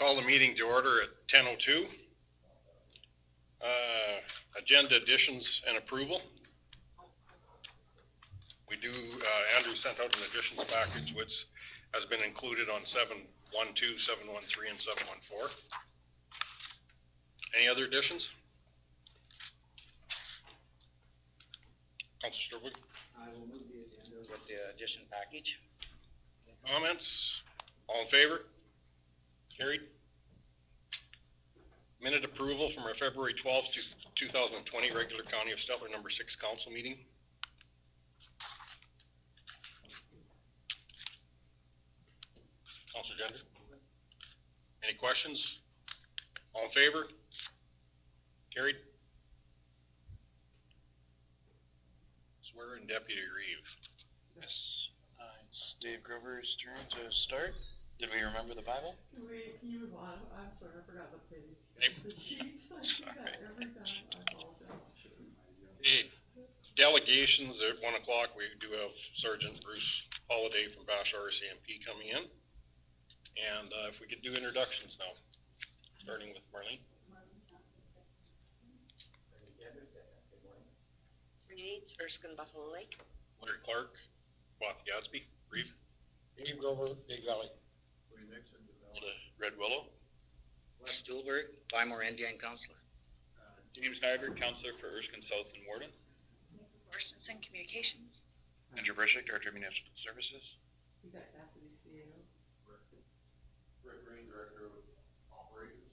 Call the meeting to order at 10:02. Agenda additions and approval. We do, Andrew sent out an additions package which has been included on 712, 713, and 714. Any other additions? Councilor Sturwood? I will move the agenda with the addition package. Comments? All in favor? Carried. Minute approval from our February 12th, 2020 regular County of Stettler number 6 council meeting. Councilor Gender? Any questions? All in favor? Carried. Swear in Deputy Reeve. Yes, it's Dave Grover's turn to start. Did we remember the Bible? Can you move on? I'm sorry, I forgot the page. The sheets, I Sorry. forgot every time, I apologize. Hey, delegations at 1 o'clock, we do have Sergeant Bruce Holiday from Bash RCMP coming in. And if we could do introductions now, starting with Marlene. Reeds, Erskine, Buffalo Lake. Larry Clark, Wath Gadsby, Reeve. Dave Grover, Big Valley. Red Willow. West Stuhlberg, Vymore Indian Councilor. James Nyberg, Counselor for Erskine South and Warden. Forstenson, Communications. Andrew Brishik, Director of Municipal Services. You got Cassidy CAO. Rick Green, Director of Operations.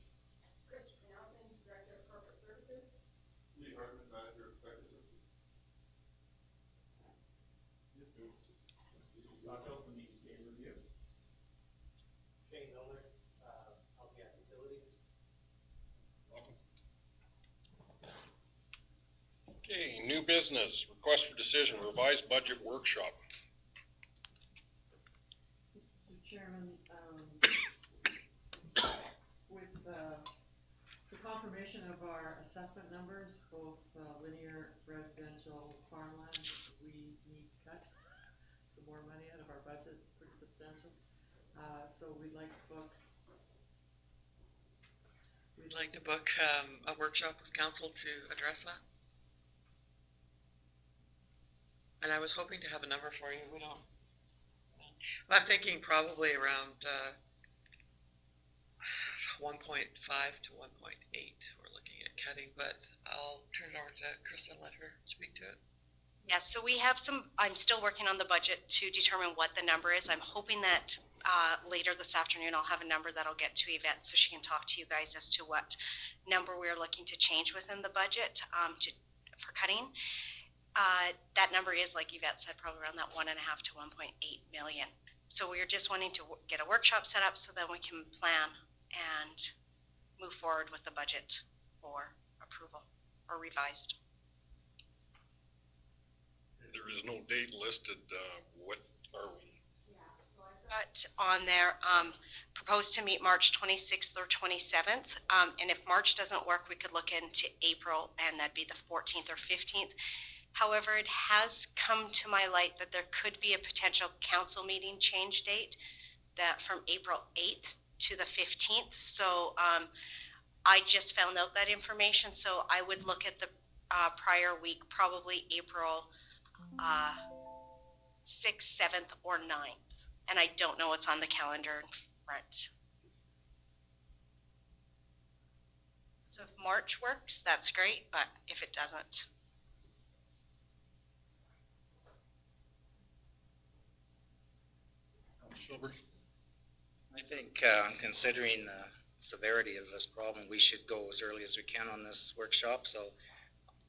Christopher Nelson, Director of Corporate Services. Lee Hartman, Manager of Special Services. Rockwell from the State Review. Shane Miller, LPF Utilities. Welcome. Okay, new business, request for decision, revised budget workshop. Mr. Chairman, with the confirmation of our assessment numbers, both linear, residential, farmland, we need to cut some more money out of our budget. It's pretty substantial. So we'd like to book a workshop with council to address that. And I was hoping to have a number for you. We don't. Well, I'm thinking probably around 1.5 to 1.8 we're looking at cutting, but I'll turn it over to Krista and let her speak to it. Yes, so we have I'm still working on the budget to determine what the number is. I'm hoping that later this afternoon I'll have a number that'll get to Yvette so she can talk to you guys as to what number we're looking to change within the budget for cutting. That number is, like Yvette said, probably around that 1.5 to 1.8 million. So we're just wanting to get a workshop set up so that we can plan and move forward with the budget for approval or revised. There is no date listed. What are we? Yeah, so I've got on there proposed to meet March 26th or 27th. And if March doesn't work, we could look into April, and that'd be the 14th or 15th. However, it has come to my light that there could be a potential council meeting change date that from April 8th to the 15th. So I just found out that information. So I would look at the prior week, probably April 6th, 7th, or 9th. And I don't know what's on the calendar in front. So if March works, that's great. But if it doesn't, I think considering the severity of this problem, we should go as early as we can on this workshop. So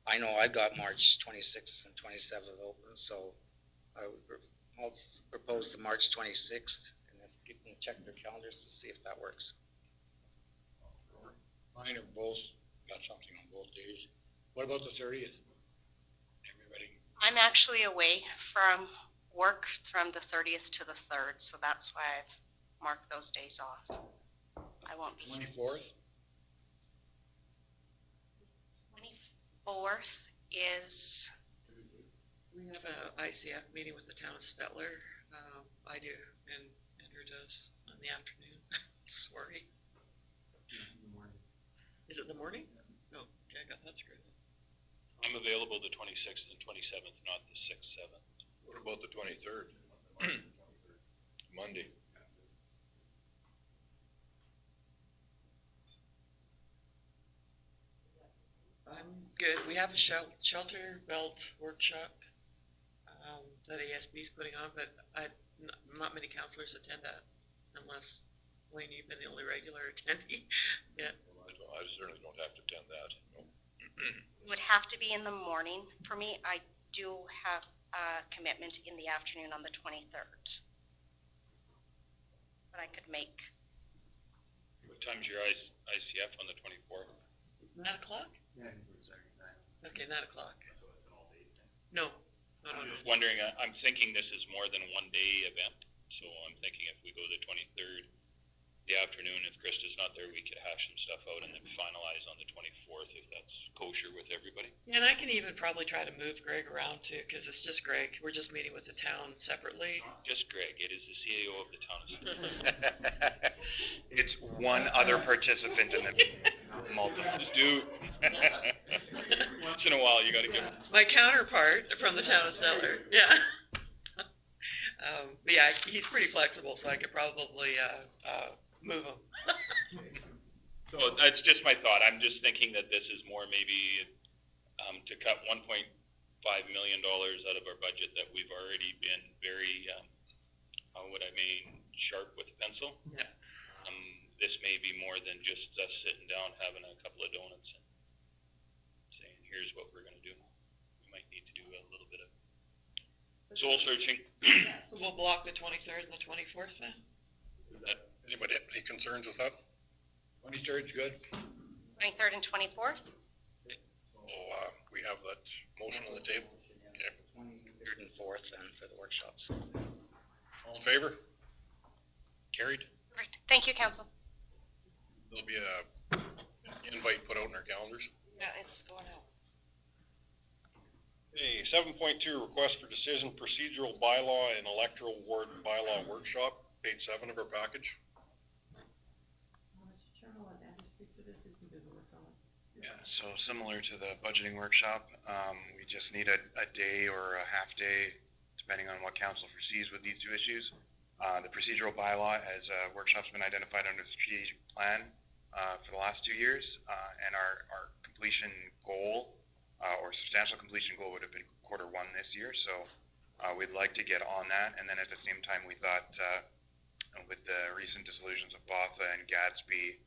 I know I got March 26th and 27th open, so I'll propose the March 26th, and if you can check their calendars to see if that works. Mine are both, got something on both days. What about the 30th? Everybody? I'm actually away from work from the 30th to the 3rd, so that's why I've marked those days off. I won't be here. 24th? 24th is... We have an ICF meeting with the town of Stettler. I do, and Andrew does in the afternoon. Sorry. in the morning? No, okay, I got that screwed. I'm available the 26th and 27th, not the 6th, 7th. What about the 23rd? Monday. I'm good. We have a shelter belt workshop that ASB's putting on, but not many counselors attend that unless, Wayne, you've been the only regular attendee. Yeah. I certainly don't have to attend that. No. It would have to be in the morning for me. I do have a commitment in the afternoon on the 23rd. But I could make, What time's your ICF on the 24th? 9 o'clock? Yeah, it's already nine. Okay, 9 o'clock. So it's an all day thing. No. I'm just wondering, I'm thinking this is more than a one-day event, so I'm thinking if we go the 23rd, the afternoon, if Krista's not there, we could hash some stuff out and then finalize on the 24th, if that's kosher with everybody. And I can even probably try to move Greg around too, because it's just Greg. We're just meeting with the town separately. Just Greg, it is the CEO of the town of Stettler. It's one other participant in the multiple. Just do. Once in a while, you gotta give him. My counterpart from the town of Stettler. Yeah. But yeah, he's pretty flexible, so I could probably move him. Well, that's just my thought. I'm just thinking that this is more maybe to cut $1.5 million out of our budget that we've already been very, sharp with a pencil. Yeah. This may be more than just us sitting down, having a couple of donuts and saying, here's what we're gonna do. We might need to do a little bit of soul searching. So we'll block the 23rd and the 24th then? Anybody have any concerns with that? 23rd's good. 23rd and 24th? We have that motion on the table. Okay. 3rd and 4th then for the workshops. All in favor? Carried. Great. Thank you, Council. There'll be a invite put out in our calendars. Yeah, it's going out. Okay, 7.2, request for decision procedural bylaw and electoral ward bylaw workshop, page 7 of our package. Mr. Chairman, I'll let Andrew speak to this, if you did work on it. Yeah, so similar to the budgeting workshop, we just need a day or a half day, depending on what council foresees with these two issues. The procedural bylaw as a workshop's been identified under the strategic plan for the last 2 years, and our completion goal, or substantial completion goal, would have been Q1 this year. So we'd like to get on that, and then at the same time, we thought with the recent dissolutions of Botha and Gadsby,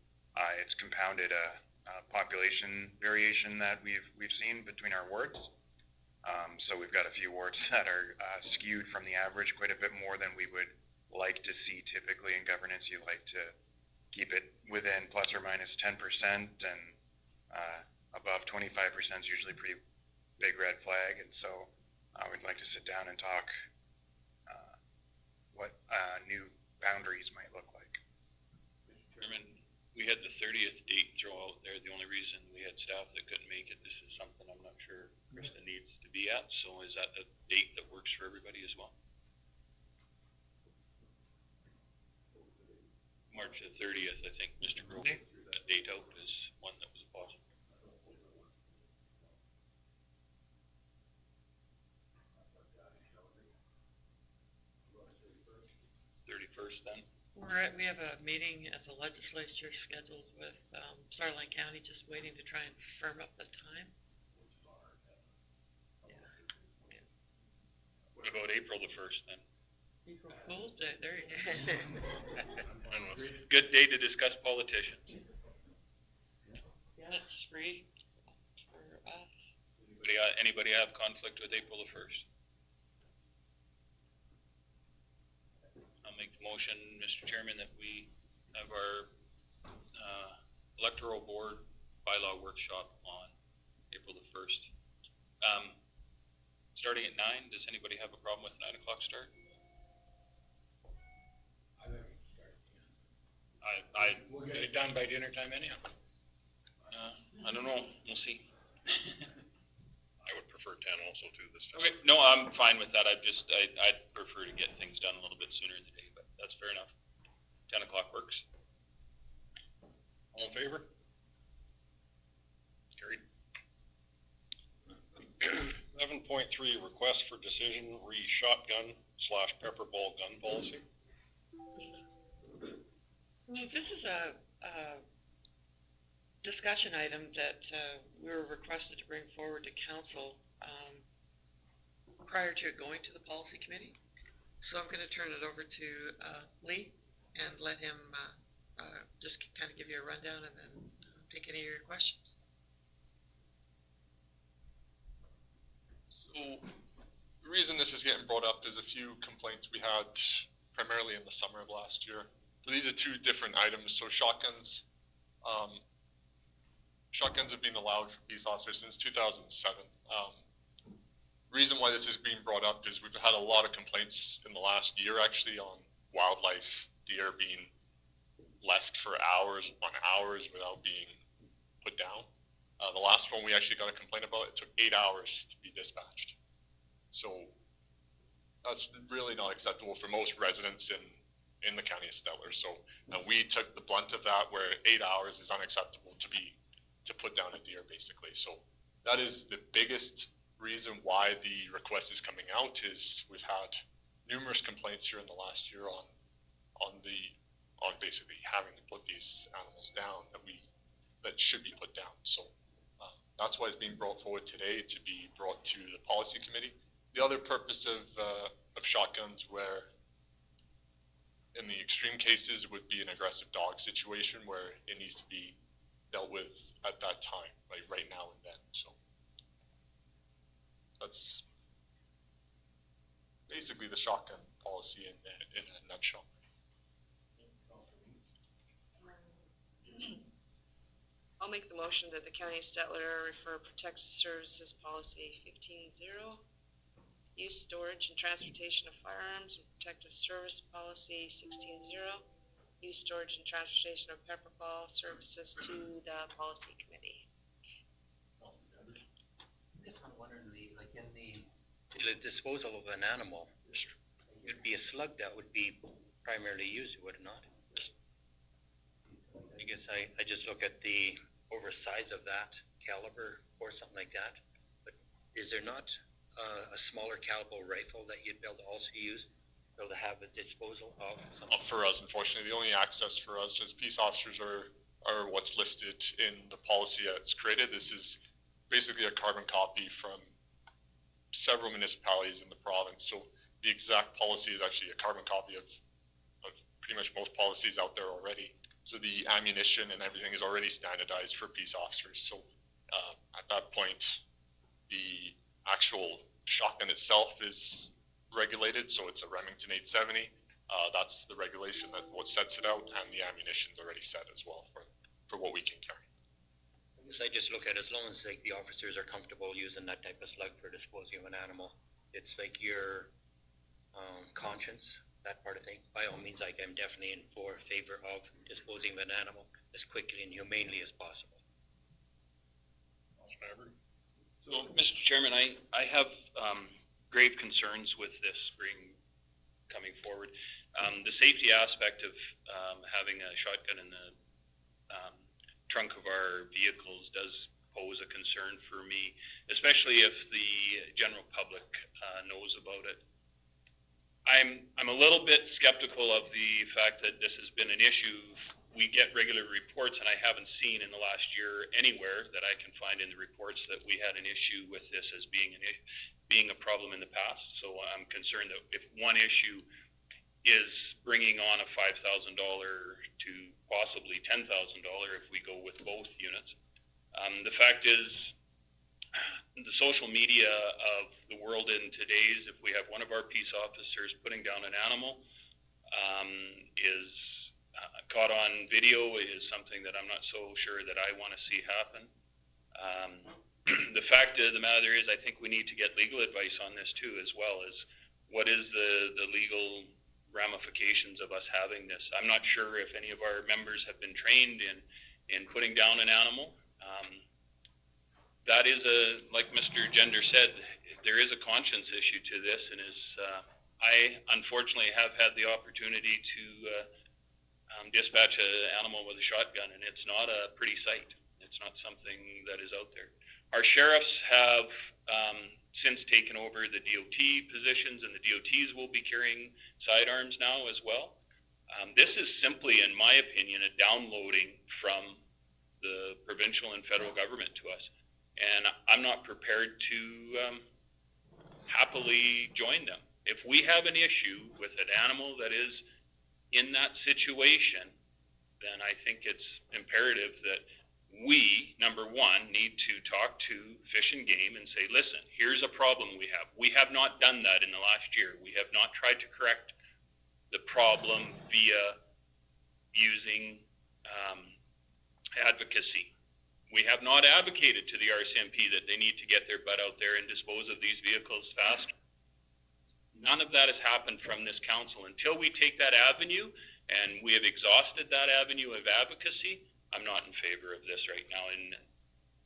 it's compounded a population variation that we've seen between our wards. So we've got a few wards that are skewed from the average quite a bit more than we would like to see typically in governance. You like to keep it within plus or minus 10%, and above 25% is usually pretty big red flag. And so we'd like to sit down and talk what new boundaries might look like. Mr. Chairman, we had the 30th date throw out there. The only reason we had staff that couldn't make it, this is something I'm not sure Krista needs to be at. So is that a date that works for everybody as well? March the 30th, I think Mr. Grove threw that date out as one that was possible. 31st then? We have a meeting at the legislature scheduled with Starline County, just waiting to try and firm up the time. Yeah. What about April the 1st then? April Fool's Day, there you go. I'm fine with it. Good day to discuss politicians. Yeah, it's free for us. Anybody have conflict with April the 1st? I'll make the motion, Mr. Chairman, that we have our electoral board bylaw workshop on April the 1st. Starting at 9, does anybody have a problem with 9 o'clock start? We'll get it done by dinner time anyhow. I don't know, we'll see. I would prefer 10 also too this time. Okay, no, I'm fine with that. I'd prefer to get things done a little bit sooner in the day, but that's fair enough. 10 o'clock works. All in favor? 2.3, request for decision re-shotgun / pepper ball gun policy. This is a discussion item that we were requested to bring forward to council prior to it going to the policy committee. So I'm going to turn it over to Lee and let him just kind of give you a rundown and then take any of your questions. So the reason this is getting brought up is a few complaints we had primarily in the summer of last year. So these are two different items. So shotguns have been allowed for peace officers since 2007. Reason why this is being brought up is we've had a lot of complaints in the last year actually on wildlife, deer being left for hours on hours without being put down. The last one we actually got a complaint about, it took 8 hours to be dispatched. So that's really not acceptable for most residents in the county of Stettler. So we took the blunt of that, where 8 hours is unacceptable to put down a deer basically. So that is the biggest reason why the request is coming out, is we've had numerous complaints here in the last year on basically having to put these animals down that should be put down. So that's why it's being brought forward today, to be brought to the policy committee. The other purpose of shotguns, where in the extreme cases would be an aggressive dog situation where it needs to be dealt with at that time, like right now and then. So that's basically the shotgun policy in a nutshell. I'll make the motion that the County of Stettler refer Protective Services Policy 15.0, use, storage, and transportation of firearms, and Protective Service Policy 16.0, use, storage, and transportation of pepper ball services to the Policy Committee. I guess I'm wondering, like in the disposal of an animal, it would be a slug that would be primarily used, would it not? I guess I just look at the oversize of that caliber or something like that. But is there not a smaller caliber rifle that you'd be able to also use, be able to have a disposal of something? For us, unfortunately, the only access for us as peace officers are what's listed in the policy that's created. This is basically a carbon copy from several municipalities in the province. So the exact policy is actually a carbon copy of pretty much most policies out there already. So the ammunition and everything is already standardized for peace officers. So at that point, the actual shotgun itself is regulated. So it's a Remington 870. That's the regulation, that what sets it out, and the ammunition's already set as well for what we can carry. I just look at it, as long as like the officers are comfortable using that type of slug for disposing of an animal, it's like your conscience, that part of thing. By all means, like, I'm definitely in favor of disposing of an animal as quickly and humanely as possible. So, Mr. Chairman, I have grave concerns with this coming forward. The safety aspect of having a shotgun in the trunk of our vehicles does pose a concern for me, especially if the general public knows about it. I'm a little bit skeptical of the fact that this has been an issue. We get regular reports, and I haven't seen in the last year anywhere that I can find in the reports that we had an issue with this as being a problem in the past. So I'm concerned that if one issue is bringing on a $5,000 to possibly $10,000 if we go with both units. The fact is, the social media of the world in today's, if we have one of our peace officers putting down an animal, is caught on video, is something that I'm not so sure that I want to see happen. The fact of the matter is, I think we need to get legal advice on this too, as well as what is the legal ramifications of us having this. I'm not sure if any of our members have been trained in putting down an animal. That is like Mr. Gender said, there is a conscience issue to this, and I unfortunately have had the opportunity to dispatch an animal with a shotgun, and it's not a pretty sight. It's not something that is out there. Our sheriffs have since taken over the DOT positions, and the DOTs will be carrying sidearms now as well. This is simply, in my opinion, a downloading from the provincial and federal government to us. And I'm not prepared to happily join them. If we have an issue with an animal that is in that situation, then I think it's imperative that we, number one, need to talk to Fish and Game and say, listen, here's a problem we have. We have not done that in the last year. We have not tried to correct the problem via using advocacy. We have not advocated to the RCMP that they need to get their butt out there and dispose of these vehicles faster. None of that has happened from this council. Until we take that avenue and we have exhausted that avenue of advocacy, I'm not in favor of this right now. And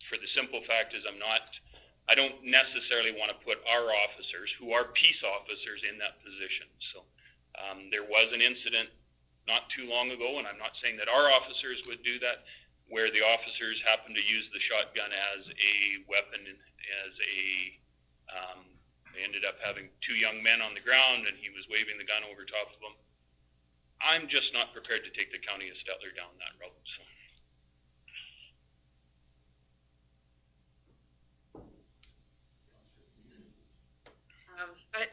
for the simple fact is I don't necessarily want to put our officers, who are peace officers, in that position. So there was an incident not too long ago, and I'm not saying that our officers would do that, where the officers happened to use the shotgun as a weapon, they ended up having two young men on the ground, and he was waving the gun over top of them. I'm just not prepared to take the county of Stettler down that road. So.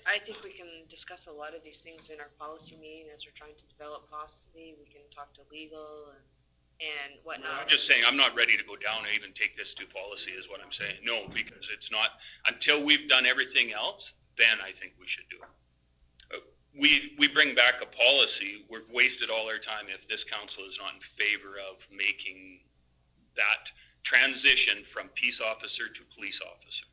I think we can discuss a lot of these things in our policy meeting as we're trying to develop policy. We can talk to legal and whatnot. I'm just saying I'm not ready to go down and even take this to policy is what I'm saying. No, because it's not, until we've done everything else, then I think we should do it. We bring back a policy, we've wasted all our time if this council is not in favor of making that transition from peace officer to police officer.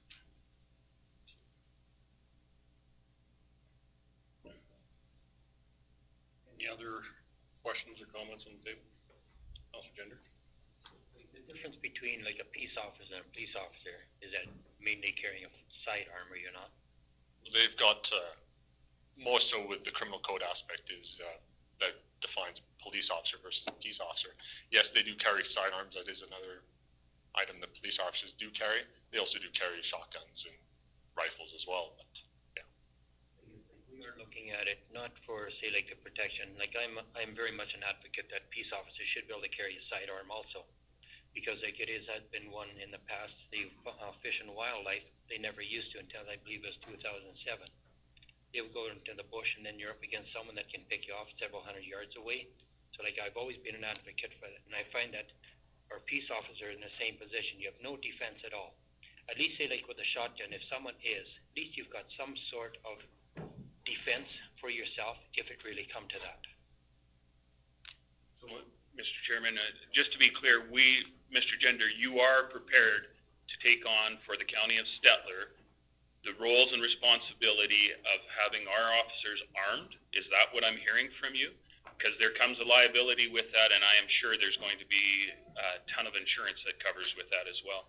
Any other questions or comments on the table? Councilor Gender? The difference between like a peace officer and a police officer is that mainly carrying a sidearm, or you're not? They've got more so with the criminal code aspect is that defines police officer versus a peace officer. Yes, they do carry sidearms. That is another item that police officers do carry. They also do carry shotguns and rifles as well. But we are looking at it not for, say, like the protection. Like I'm very much an advocate that peace officers should be able to carry a sidearm also, because like it has been one in the past. The Fish and Wildlife, they never used to until I believe it was 2007. They would go into the bush and then you're up against someone that can pick you off several hundred yards away. So like I've always been an advocate for that, and I find that our peace officer in the same position, you have no defense at all. At least say like with a shotgun, if someone is, at least you've got some sort of defense for yourself if it really come to that. So, Mr. Chairman, just to be clear, Mr. Gender, you are prepared to take on for the county of Stettler the roles and responsibility of having our officers armed? Is that what I'm hearing from you? Because there comes a liability with that, and I am sure there's going to be a ton of insurance that covers with that as well.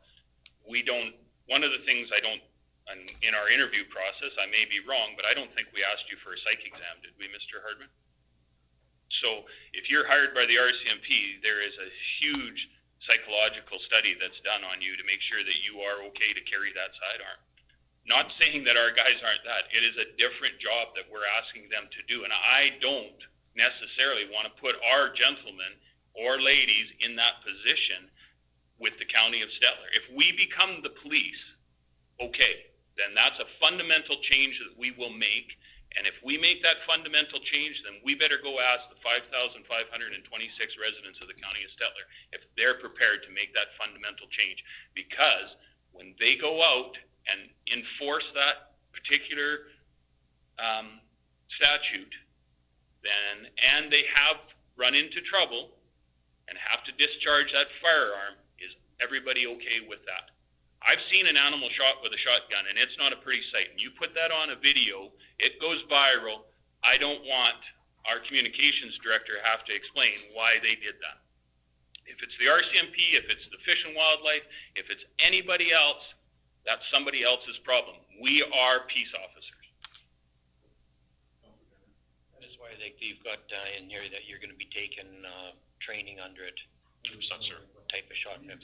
One of the things in our interview process, I may be wrong, but I don't think we asked you for a psych exam, did we, Mr. Hardman? So if you're hired by the RCMP, there is a huge psychological study that's done on you to make sure that you are okay to carry that sidearm. Not saying that our guys aren't that. It is a different job that we're asking them to do, and I don't necessarily want to put our gentlemen or ladies in that position with the county of Stettler. If we become the police, okay, then that's a fundamental change that we will make. And if we make that fundamental change, then we better go ask the 5,526 residents of the county of Stettler if they're prepared to make that fundamental change. Because when they go out and enforce that particular statute, and they have run into trouble and have to discharge that firearm, is everybody okay with that? I've seen an animal shot with a shotgun, and it's not a pretty sight. And you put that on a video, it goes viral. I don't want our communications director have to explain why they did that. If it's the RCMP, if it's the Fish and Wildlife, if it's anybody else, that's somebody else's problem. We are peace officers. That's why you've got in here that you're going to be taking training under it. 100%, sir. What type of shotgun?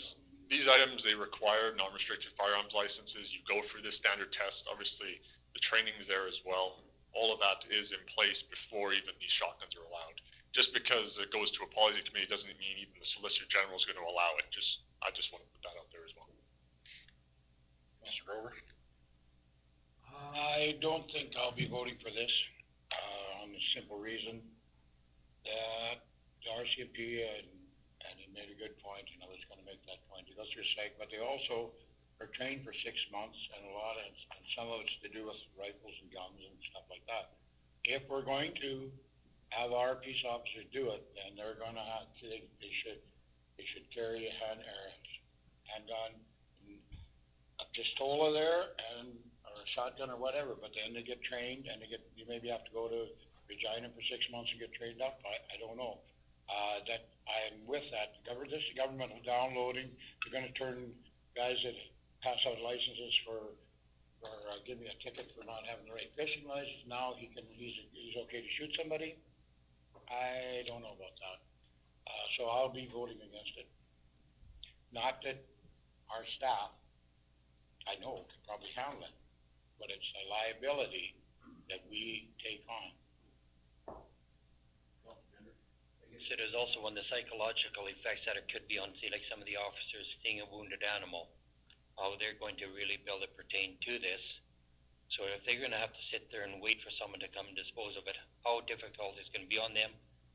These items, they require non-restricted firearms licenses. You go through the standard test. Obviously, the training's there as well. All of that is in place before even these shotguns are allowed. Just because it goes to a policy committee doesn't mean even the Solicitor General is going to allow it. I just want to put that out there as well. Mr. Grover? I don't think I'll be voting for this, on the simple reason that the RCMP, and he made a good point, and I was gonna make that point, it goes through SEG, but they also are trained for 6 months, and and some of it's to do with rifles and guns and stuff like that. If we're going to have our peace officers do it, then they're gonna have, they should carry a handgun, a pistola there, or a shotgun or whatever, but then they get trained, and you maybe have to go to Regina for 6 months and get trained up, I don't know. That I'm with that. This governmental downloading, they're gonna turn guys that pass out licenses for give me a ticket for not having the right fishing license, now he's okay to shoot somebody. I don't know about that. So I'll be voting against it. Not that our staff, I know, can probably handle it, but it's a liability that we take on. I guess it is also on the psychological effects that it could be on, say, like some of the officers seeing a wounded animal, how they're going to really be able to pertain to this. So if they're going to have to sit there and wait for someone to come and dispose of it, how difficult is it going to be on them,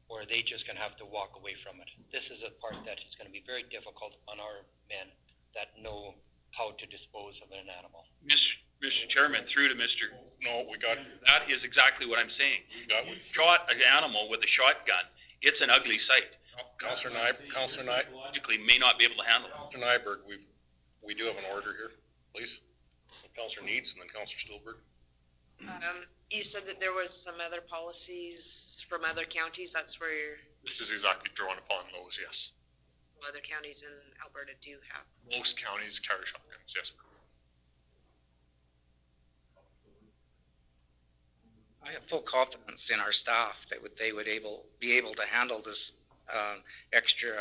or are they just going to have to walk away from it? This is a part that is going to be very difficult on our men that know how to dispose of an animal. Mr. Chairman, through to Mr. No, we got, That is exactly what I'm saying. You shot an animal with a shotgun. It's an ugly sight. Councillor Nyberg, Logically, may not be able to handle it. Councillor Nyberg, we do have an order here, please. Councillor Needs and then Councillor Stillberg. You said that there was some other policies from other counties, that's where This is exactly drawn upon those, yes. other counties in Alberta do have. Most counties carry shotguns, yes. I have full confidence in our staff that they would be able to handle this extra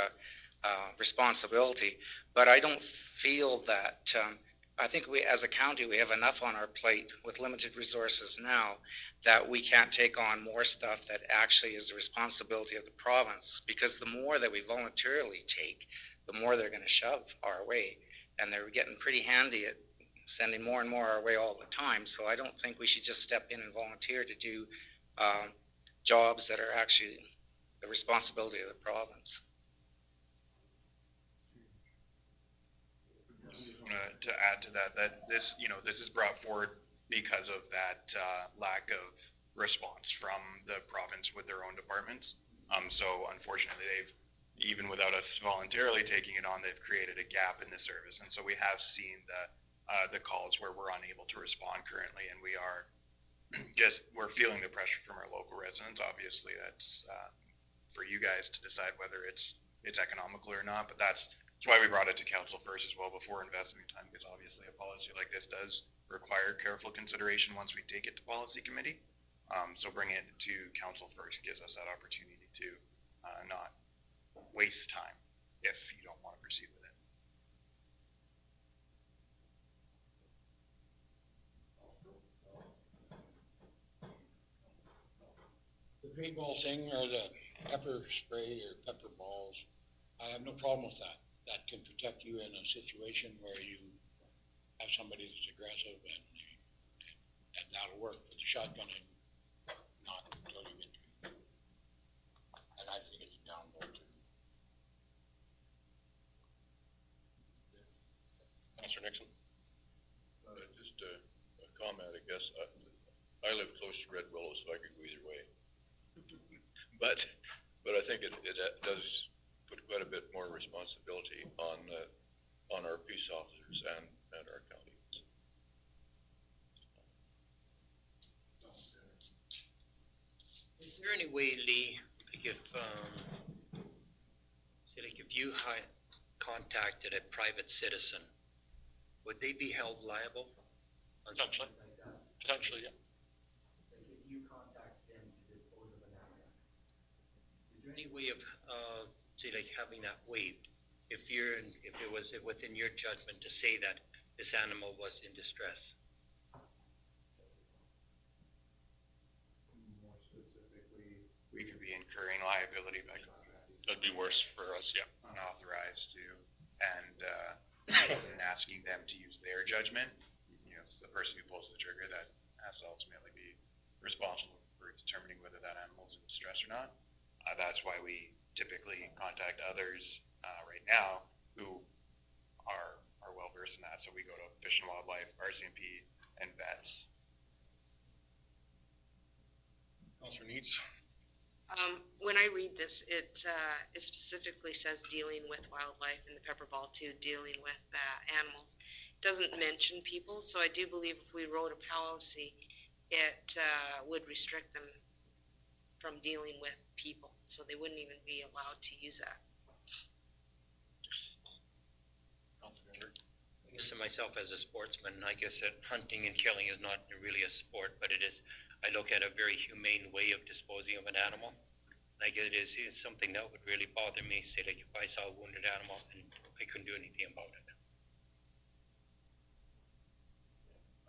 responsibility, but I don't feel that. I think we, as a county, we have enough on our plate with limited resources now that we can't take on more stuff that actually is the responsibility of the province. Because the more that we voluntarily take, the more they're going to shove our way, and they're getting pretty handy at sending more and more our way all the time. So I don't think we should just step in and volunteer to do jobs that are actually the responsibility of the province. To add to that this is brought forward because of that lack of response from the province with their own departments. So unfortunately, even without us voluntarily taking it on, they've created a gap in the service, and so we have seen the calls where we're unable to respond currently, and we're feeling the pressure from our local residents. Obviously, that's for you guys to decide whether it's economical or not, but that's why we brought it to council first as well before investing time, because obviously a policy like this does require careful consideration once we take it to policy committee. So bringing it to council first gives us that opportunity to not waste time if you don't want to proceed with it. The paintball thing, or the pepper spray or pepper balls, I have no problem with that. That can protect you in a situation where you have somebody that's aggressive, and that'll work. But the shotgun, not until you get to it. And I think it's down low too. Councillor Nixon. Just a comment, I guess. I live close to Red Willow, so I could go either way. But I think it does put quite a bit more responsibility on our peace officers and our county. Is there any way, Lee, like if you contacted a private citizen, would they be held liable? Potentially. Potentially, yeah. Like if you contact them to dispose of an animal. Is there any way of, say, like having that waived? if it was within your judgment to say that this animal was in distress. More specifically, we could be incurring liability by That'd be worse for us, yeah. unauthorized to, and asking them to use their judgment. You know, it's the person who pulls the trigger that has to ultimately be responsible for determining whether that animal is in distress or not. That's why we typically contact others right now who are well versed in that. So we go to Fish and Wildlife, RCMP, and vets. Councilor Needs? When I read this, it specifically says dealing with wildlife, and the pepper ball too, dealing with animals. It doesn't mention people, so I do believe if we wrote a policy, it would restrict them from dealing with people, so they wouldn't even be allowed to use that. I guess myself as a sportsman, I guess that hunting and killing is not really a sport, but it is, I look at a very humane way of disposing of an animal. Like it is something that would really bother me, say like if I saw a wounded animal and I couldn't do anything about it.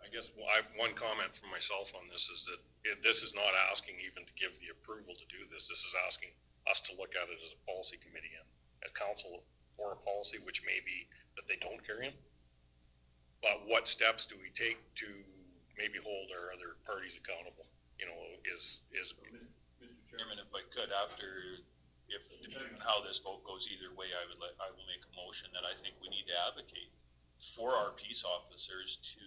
I guess I have one comment from myself on this is that this is not asking even to give the approval to do this. This is asking us to look at it as a policy committee and as council for a policy, which may be that they don't carry them. But what steps do we take to maybe hold our other parties accountable? You know, is Mr. Chairman, if I could, depending on how this vote goes either way, I will make a motion that I think we need to advocate for our peace officers to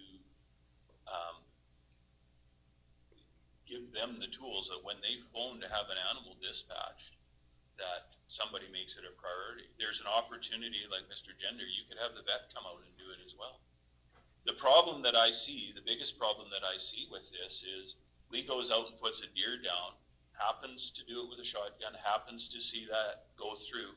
give them the tools that when they phone to have an animal dispatched, that somebody makes it a priority. There's an opportunity, like Mr. Gender, you could have the vet come out and do it as well. The problem that I see, the biggest problem that I see with this is Lee goes out and puts a deer down, happens to do it with a shotgun, happens to see that go through.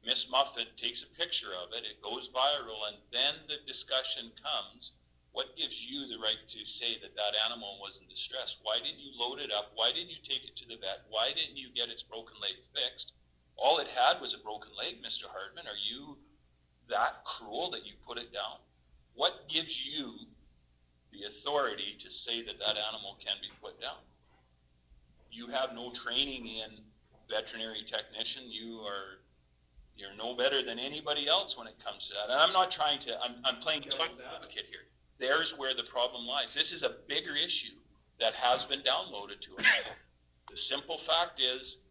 Miss Muffet takes a picture of it, it goes viral, and then the discussion comes, what gives you the right to say that that animal was in distress? Why didn't you load it up? Why didn't you take it to the vet? Why didn't you get its broken leg fixed? All it had was a broken leg, Mr. Hardman. Are you that cruel that you put it down? What gives you the authority to say that that animal can be put down? You have no training in veterinary technician. You're no better than anybody else when it comes to that. And I'm not trying to, I'm playing devil's advocate here. There's where the problem lies. This is a bigger issue that has been downloaded to us. The simple fact is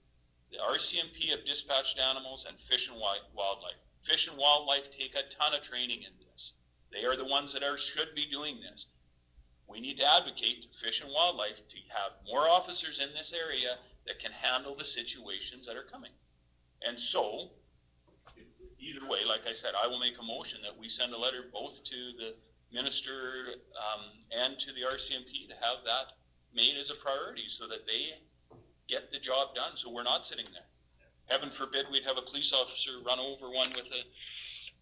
the RCMP have dispatched animals and Fish and Wildlife. Fish and Wildlife take a ton of training in this. They are the ones that should be doing this. We need to advocate to Fish and Wildlife to have more officers in this area that can handle the situations that are coming. And so, either way, like I said, I will make a motion that we send a letter both to the minister and to the RCMP to have that made as a priority so that they get the job done, so we're not sitting there. Heaven forbid we'd have a police officer run over one with a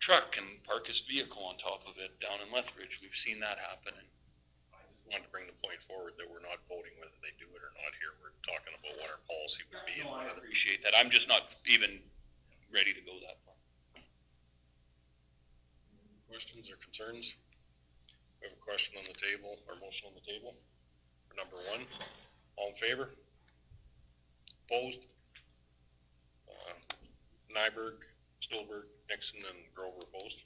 truck and park his vehicle on top of it down in Lethbridge. We've seen that happen. And I just wanted to bring the point forward that we're not voting whether they do it or not here. We're talking about what our policy would be. No, I appreciate that. I'm just not even ready to go that far. Questions or concerns? We have a question on the table, or motion on the table for number one. All in favor? Opposed? Nyberg, Stolberg, Nixon, and Grover opposed.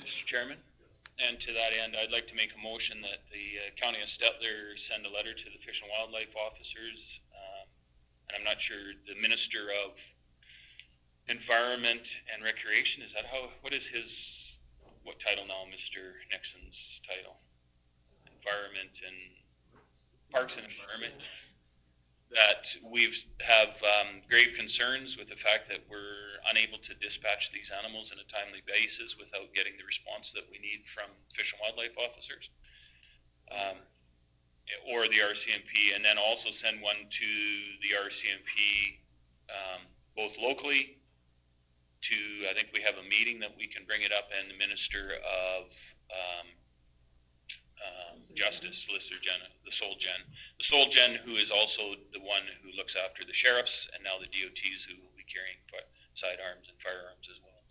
Mr. Chairman, and to that end, I'd like to make a motion that the County of Stettler send a letter to the Fish and Wildlife officers, and I'm not sure, the Minister of Environment and Recreation, is that what is his, what title now, Mr. Nixon's title? Environment and Parks and Environment. That have grave concerns with the fact that we're unable to dispatch these animals on a timely basis without getting the response that we need from Fish and Wildlife officers, or the RCMP, and then also send one to the RCMP, both locally to, I think we have a meeting that we can bring it up, and the Minister of Justice, Solicitor General, the Sole Gen, who is also the one who looks after the sheriffs and now the DOTs who will be carrying sidearms and firearms as well.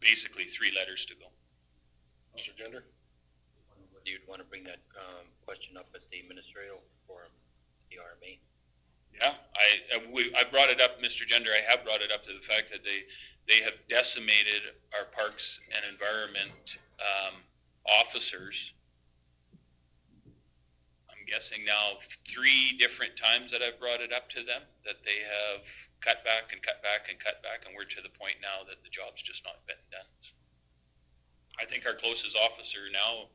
basically 3 letters to go. Mr. Gender? Whether you'd want to bring that question up at the ministerial forum, the RMA. Yeah, I brought it up, Mr. Gender, I have brought it up to the fact that they have decimated our parks and environment officers. I'm guessing now 3 different times that I've brought it up to them, that they have cut back and cut back and cut back, and we're to the point now that the job's just not been done. I think our closest officer now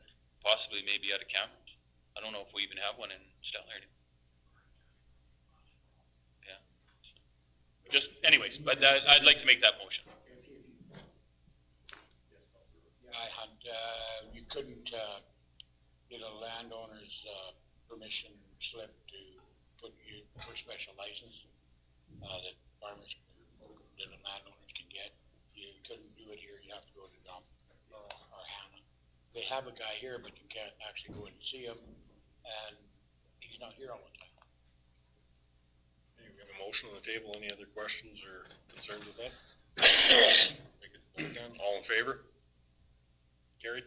possibly maybe out of cameras. I don't know if we even have one in Stettler anymore. Just anyways, but I'd like to make that motion. I had, you couldn't get a landowner's permission slip to put you for special license that farmers and landowners can get. You couldn't do it here. You have to go to Dom or Hannah. They have a guy here, but you can't actually go and see him, and he's not here all the time. We have a motion on the table. Any other questions or concerns with that? Make it vote then. All in favor? Carried?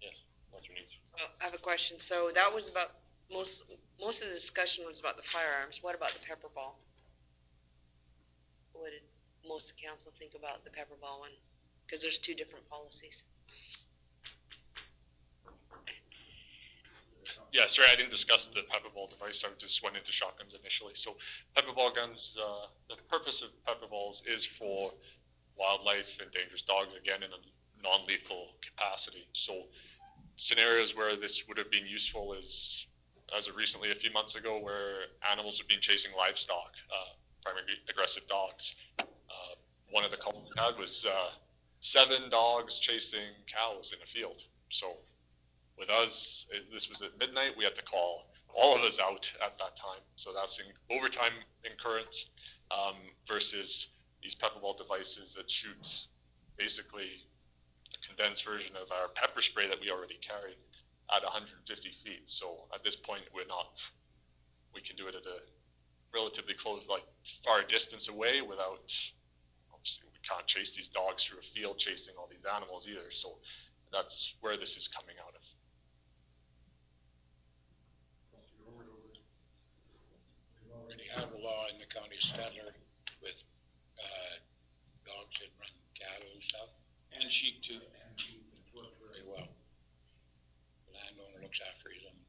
Yes, Councilor Needs. So I have a question. So that was about, most of the discussion was about the firearms. What about the pepper ball? What did most of council think about the pepper ball one? Because there's 2 different policies. Yeah, sorry, I didn't discuss the pepper ball device. I just went into shotguns initially. So pepper ball guns, the purpose of pepper balls is for wildlife and dangerous dogs, again, in a non-lethal capacity. So scenarios where this would have been useful is, as of recently, a few months ago, where animals have been chasing livestock, primarily aggressive dogs. One of the calls we had was 7 dogs chasing cows in a field. So with us, this was at midnight. We had to call all of us out at that time. So that's in overtime incurrence versus these pepper ball devices that shoot basically a condensed version of our pepper spray that we already carry at 150 feet. So at this point, we can do it at a relatively close, like far distance away without, obviously we can't chase these dogs through a field chasing all these animals either. So that's where this is coming out of. We already have a law in the county of Stettler with dogs that run cattle and stuff. And sheep too. And sheep, it's worked very well. The landowner looks after his own.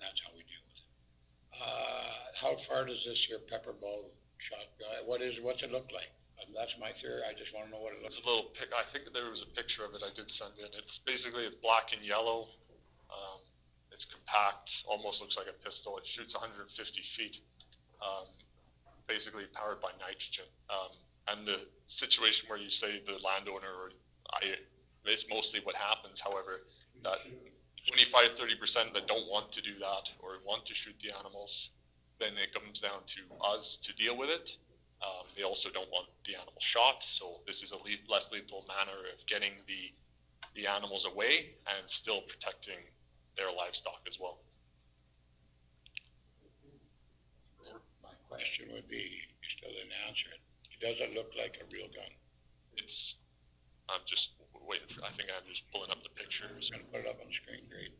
That's how we deal with it. How far does this your pepper ball shot go? What's it look like? That's my theory. I just want to know what it looks It's a little I think there was a picture of it I did send in. It's black and yellow. It's compact, almost looks like a pistol. It shoots 150 feet, basically powered by nitrogen. And the situation where you say the landowner, it's mostly what happens. However, that 25-30% that don't want to do that or want to shoot the animals, then it comes down to us to deal with it. They also don't want the animal shot, so this is a less lethal manner of getting the animals away and still protecting their livestock as well. My question would be, you still didn't answer it. Does it look like a real gun? I'm just waiting I think I'm just pulling up the pictures. I'm going to put it up on the screen, great.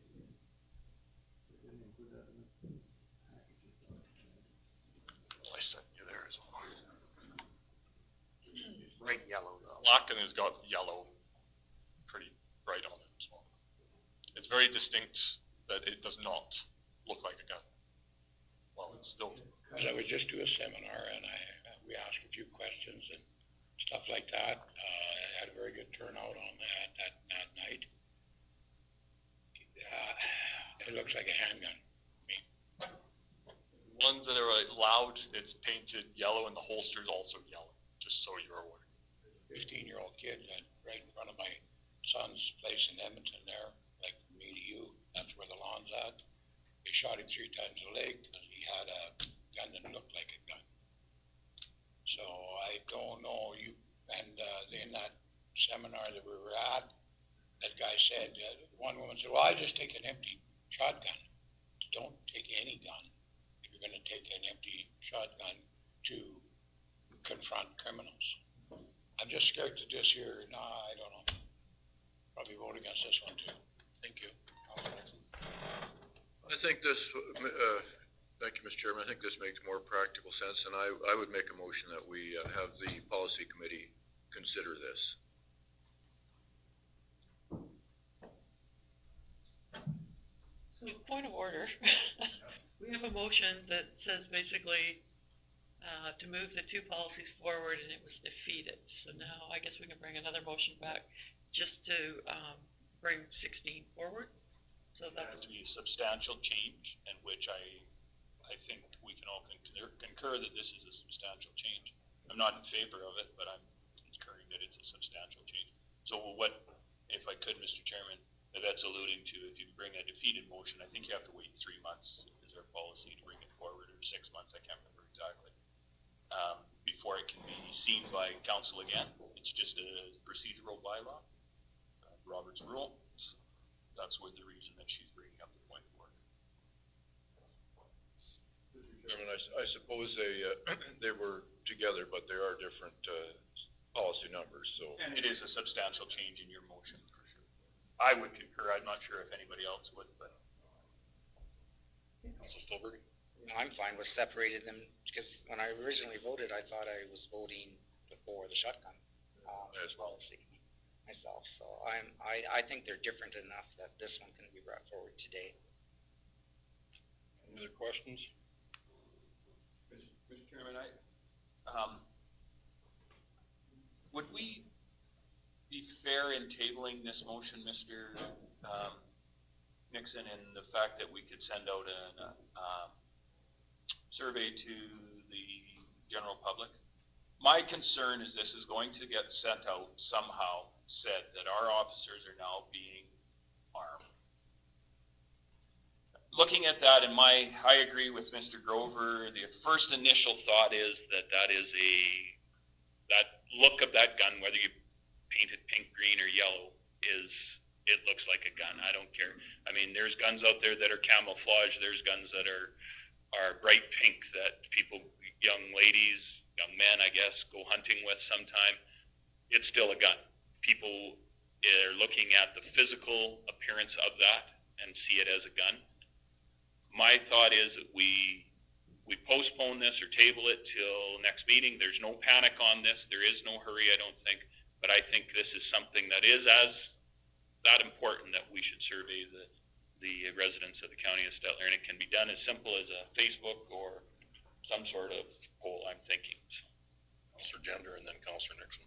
I sent you there as well. Bright yellow though. Black and it's got yellow pretty bright on it as well. It's very distinct that it does not look like a gun. Well, it's still. Because I was just do a seminar and we asked a few questions and stuff like that. I had a very good turnout on that night. It looks like a handgun. Ones that are loud, it's painted yellow and the holster is also yellow, just so you're aware. 15-year-old kid right in front of my son's place in Edmonton there, like from me to you, that's where the lawn's at. They shot him 3 times a leg because he had a gun that looked like a gun. So I don't know, in that seminar that we were at, that guy said, one woman said, well, I just take an empty shotgun. Don't take any gun. If you're going to take an empty shotgun to confront criminals. I'm just scared to this year, I don't know. Probably vote against this one too. Thank you. I think this, thank you, Mr. Chairman, I think this makes more practical sense, and I would make a motion that we have the policy committee consider this. So, point of order. We have a motion that says basically to move the two policies forward, and it was defeated. So now I guess we can bring another motion back just to bring 16 forward. So That that's has to be a substantial change, in which I think we can all concur that this is a substantial change. I'm not in favor of it, but I'm concurring that it's a substantial change. So what, if I could, Mr. Chairman, that's alluding to, if you bring a defeated motion, I think you have to wait 3 months, is our policy, to bring it forward, or 6 months, I can't remember exactly, before it can be seen by council again. It's just a procedural bylaw, Robert's rule. That's what the reason that she's bringing up the point of order. I mean, I suppose they were together, but there are different policy numbers, so. And it is a substantial change in your motion, for sure. I would concur. I'm not sure if anybody else would, but. Council Stolberg? I'm fine with separating them, because when I originally voted, I thought I was voting for the shotgun policy myself. So I think they're different enough that this one can be brought forward today. Any other questions? Mr. Chairman, would we be fair in tabling this motion, Mr. Nixon, in the fact that we could send out a survey to the general public? My concern is this is going to get sent out somehow, said that our officers are now being armed. Looking at that, I agree with Mr. Grover. The first initial thought is that look of that gun, whether you paint it pink, green, or yellow, it looks like a gun. I don't care. I mean, there's guns out there that are camouflage. There's guns that are bright pink that people, young ladies, young men, I guess, go hunting with sometime. It's still a gun. People are looking at the physical appearance of that and see it as a gun. My thought is that we postpone this or table it till next meeting. There's no panic on this. There is no hurry, I don't think. But I think this is something that is as that important that we should survey the residents of the county of Stettler, and it can be done as simple as a Facebook or some sort of poll, I'm thinking. So. Councilor Gender and then Councilor Nixon.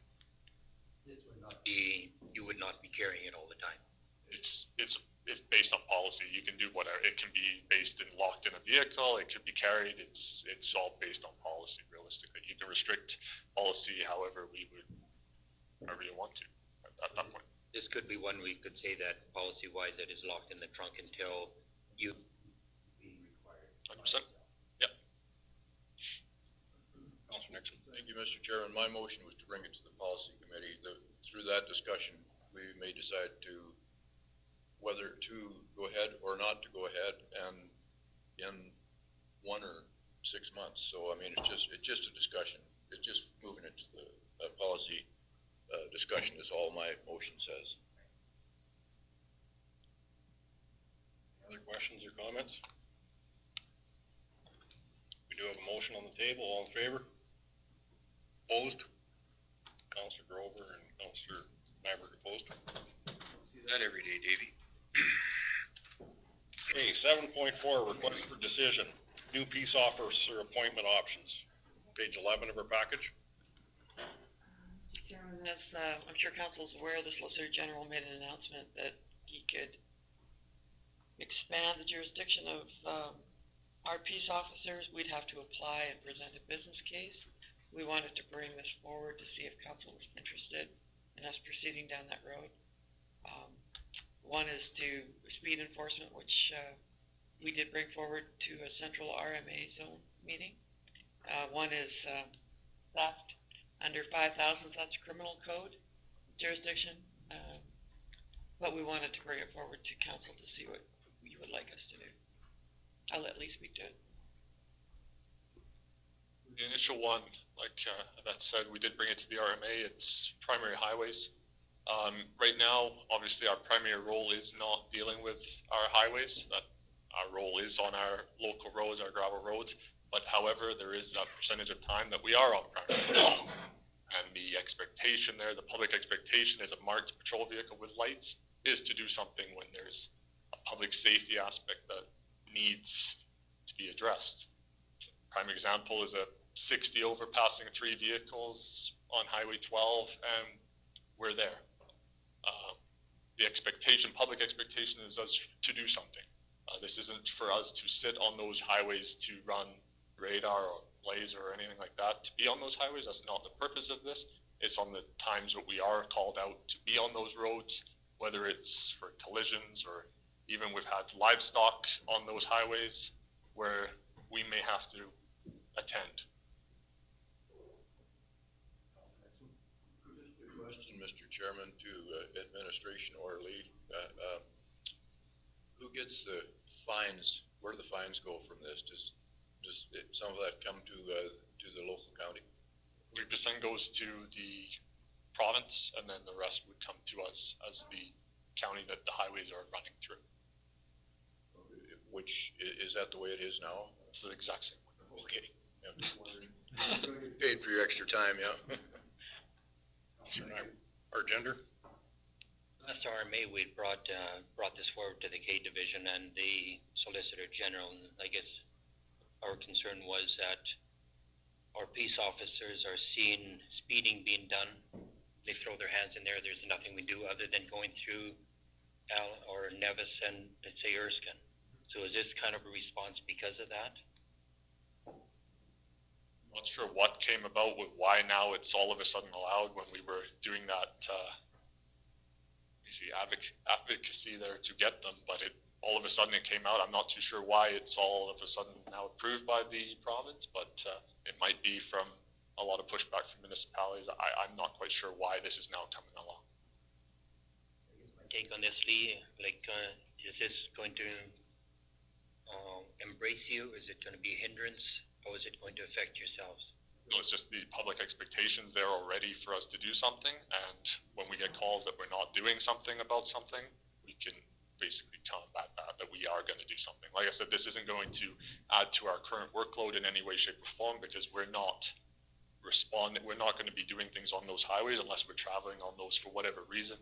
This would not be, you would not be carrying it all the time. It's based on policy. You can do whatever. It can be based in locked in a vehicle. It could be carried. It's all based on policy. Realistically, you can restrict policy however you want to at that point. This could be one we could say that policy-wise it is locked in the trunk until you be required. 100%. Yep. Councilor Nixon. Thank you, Mr. Chairman. My motion was to bring it to the policy committee. Through that discussion, we may decide to whether to go ahead or not to go ahead, and in 1 or 6 months. So I mean, it's just a discussion. It's just moving it to the policy discussion is all my motion says. Other questions or comments? We do have a motion on the table. All in favor? Opposed? Councilor Grover and Councilor Maverick opposed. See that every day, Davey. Okay, 7.4, request for decision. New peace officer appointment options. Page 11 of our package. Mr. Chairman, as I'm sure council is aware, the Solicitor General made an announcement that he could expand the jurisdiction of our peace officers. We'd have to apply and present a business case. We wanted to bring this forward to see if council was interested in us proceeding down that road. One is to speed enforcement, which we did bring forward to a central RMA zone meeting. One is theft under 5,000, that's criminal code jurisdiction. But we wanted to bring it forward to council to see what you would like us to do. I'll let Lee speak to it. The initial one, like that said, we did bring it to the RMA. It's primary highways. Right now, obviously, our primary role is not dealing with our highways. That our role is on our local roads, our gravel roads. But however, there is that percentage of time that we are on primary roads. And the expectation there, the public expectation is a marked patrol vehicle with lights is to do something when there's a public safety aspect that needs to be addressed. Prime example is a 60 overpassing 3 vehicles on Highway 12, and we're there. The expectation, public expectation, is us to do something. This isn't for us to sit on those highways to run radar or laser or anything like that. To be on those highways, that's not the purpose of this. It's on the times that we are called out to be on those roads, whether it's for collisions or even we've had livestock on those highways where we may have to attend. Question, Mr. Chairman, to administration or Lee. Who gets the fines? Where do the fines go from this? Does some of that come to the local county? 3% goes to the province, and then the rest would come to us as the county that the highways are running through. Which, is that the way it is now? It's the exact same way. Okay. Yeah. Paid for your extra time, yeah. Our gender? Last RMA, we brought this forward to the K Division and the Solicitor General, and I guess our concern was that our peace officers are seeing speeding being done. They throw their hands in there. There's nothing we do other than going through Al or Nevis and, let's say, Erskine. So is this kind of a response because of that? Not sure what came about with why now it's all of a sudden allowed when we were doing that advocacy there to get them, but all of a sudden it came out. I'm not too sure why it's all of a sudden now approved by the province, but it might be from a lot of pushback from municipalities. I'm not quite sure why this is now coming along. Take on this, Lee, is this going to embrace you? Is it going to be a hindrance? How is it going to affect yourselves? It's just the public expectations there already for us to do something, and when we get calls that we're not doing something about something, we can basically combat that we are going to do something. Like I said, this isn't going to add to our current workload in any way, shape, or form, because we're not going to be doing things on those highways unless we're traveling on those for whatever reason,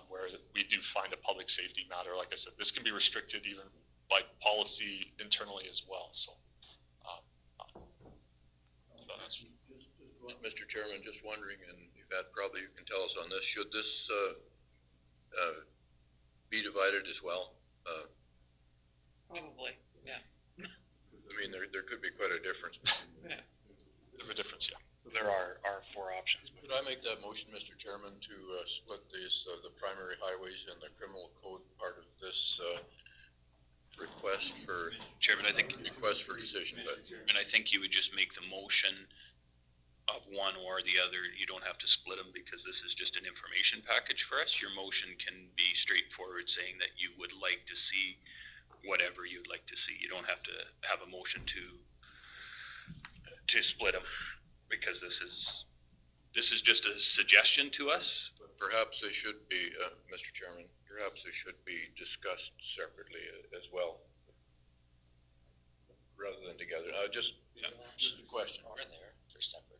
where we do find a public safety matter. Like I said, this can be restricted even by policy internally as well. So Mr. Chairman, just wondering, and Yvette, probably you can tell us on this, should this be divided as well? Probably, yeah. I mean, there could be quite a difference. Yeah. There's a difference, yeah. There are 4 options. Could I make that motion, Mr. Chairman, to split these, the primary highways and the criminal code part of this request for Chairman, I think request for decision? And I think you would just make the motion of one or the other. You don't have to split them because this is just an information package for us. Your motion can be straightforward, saying that you would like to see whatever you'd like to see. You don't have to have a motion to split them, because this is just a suggestion to us. But perhaps they should be, Mr. Chairman, perhaps they should be discussed separately as well, rather than together. Just a question. Are there? They're separate.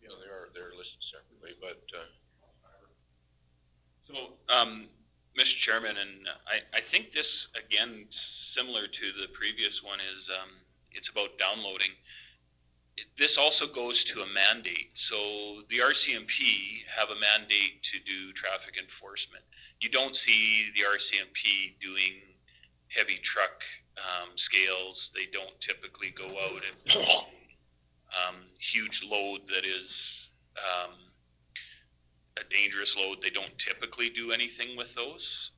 Yeah, they're listed separately, but So, Mr. Chairman, and I think this, again, similar to the previous one, is it's about downloading. This also goes to a mandate. So the RCMP have a mandate to do traffic enforcement. You don't see the RCMP doing heavy truck scales. They don't typically go out and huge load that is a dangerous load. They don't typically do anything with those.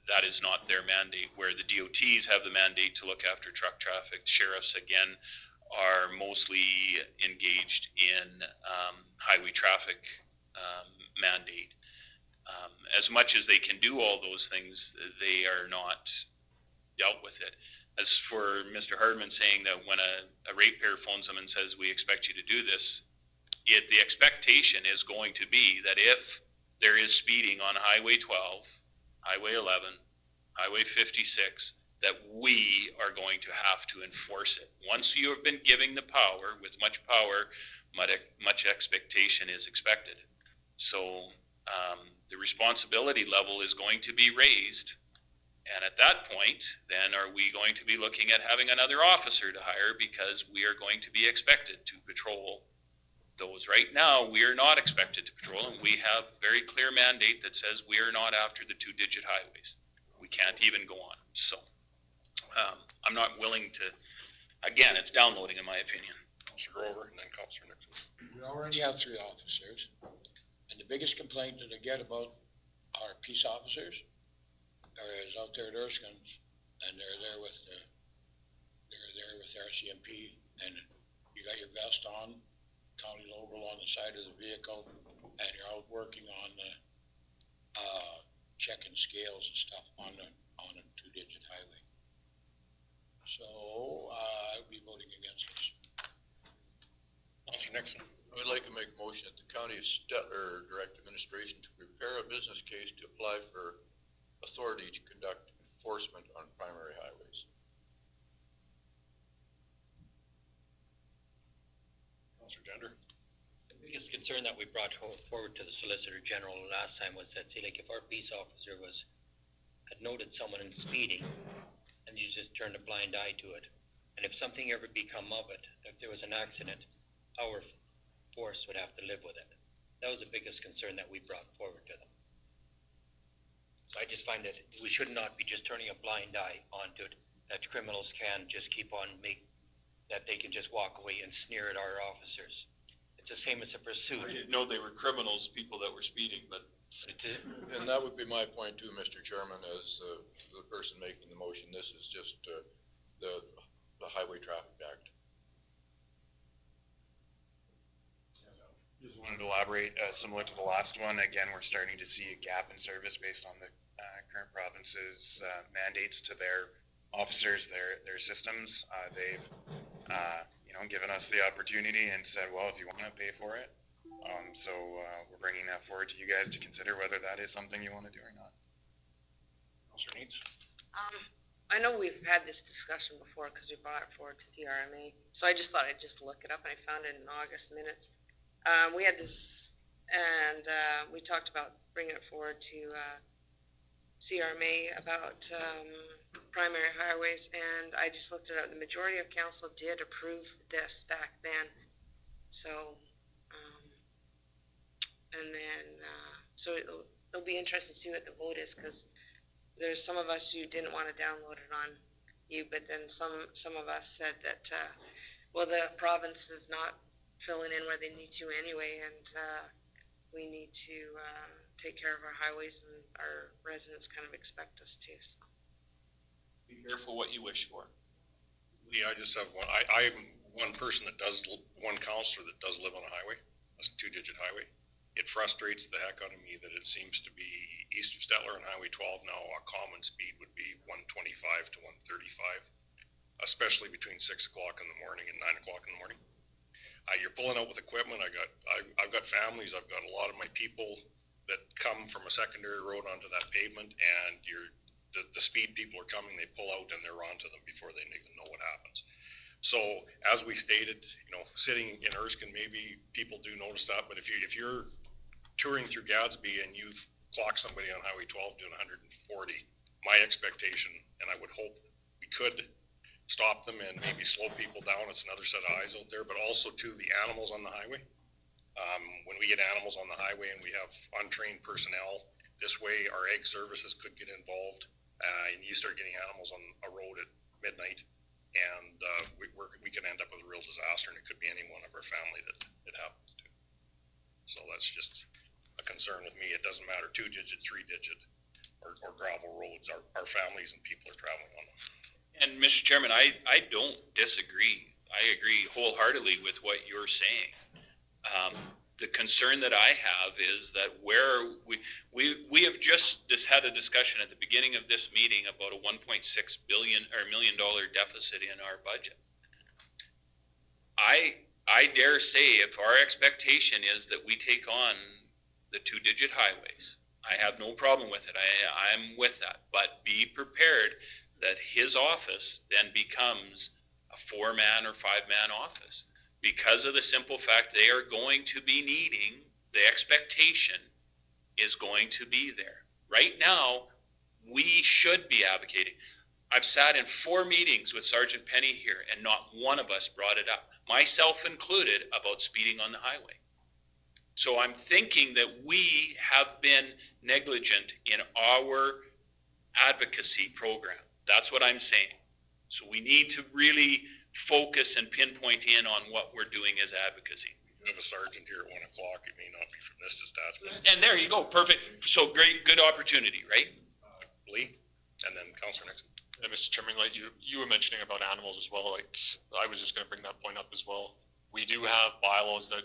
That is not their mandate. Where the DOTs have the mandate to look after truck traffic, sheriffs, again, are mostly engaged in highway traffic mandate. As much as they can do all those things, they are not dealt with it. as for Mr. Hardman saying that when a ratepayer phones them and says, we expect you to do this, the expectation is going to be that if there is speeding on Highway 12, Highway 11, Highway 56, that we are going to have to enforce it. Once you have been giving the power, with much power, much expectation is expected. So the responsibility level is going to be raised. And at that point, then are we going to be looking at having another officer to hire because we are going to be expected to patrol those? Right now, we are not expected to patrol, and we have very clear mandate that says we are not after the 2-digit highways. We can't even go on. So I'm not willing to, again, it's downloading in my opinion. Councilor Grover and then Councilor Nixon. We already have 3 officers, and the biggest complaint that I get about our peace officers is out there at Erskine's, and they're there with RCMP, and you got your vest on, county logo on the side of the vehicle, and you're out working on the checking scales and stuff on a 2-digit highway. So I'd be voting against this. Councilor Nixon. I would like to make a motion that the County of Stettler direct administration to prepare a business case to apply for authority to conduct enforcement on primary highways. Councilor Gender. The biggest concern that we brought forward to the Solicitor General last time was that, see, like if our peace officer had noted someone in speeding, and you just turned a blind eye to it, and if something ever become of it, if there was an accident, our force would have to live with it. That was the biggest concern that we brought forward to them. So I just find that we should not be just turning a blind eye onto it, that criminals can just keep on that they can just walk away and sneer at our officers. It's the same as a pursuit. I didn't know they were criminals, people that were speeding, but. And that would be my point too, Mr. Chairman, as the person making the motion. This is just the Highway Traffic Act. Just wanted to elaborate, similar to the last one. Again, we're starting to see a gap in service based on the current province's mandates to their officers, their systems. They've, given us the opportunity and said, well, if you want to pay for it. So we're bringing that forward to you guys to consider whether that is something you want to do or not. Councilor Needs. I know we've had this discussion before because we brought it forward to the RMA. So I just thought I'd just look it up, and I found it in August minutes. We had this, and we talked about bringing it forward to CRMA about primary highways, and I just looked it up. The majority of council did approve this back then. So, and then, so it'll be interesting to see what the vote is, because there's some of us who didn't want to download it on you, but then some of us said that, well, the province is not filling in where they need to anyway, and we need to take care of our highways, and our residents kind of expect us to. So. Be careful what you wish for. Yeah, I just have one. I'm one person one counselor that does live on a highway, a 2-digit highway. It frustrates the heck out of me that it seems to be east of Stettler and Highway 12 now, a common speed would be 125 to 135, especially between 6 o'clock in the morning and 9 o'clock in the morning. You're pulling out with equipment. I've got families. I've got a lot of my people that come from a secondary road onto that pavement, and the speed people are coming. They pull out and they're onto them before they even know what happens. So as we stated, sitting in Erskine, maybe people do notice that. But if you're touring through Gadsby and you've clocked somebody on Highway 12 doing 140, my expectation, and I would hope we could stop them and maybe slow people down. It's another set of eyes out there, but also to the animals on the highway. When we get animals on the highway and we have untrained personnel, this way our egg services could get involved, and you start getting animals on a road at midnight, and we can end up with a real disaster, and it could be any one of our family that it happens to. So that's just a concern with me. It doesn't matter 2-digit, 3-digit, or gravel roads. Our families and people are traveling on them. And Mr. Chairman, I don't disagree. I agree wholeheartedly with what you're saying. the concern that I have is that where we have just had a discussion at the beginning of this meeting about a $1.6 billion or $1 million deficit in our budget. I dare say if our expectation is that we take on the 2-digit highways, I have no problem with it. I'm with that. But be prepared that his office then becomes a 4-man or 5-man office because of the simple fact they are going to be needing, the expectation is going to be there. Right now, we should be advocating. I've sat in 4 meetings with Sergeant Penny here, and not one of us brought it up, myself included, about speeding on the highway. So I'm thinking that we have been negligent in our advocacy program. That's what I'm saying. So we need to really focus and pinpoint in on what we're doing as advocacy. We have a sergeant here at 1 o'clock. He may not be from this detachment. And there you go. Perfect. So great, good opportunity, right? Lee, and then Councillor Nixon. And Mr. Chairman, like you were mentioning about animals as well, like I was just going to bring that point up as well. We do have bylaws that,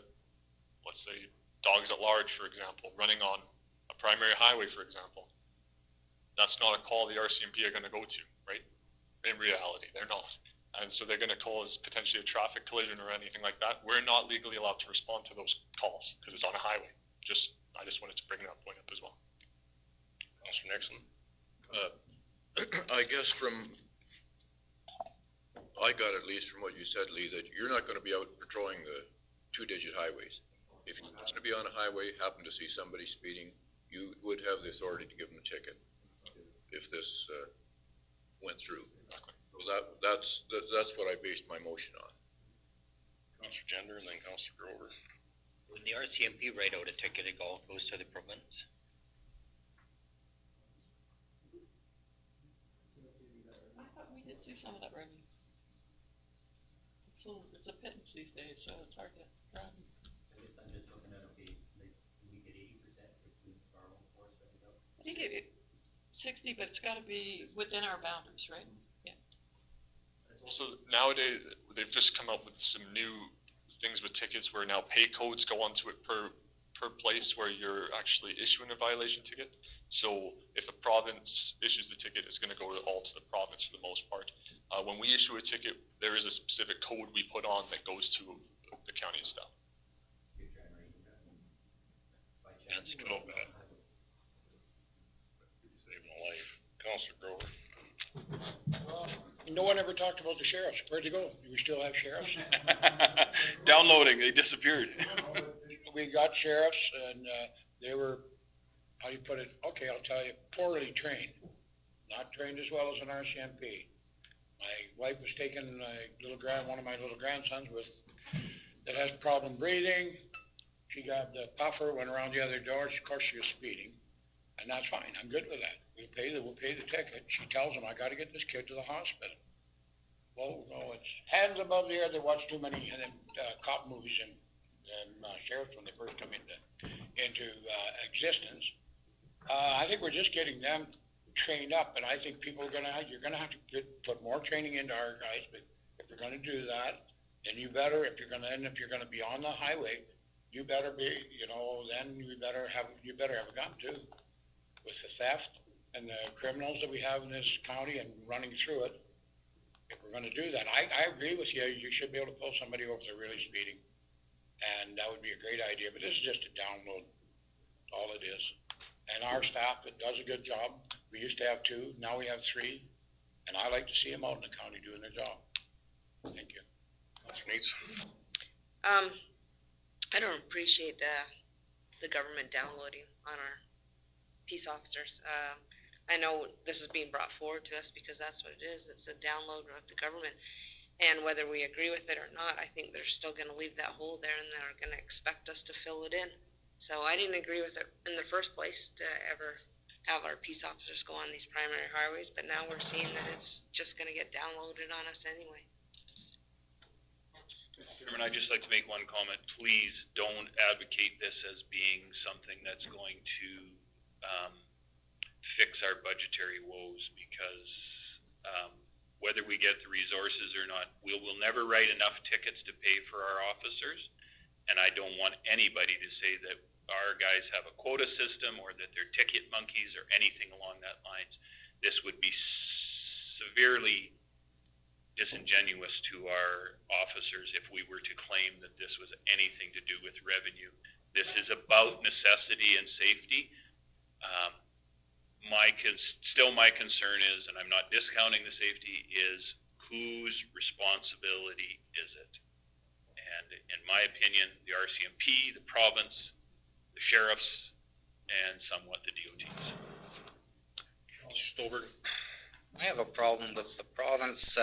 let's say, dogs at large, for example, running on a primary highway, for example. That's not a call the RCMP are going to go to, right? In reality, they're not. And so they're going to cause potentially a traffic collision or anything like that. We're not legally allowed to respond to those calls because it's on a highway. I just wanted to bring that point up as well. Councillor Nixon. I guess I got at least from what you said, Lee, that you're not going to be out patrolling the 2-digit highways. If you're going to be on a highway, happen to see somebody speeding, you would have the authority to give them a ticket if this went through. So that's what I based my motion on. Councillor Gender and then Councillor Grover. When the RCMP write out a ticket, it all goes to the province. I thought we did see some of that running. It's a pittance these days, so it's hard to run. I guess I'm just looking at, okay, like, we get 80% if our own force runs out. I think it 60, but it's got to be within our boundaries, right? Yeah. Also, nowadays, they've just come up with some new things with tickets where now pay codes go onto it per place where you're actually issuing a violation ticket. So if a province issues the ticket, it's going to go all to the province for the most part. When we issue a ticket, there is a specific code we put on that goes to the county and stuff. That's A little bit. Saved my life. Councillor Grover. No one ever talked about the sheriffs. Where'd they go? Do we still have sheriffs? Downloading, they disappeared. We got sheriffs and they were, how do you put it? Okay, I'll tell you, poorly trained. Not trained as well as an RCMP. My wife was taking one of my little grandsons that has problem breathing. She got the puffer, went around the other door. Of course, she was speeding, and that's fine. I'm good with that. We'll pay the ticket. She tells him, I got to get this kid to the hospital. Well, no, it's hands above the air. They watch too many of them cop movies and sheriffs when they first come into existence. I think we're just getting them trained up, and I think you're gonna have to put more training into our guys. But if you're gonna do that, then if you're gonna be on the highway, you better be, then you better have a gun too. With the theft and the criminals that we have in this county and running through it, if we're gonna do that, I agree with you. You should be able to pull somebody over if they're really speeding. And that would be a great idea, but this is just a download, all it is. And our staff, it does a good job. We used to have 2, now we have 3, and I like to see them out in the county doing their job. Thank you. Councillor Neitz. I don't appreciate the government downloading on our peace officers. I know this is being brought forward to us because that's what it is. It's a download of the government. And whether we agree with it or not, I think they're still going to leave that hole there and they're going to expect us to fill it in. So I didn't agree with it in the first place to ever have our peace officers go on these primary highways, but now we're seeing that it's just going to get downloaded on us anyway. Chairman, I'd just like to make one comment. Please don't advocate this as being something that's going to fix our budgetary woes, because whether we get the resources or not, we will never write enough tickets to pay for our officers. And I don't want anybody to say that our guys have a quota system or that they're ticket monkeys or anything along that lines. This would be severely disingenuous to our officers if we were to claim that this was anything to do with revenue. This is about necessity and safety. My concern is, and I'm not discounting the safety, is whose responsibility is it? And in my opinion, the RCMP, the province, the sheriffs, and somewhat the DOTs. Stolberg? I have a problem with the province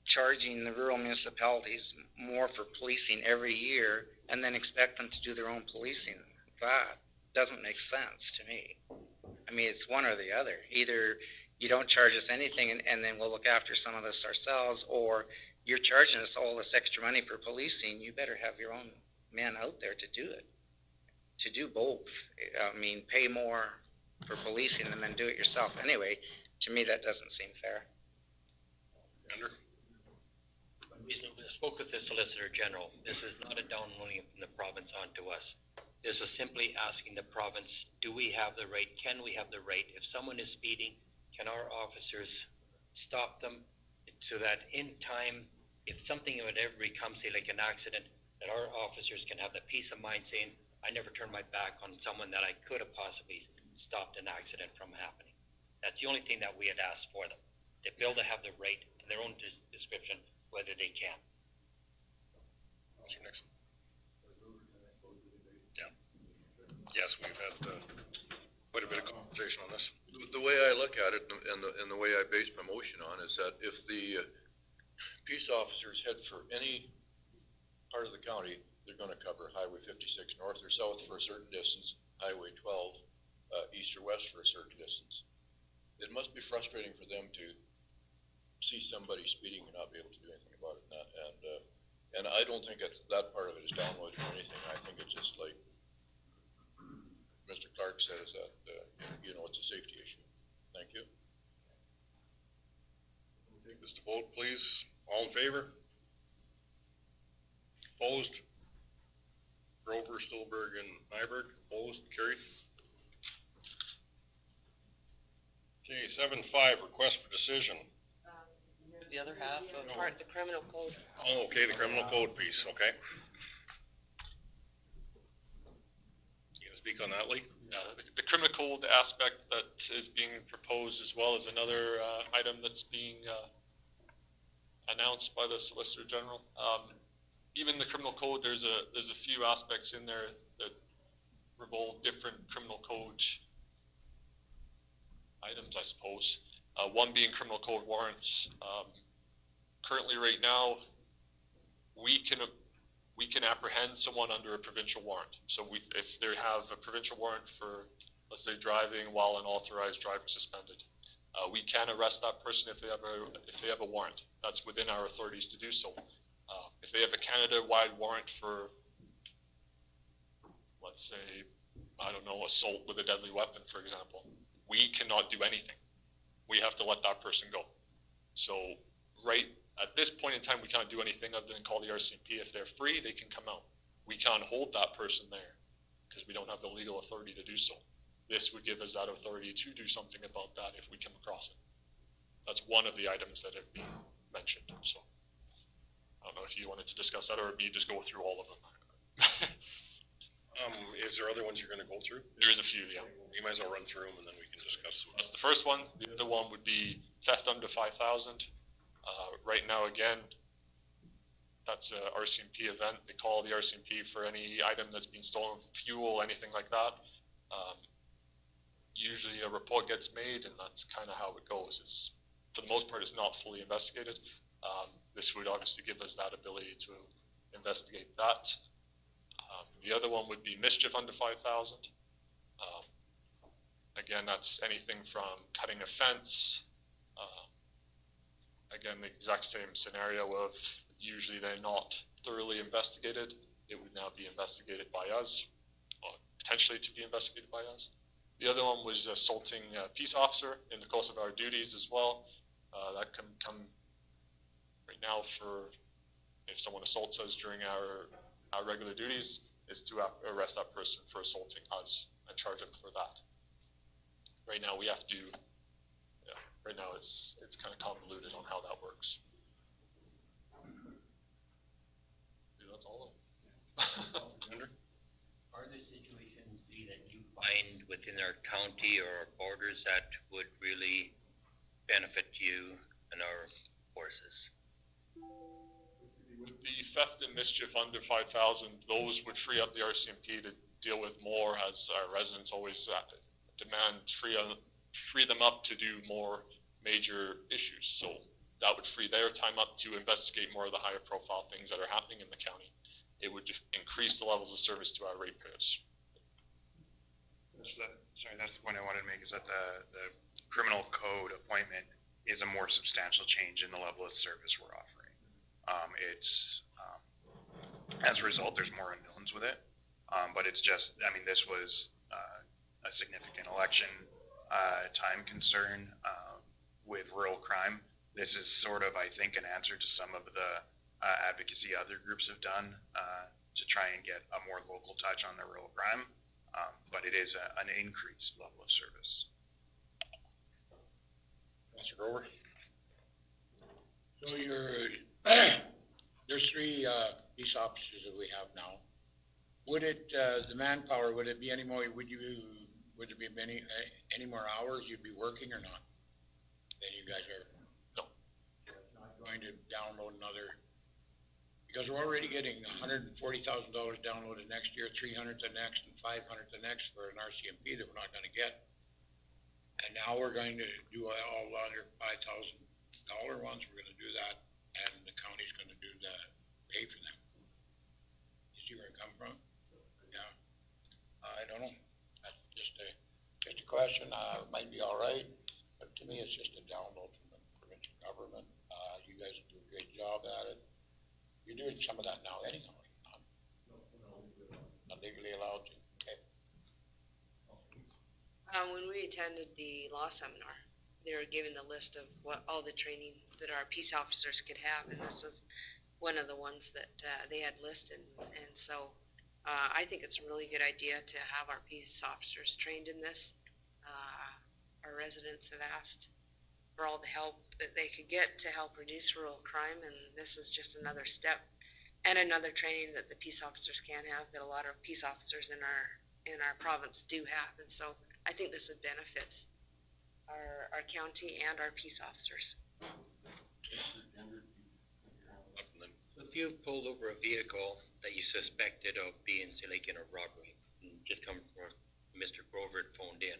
charging the rural municipalities more for policing every year and then expect them to do their own policing. That doesn't make sense to me. I mean, it's one or the other. Either you don't charge us anything and then we'll look after some of this ourselves, or you're charging us all this extra money for policing. You better have your own men out there to do it. To do both. I mean, pay more for policing and then do it yourself. Anyway, to me, that doesn't seem fair. Andrew? I spoke with the Solicitor General. This is not a downloading from the province onto us. This was simply asking the province, do we have the right, can we have the right, if someone is speeding, can our officers stop them so that in time, if something would ever become, say, like an accident, that our officers can have the peace of mind saying, I never turned my back on someone that I could have possibly stopped an accident from happening. That's the only thing that we had asked for them, to be able to have the right in their own description, whether they can. Mr. Nixon? Yeah. Yes, we've had quite a bit of conversation on this. The way I look at it and the way I base my motion on is that if the peace officers head for any part of the county, they're going to cover Highway 56 north or south for a certain distance, Highway 12 east or west for a certain distance. It must be frustrating for them to see somebody speeding and not be able to do anything about it. And I don't think that part of it is downloaded or anything. I think it's just like Mr. Clark says that, it's a safety issue. Thank you. We'll take this to vote, please. All in favor? Opposed? Grover, Stolberg, and Nyberg. Opposed? Carried. Okay, 7.5, request for decision. The other half of Part of the criminal code. Oh, okay, the criminal code piece, okay. You gonna speak on that, Lee? The criminal code aspect that is being proposed, as well as another item that's being announced by the Solicitor General. Even the criminal code, there's a few aspects in there that revolve different criminal code items, I suppose. One being criminal code warrants. Currently, right now, we can apprehend someone under a provincial warrant. So if they have a provincial warrant for, let's say, driving while unauthorized driving suspended, we can arrest that person if they have a warrant. That's within our authorities to do so. If they have a Canada-wide warrant for, let's say, I don't know, assault with a deadly weapon, for example, we cannot do anything. We have to let that person go. So right at this point in time, we can't do anything other than call the RCMP. If they're free, they can come out. We can't hold that person there because we don't have the legal authority to do so. This would give us that authority to do something about that if we come across it. That's one of the items that have been mentioned. So I don't know if you wanted to discuss that or me just go through all of them. Is there other ones you're going to go through? There's a few, yeah. You might as well run through them and then we can discuss them. That's the first one. The other one would be theft under 5,000. Right now, again, that's a RCMP event. They call the RCMP for any item that's been stolen, fuel, anything like that. Usually a report gets made, and that's kind of how it goes. It's, for the most part, it's not fully investigated. This would obviously give us that ability to investigate that. The other one would be mischief under 5,000. Again, that's anything from cutting a fence. Again, the exact same scenario of usually they're not thoroughly investigated. It would now be investigated by us, or potentially to be investigated by us. The other one was assaulting a peace officer in the course of our duties as well. That can come right now for if someone assaults us during our regular duties is to arrest that person for assaulting us and charge them for that. Right now we have to, right now it's kind of convoluted on how that works. That's all. Are there situations, Lee, that you find within our county or borders that would really benefit you and our forces? With the theft and mischief under 5,000, those would free up the RCMP to deal with more, as our residents always demand, free them up to do more major issues. So that would free their time up to investigate more of the higher profile things that are happening in the county. It would increase the levels of service to our ratepayers. Sorry, that's the point I wanted to make, is that the criminal code appointment is a more substantial change in the level of service we're offering. As a result, there's more unknowns with it, but it's just, I mean, this was a significant election time concern with rural crime. This is sort of, I think, an answer to some of the advocacy other groups have done to try and get a more local touch on the rural crime, but it is an increased level of service. Mr. Grover? So there's 3 peace officers that we have now. Would it, the manpower, would it be any more, would there be any more hours you'd be working or not? Than you guys are? No. You're not going to download another, because we're already getting $140,000 downloaded next year, 300 the next, and 500 the next for an RCMP that we're not going to get. And now we're going to do all under $5,000 ones. We're going to do that, and the county's going to do the pay for them. You see where it come from? Yeah. I don't know. That's just a question. It might be all right, but to me, it's just a download from the provincial government. You guys do a great job at it. You're doing some of that now anyhow. Not legally allowed to. Okay. When we attended the law seminar, they were given the list of what all the training that our peace officers could have, and this was one of the ones that they had listed. And so I think it's a really good idea to have our peace officers trained in this. Our residents have asked for all the help that they could get to help reduce rural crime, and this is just another step and another training that the peace officers can have that a lot of peace officers in our province do have. And so I think this would benefit our county and our peace officers. So if you pulled over a vehicle that you suspected of being, say, like in a robbery, and just come from Mr. Grover phoned in,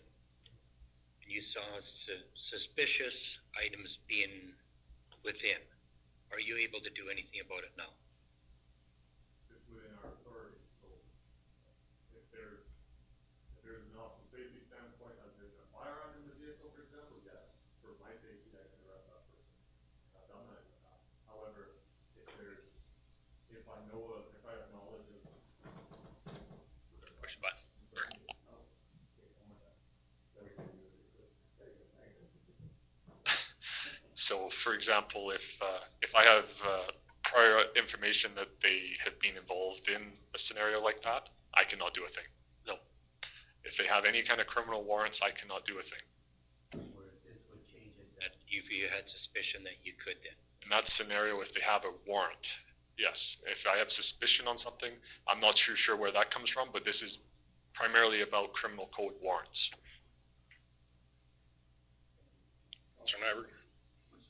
and you saw suspicious items being within, are you able to do anything about it now? It's within our authority. So if there's an officer safety standpoint, as there's a firearm in the vehicle, for example, yes, for my safety, I can arrest that person. I've done that in the past. However, if I have knowledge of. Push the button. So, for example, if I have prior information that they have been involved in a scenario like that, I cannot do a thing. No. If they have any kind of criminal warrants, I cannot do a thing. Whereas this would change it, that if you had suspicion that you could then. In that scenario, if they have a warrant, yes. If I have suspicion on something, I'm not sure where that comes from, but this is primarily about criminal code warrants. Mr. Nyberg?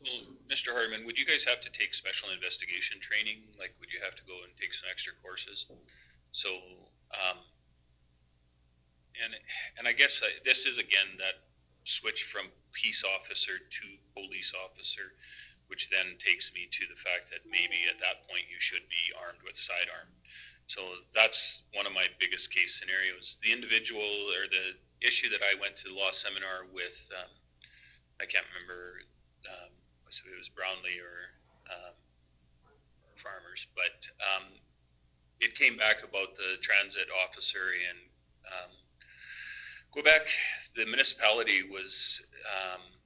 So, Mr. Hardiman, would you guys have to take special investigation training? Like, would you have to go and take some extra courses? So, and I guess this is, again, that switch from peace officer to police officer, which then takes me to the fact that maybe at that point you should be armed with a sidearm. So that's one of my biggest case scenarios. The individual or the issue that I went to the law seminar with, I can't remember if it was Brownlee or Farmers, but it came back about the transit officer in Quebec. The municipality was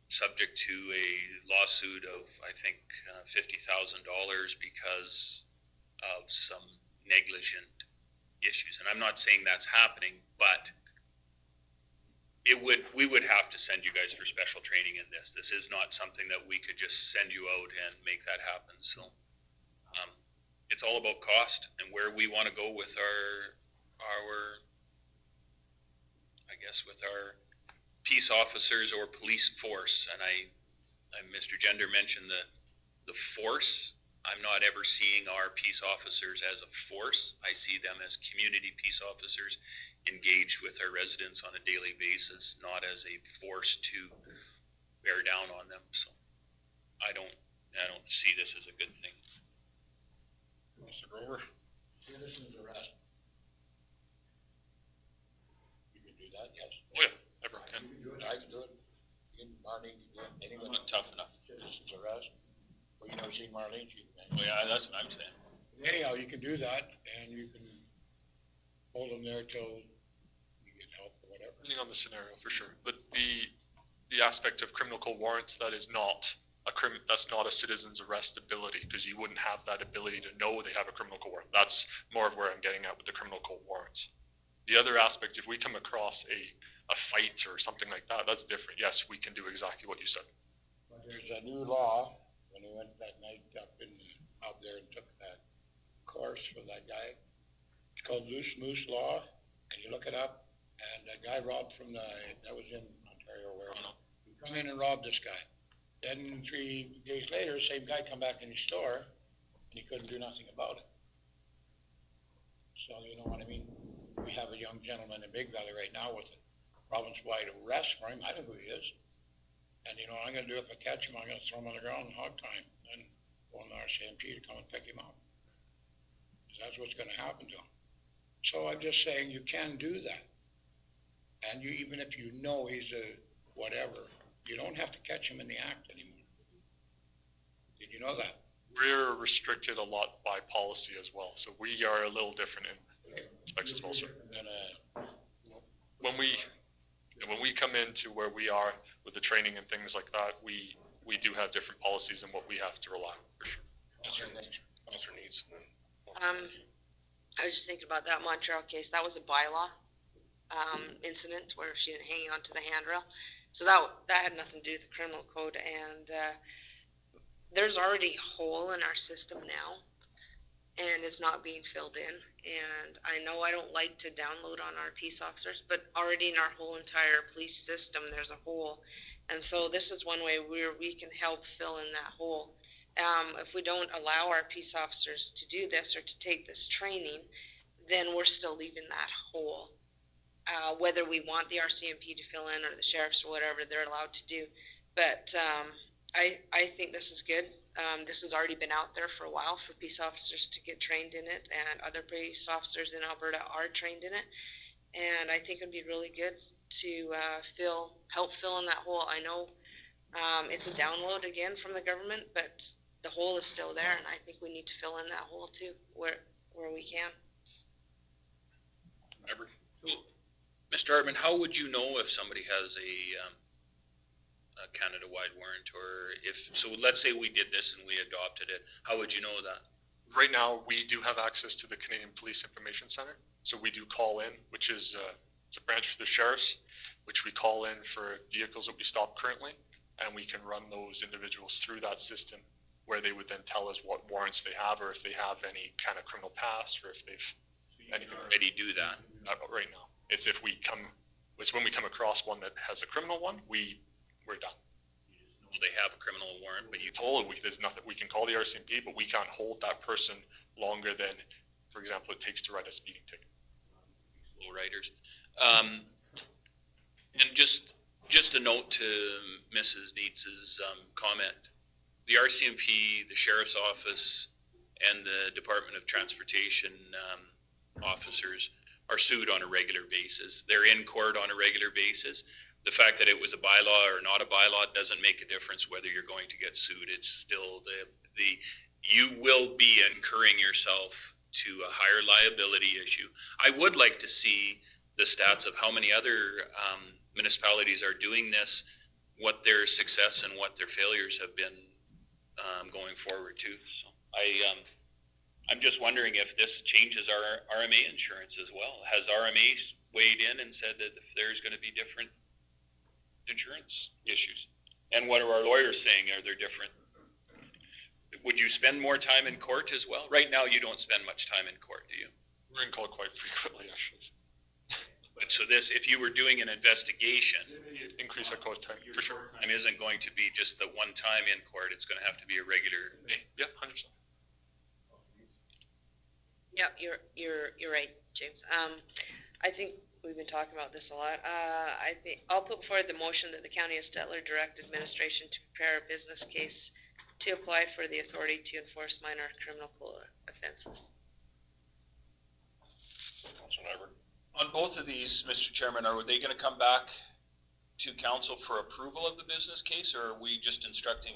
subject to a lawsuit of, I think, $50,000 because of some negligent issues. And I'm not saying that's happening, but we would have to send you guys for special training in this. This is not something that we could just send you out and make that happen. So it's all about cost and where we want to go with our peace officers or police force. And Mr. Gender mentioned the force. I'm not ever seeing our peace officers as a force. I see them as community peace officers engaged with our residents on a daily basis, not as a force to bear down on them. So I don't see this as a good thing. Mr. Grover? Citizens arrest. You can do that, yes. Oh, yeah, everyone can. You can do it, I can do it. You can, Marlene can do it, anyone. Not tough enough. Citizens arrest. Well, you never seen Marlene, Well, yeah, that's what I'm saying. anyhow, you can do that, and you can hold them there till you get help or whatever. Depending on the scenario, for sure. But the aspect of criminal court warrants, that's not a citizen's arrest ability, because you wouldn't have that ability to know they have a criminal court warrant. That's more of where I'm getting at with the criminal court warrants. The other aspect, if we come across a fight or something like that, that's different. Yes, we can do exactly what you said. But there's a new law, when we went that night up there and took that course for that guy. It's called Loose Moose Law, and you look it up, and that guy robbed that was in Ontario, where he come in and robbed this guy. Then 3 days later, same guy come back in his store, and he couldn't do nothing about it. So, you know what I mean? We have a young gentleman in Big Valley right now with a province-wide arrest for him. I don't know who he is. And you know what I'm going to do if I catch him? I'm going to throw him on the ground and hog time, and go on the RCMP to come and pick him up. That's what's going to happen to him. So I'm just saying you can do that. And even if you know he's a whatever, you don't have to catch him in the act anymore. Did you know that? We're restricted a lot by policy as well, so we are a little different in aspects as well, sir. When we come into where we are with the training and things like that, we do have different policies and what we have to rely on, for sure. Councilor needs. I was just thinking about that Montreal case. That was a bylaw incident where she didn't hang on to the handrail. So that had nothing to do with the criminal code. And there's already a hole in our system now, and it's not being filled in. And I know I don't like to download on our peace officers, but already in our whole entire police system, there's a hole. And so this is one way where we can help fill in that hole. If we don't allow our peace officers to do this or to take this training, then we're still leaving that hole. Whether we want the RCMP to fill in or the sheriffs or whatever they're allowed to do. But I think this is good. This has already been out there for a while for peace officers to get trained in it, and other police officers in Alberta are trained in it. And I think it'd be really good to help fill in that hole. I know it's a download again from the government, but the hole is still there, and I think we need to fill in that hole too, where we can. Mr. Hartman, how would you know if somebody has a Canada-wide warrant, or so let's say we did this and we adopted it, how would you know that? Right now, we do have access to the Canadian Police Information Center. So we do call in, which is it's a branch for the sheriffs, which we call in for vehicles that we stop currently, and we can run those individuals through that system where they would then tell us what warrants they have, or if they have any kind of criminal past, or if they've anything. Already do that? Not right now. It's when we come across one that has a criminal one, we're done. Well, they have a criminal warrant, but there's nothing we can call the RCMP, but we can't hold that person longer than, for example, it takes to write a speeding ticket. Low riders. And just a note to Mrs. Neats's comment. The RCMP, the Sheriff's Office, and the Department of Transportation officers are sued on a regular basis. They're in court on a regular basis. The fact that it was a bylaw or not a bylaw doesn't make a difference whether you're going to get sued. It's still you will be incurring yourself to a higher liability issue. I would like to see the stats of how many other municipalities are doing this, what their success and what their failures have been going forward too. So I'm just wondering if this changes our RMA insurance as well. Has RMA weighed in and said that if there's going to be different insurance issues? And what are our lawyers saying? Are there different? Would you spend more time in court as well? Right now, you don't spend much time in court, do you? We're in court quite frequently, actually. But so this, if you were doing an investigation, Increase our court time, for sure. time isn't going to be just the one time in court. It's going to have to be a regular. Yeah, 100%. Yeah, you're right, James. I think we've been talking about this a lot. I think I'll put forward the motion that the County of Stettler direct administration to prepare a business case to apply for the authority to enforce minor criminal code offenses. On both of these, Mr. Chairman, are they going to come back to council for approval of the business case, or are we just instructing,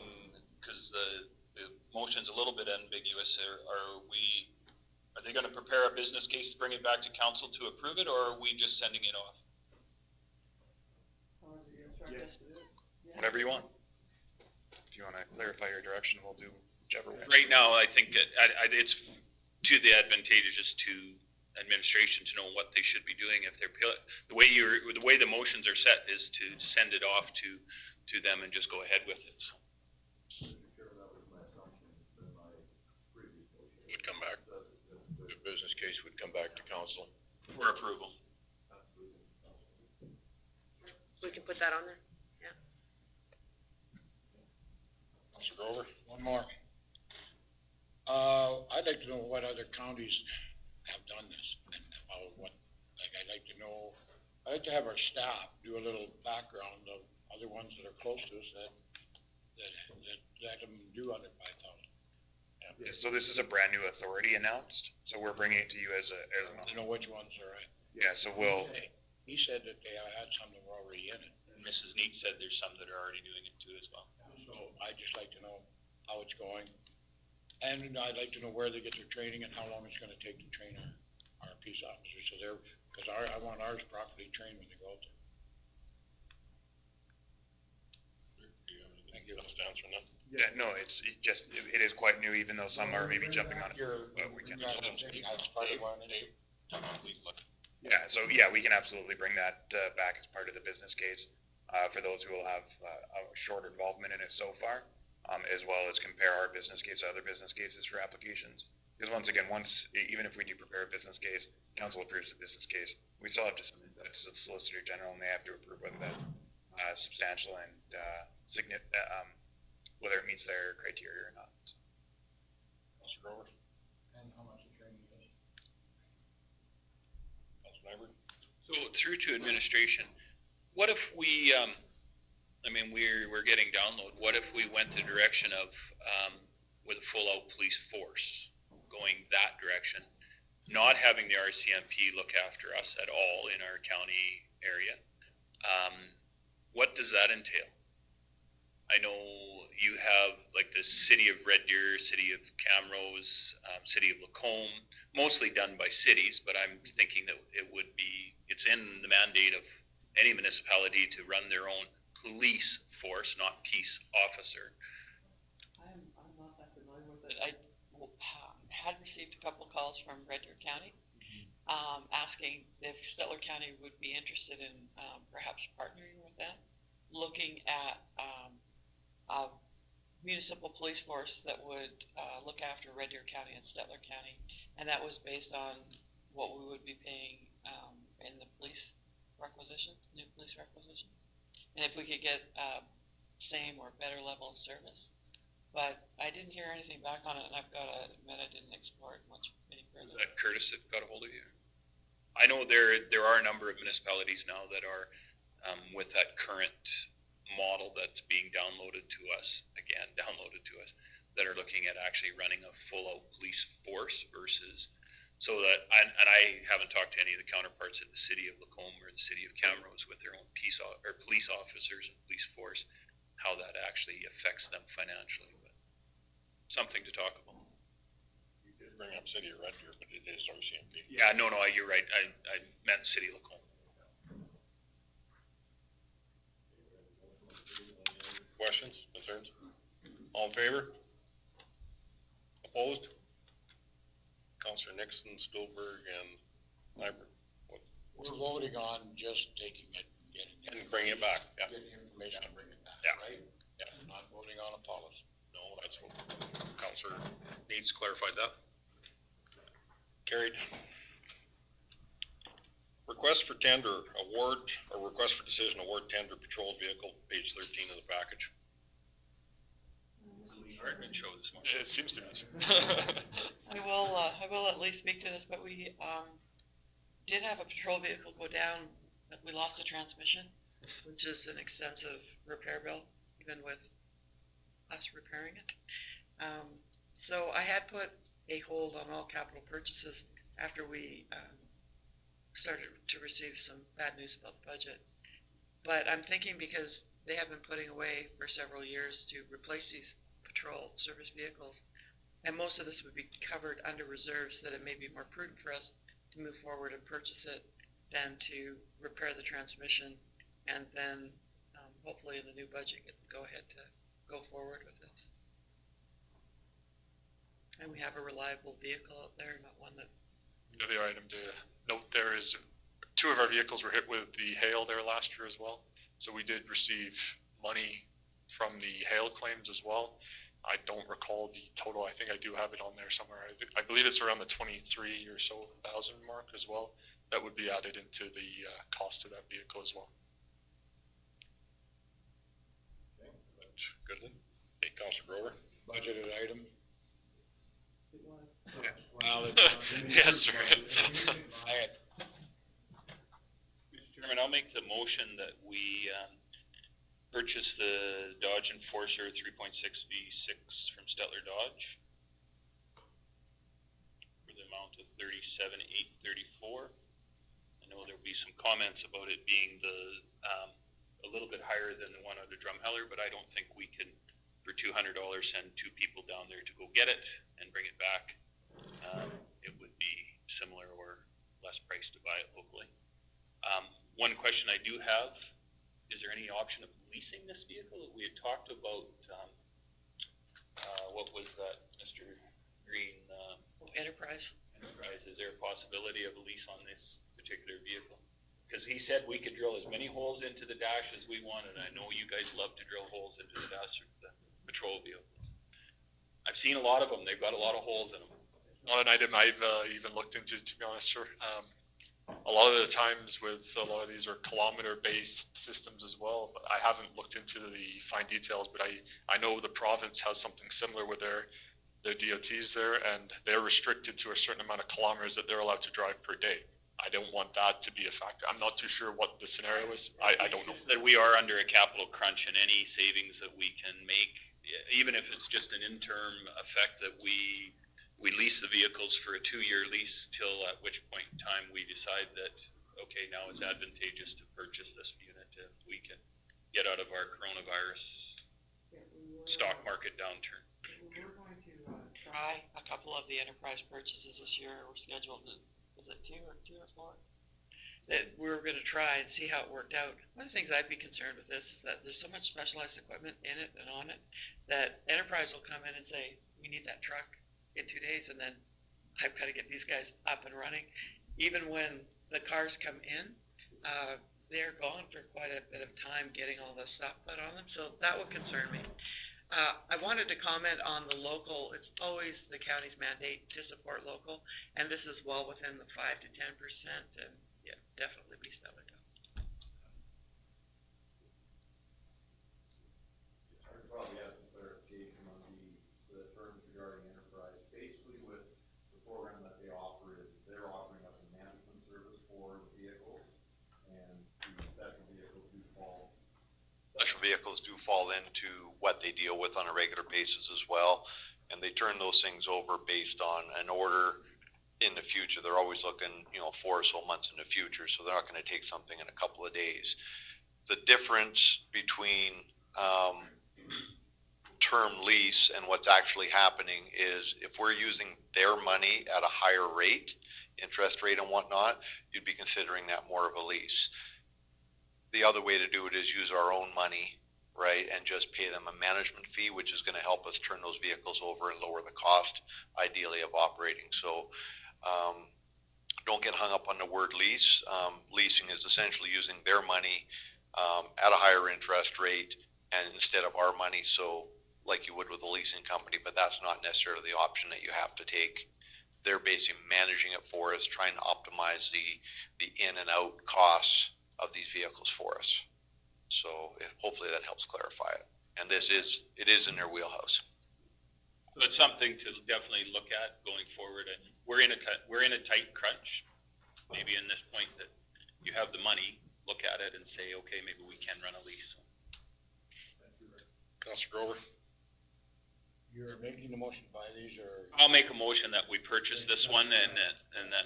because the motion's a little bit ambiguous, are they going to prepare a business case to bring it back to council to approve it, or are we just sending it off? Whatever you want. If you want to clarify your direction, we'll do whichever way. Right now, I think that it's to the advantageous to administration to know what they should be doing if they're the way the motions are set is to send it off to them and just go ahead with it. Would come back, the business case would come back to council. For approval. We can put that on there. Mr. Grover? One more. I'd like to know what other counties have done this and I'd like to have our staff do a little background of other ones that are close to us that let them do under 5,000. Yeah, so this is a brand new authority announced, so we're bringing it to you as a. You know which ones are right? Yeah, so we'll. He said that they had some that were already in it. And Mrs. Neat said there's some that are already doing it too as well. So I'd just like to know how it's going. And I'd like to know where they get their training and how long it's gonna take to train our peace officers. So because I want ours properly trained when they go out there. Do you have anything else to answer on that? Yeah, no, it is quite new, even though some are maybe jumping on it. But we can. Yeah, so yeah, we can absolutely bring that back as part of the business case for those who will have a short involvement in it so far, as well as compare our business case to other business cases for applications. Because once again, even if we do prepare a business case, council approves the business case, we still have to submit that to the Solicitor General, and they have to approve whether that's substantial and whether it meets their criteria or not. Mr. Grover? And how much the training is. Councilor Nyberg? So through to administration, what if we, we're getting download, what if we went the direction of, with a full-out police force, going that direction, not having the RCMP look after us at all in our county area? What does that entail? I know you have like the city of Red Deer, city of Camrose, city of Lacombe, mostly done by cities, but I'm thinking that it's in the mandate of any municipality to run their own police force, not peace officer. I'm not that familiar with it. I had received a couple calls from Red Deer County asking if Stettler County would be interested in perhaps partnering with them, looking at a municipal police force that would look after Red Deer County and Stettler County, and that was based on what we would be paying in the police requisitions, new police requisitions, and if we could get same or better level of service. But I didn't hear anything back on it, and I've got to admit I didn't explore it much any further. Is that Curtis that got a hold of you? I know there are a number of municipalities now that are with that current model that's being downloaded to us, that are looking at actually running a full-out police force versus, so that, and I haven't talked to any of the counterparts in the city of Lacombe or the city of Camrose with their own police officers and police force, how that actually affects them financially, but something to talk about. You did bring up city of Red Deer, but it is RCMP. Yeah, no, you're right. I meant city of Lacombe. Questions, concerns? All in favor? Opposed? Councillor Nixon, Stolberg, and Nyberg. We're voting on just taking it and getting it. And bring it back, yeah. Get the information and bring it back, Yeah. right? Yeah. Not voting on a policy. No, that's what Councillor needs clarified that. Carried. Request for tender award, or request for decision award tender patrol vehicle, page 13 of the package. Hardman show this morning. It seems to be. I will at least speak to this, but we did have a patrol vehicle go down, but we lost a transmission, which is an extensive repair bill, even with us repairing it. So I had put a hold on all capital purchases after we started to receive some bad news about the budget. But I'm thinking, because they have been putting away for several years to replace these patrol service vehicles, and most of this would be covered under reserves, that it may be more prudent for us to move forward and purchase it than to repair the transmission, and then hopefully in the new budget get the go-ahead to go forward with this. And we have a reliable vehicle out there, not one that... The other item to note there is 2 of our vehicles were hit with the hail there last year as well. So we did receive money from the hail claims as well. I don't recall the total. I think I do have it on there somewhere. I believe it's around the 23 or so thousand mark as well. That would be added into the cost of that vehicle as well. Good. Hey, Councillor Grover. Budgeted item. It was. Well, Yes, sir. Mr. Chairman, I'll make the motion that we purchase the Dodge Enforcer 3.6 V6 from Stettler Dodge for the amount of $37,834. I know there'll be some comments about it being a little bit higher than the one out of Drumheller, but I don't think we can, for $200, send 2 people down there to go get it and bring it back. It would be similar or less price to buy it locally. One question I do have, is there any option of leasing this vehicle? We had talked about, what was that, Mr. Green? Enterprise. Is there a possibility of a lease on this particular vehicle? Because he said we could drill as many holes into the dash as we wanted. I know you guys love to drill holes into the dash of the patrol vehicles. I've seen a lot of them. They've got a lot of holes in them. Not an item I've even looked into, to be honest, sir. A lot of the times with a lot of these are kilometer-based systems as well, but I haven't looked into the fine details, but I know the province has something similar with their DOTs there, and they're restricted to a certain amount of kilometers that they're allowed to drive per day. I don't want that to be a factor. I'm not too sure what the scenario is. I don't know. That we are under a capital crunch, and any savings that we can make, even if it's just an interim effect, that we lease the vehicles for a 2-year lease till at which point in time we decide that, okay, now it's advantageous to purchase this unit if we can get out of our coronavirus stock market downturn. We're going to Try a couple of the enterprise purchases this year. We're scheduled to, was it 2 or 4? That we were going to try and see how it worked out. One of the things I'd be concerned with this is that there's so much specialized equipment in it and on it that enterprise will come in and say, we need that truck in 2 days, and then I've got to get these guys up and running. Even when the cars come in, they're gone for quite a bit of time getting all the stuff put on them, so that would concern me. I wanted to comment on the local. It's always the county's mandate to support local, and this is well within the 5 to 10%, and yeah, definitely be stepping up. I probably have some clarification on the terms regarding enterprise. Basically, with the program that they offer is they're offering up a management service for the vehicles, and the special vehicles do fall into what they deal with on a regular basis as well, and they turn those things over based on an order in the future. They're always looking, 4 or so months in the future, so they're not going to take something in a couple of days. The difference between term lease and what's actually happening is if we're using their money at a higher rate, interest rate and whatnot, you'd be considering that more of a lease. The other way to do it is use our own money, right, and just pay them a management fee, which is going to help us turn those vehicles over and lower the cost, ideally, of operating. So Don't get hung up on the word lease. Leasing is essentially using their money at a higher interest rate and instead of our money, so like you would with a leasing company, but that's not necessarily the option that you have to take. They're basically managing it for us, trying to optimize the in and out costs of these vehicles for us. So hopefully that helps clarify it. And it is in their wheelhouse. So it's something to definitely look at going forward. And we're in a tight crunch. Maybe in this point that you have the money, look at it and say, okay, maybe we can run a lease. Councilor Grover? You're making the motion to buy these, or? I'll make a motion that we purchase this one and that.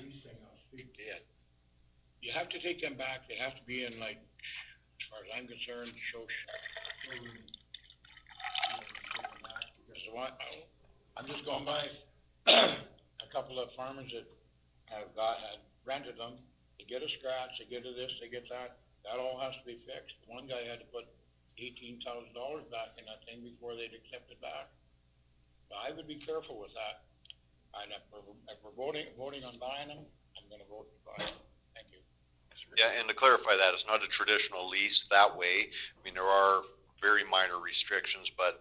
You have to take them back. They have to be in, like, as far as I'm concerned, show. Because I'm just going by a couple of farmers that had rented them. They get a scratch, they get a this, they get that. That all has to be fixed. One guy had to put $18,000 back in that thing before they'd accept it back. But I would be careful with that. And if we're voting on buying them, I'm going to vote to buy them. Thank you. Yeah, and to clarify that, it's not a traditional lease that way. I mean, there are very minor restrictions, but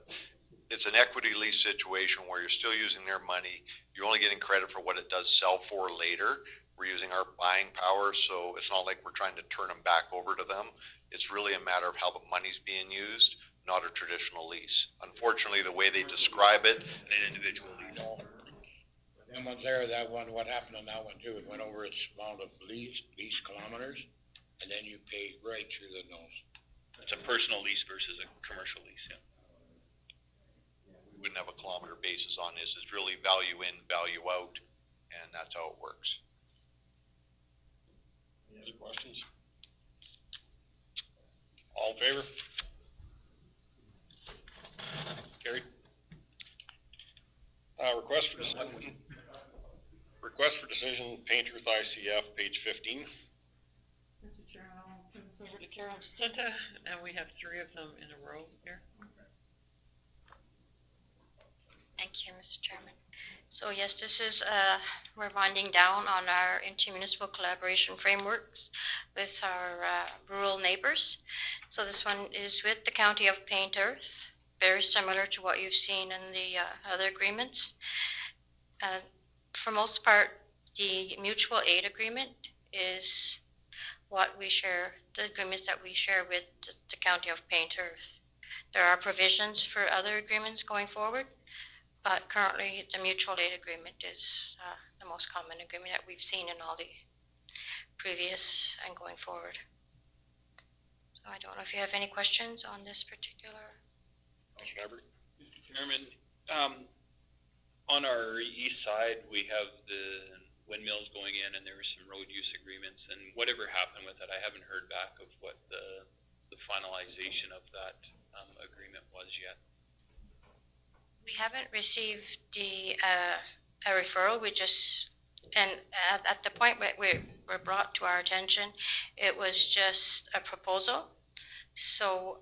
it's an equity lease situation where you're still using their money. You're only getting credit for what it does sell for later. We're using our buying power, so it's not like we're trying to turn them back over to them. It's really a matter of how the money's being used, not a traditional lease. Unfortunately, the way they describe it, an individual lease. Them ones there, that one, what happened on that one too, it went over its amount of lease kilometers, and then you pay right through the nose. It's a personal lease versus a commercial lease, yeah. We wouldn't have a kilometer basis on this. It's really value in, value out, and that's how it works. Any other questions? All in favor? Carried. Request for decision, Painterth ICF, page 15. Mr. Chairman, I'll turn this over to Carol Jacinta, and we have 3 of them in a row here. Thank you, Mr. Chairman. So yes, this is, we're winding down on our intermunicipal collaboration frameworks with our rural neighbors. So this one is with the County of Painterth, very similar to what you've seen in the other agreements. For most part, the mutual aid agreement is what we share, the agreements that we share with the County of Painterth. There are provisions for other agreements going forward, but currently the mutual aid agreement is the most common agreement that we've seen in all the previous and going forward. So I don't know if you have any questions on this particular. Councilor Everett? Mr. Chairman, on our east side, we have the windmills going in, and there were some road use agreements, and whatever happened with it, I haven't heard back of what the finalization of that agreement was yet. We haven't received a referral. We just, and at the point where we were brought to our attention, it was just a proposal. So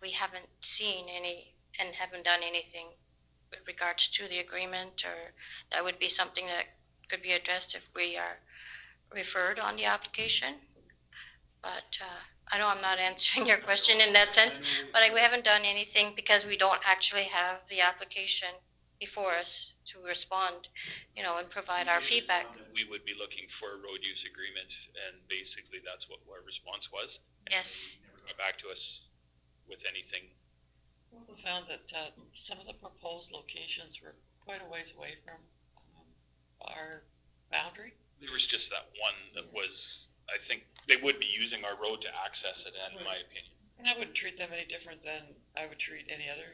we haven't seen any and haven't done anything with regards to the agreement, or that would be something that could be addressed if we are referred on the application. But I know I'm not answering your question in that sense, but we haven't done anything because we don't actually have the application before us to respond, and provide our feedback. We would be looking for a road use agreement, and basically that's what our response was. Yes. They never got back to us with anything. We also found that some of the proposed locations were quite a ways away from our boundary. There was just that one that was, I think, they would be using our road to access it, in my opinion. And I wouldn't treat them any different than I would treat any other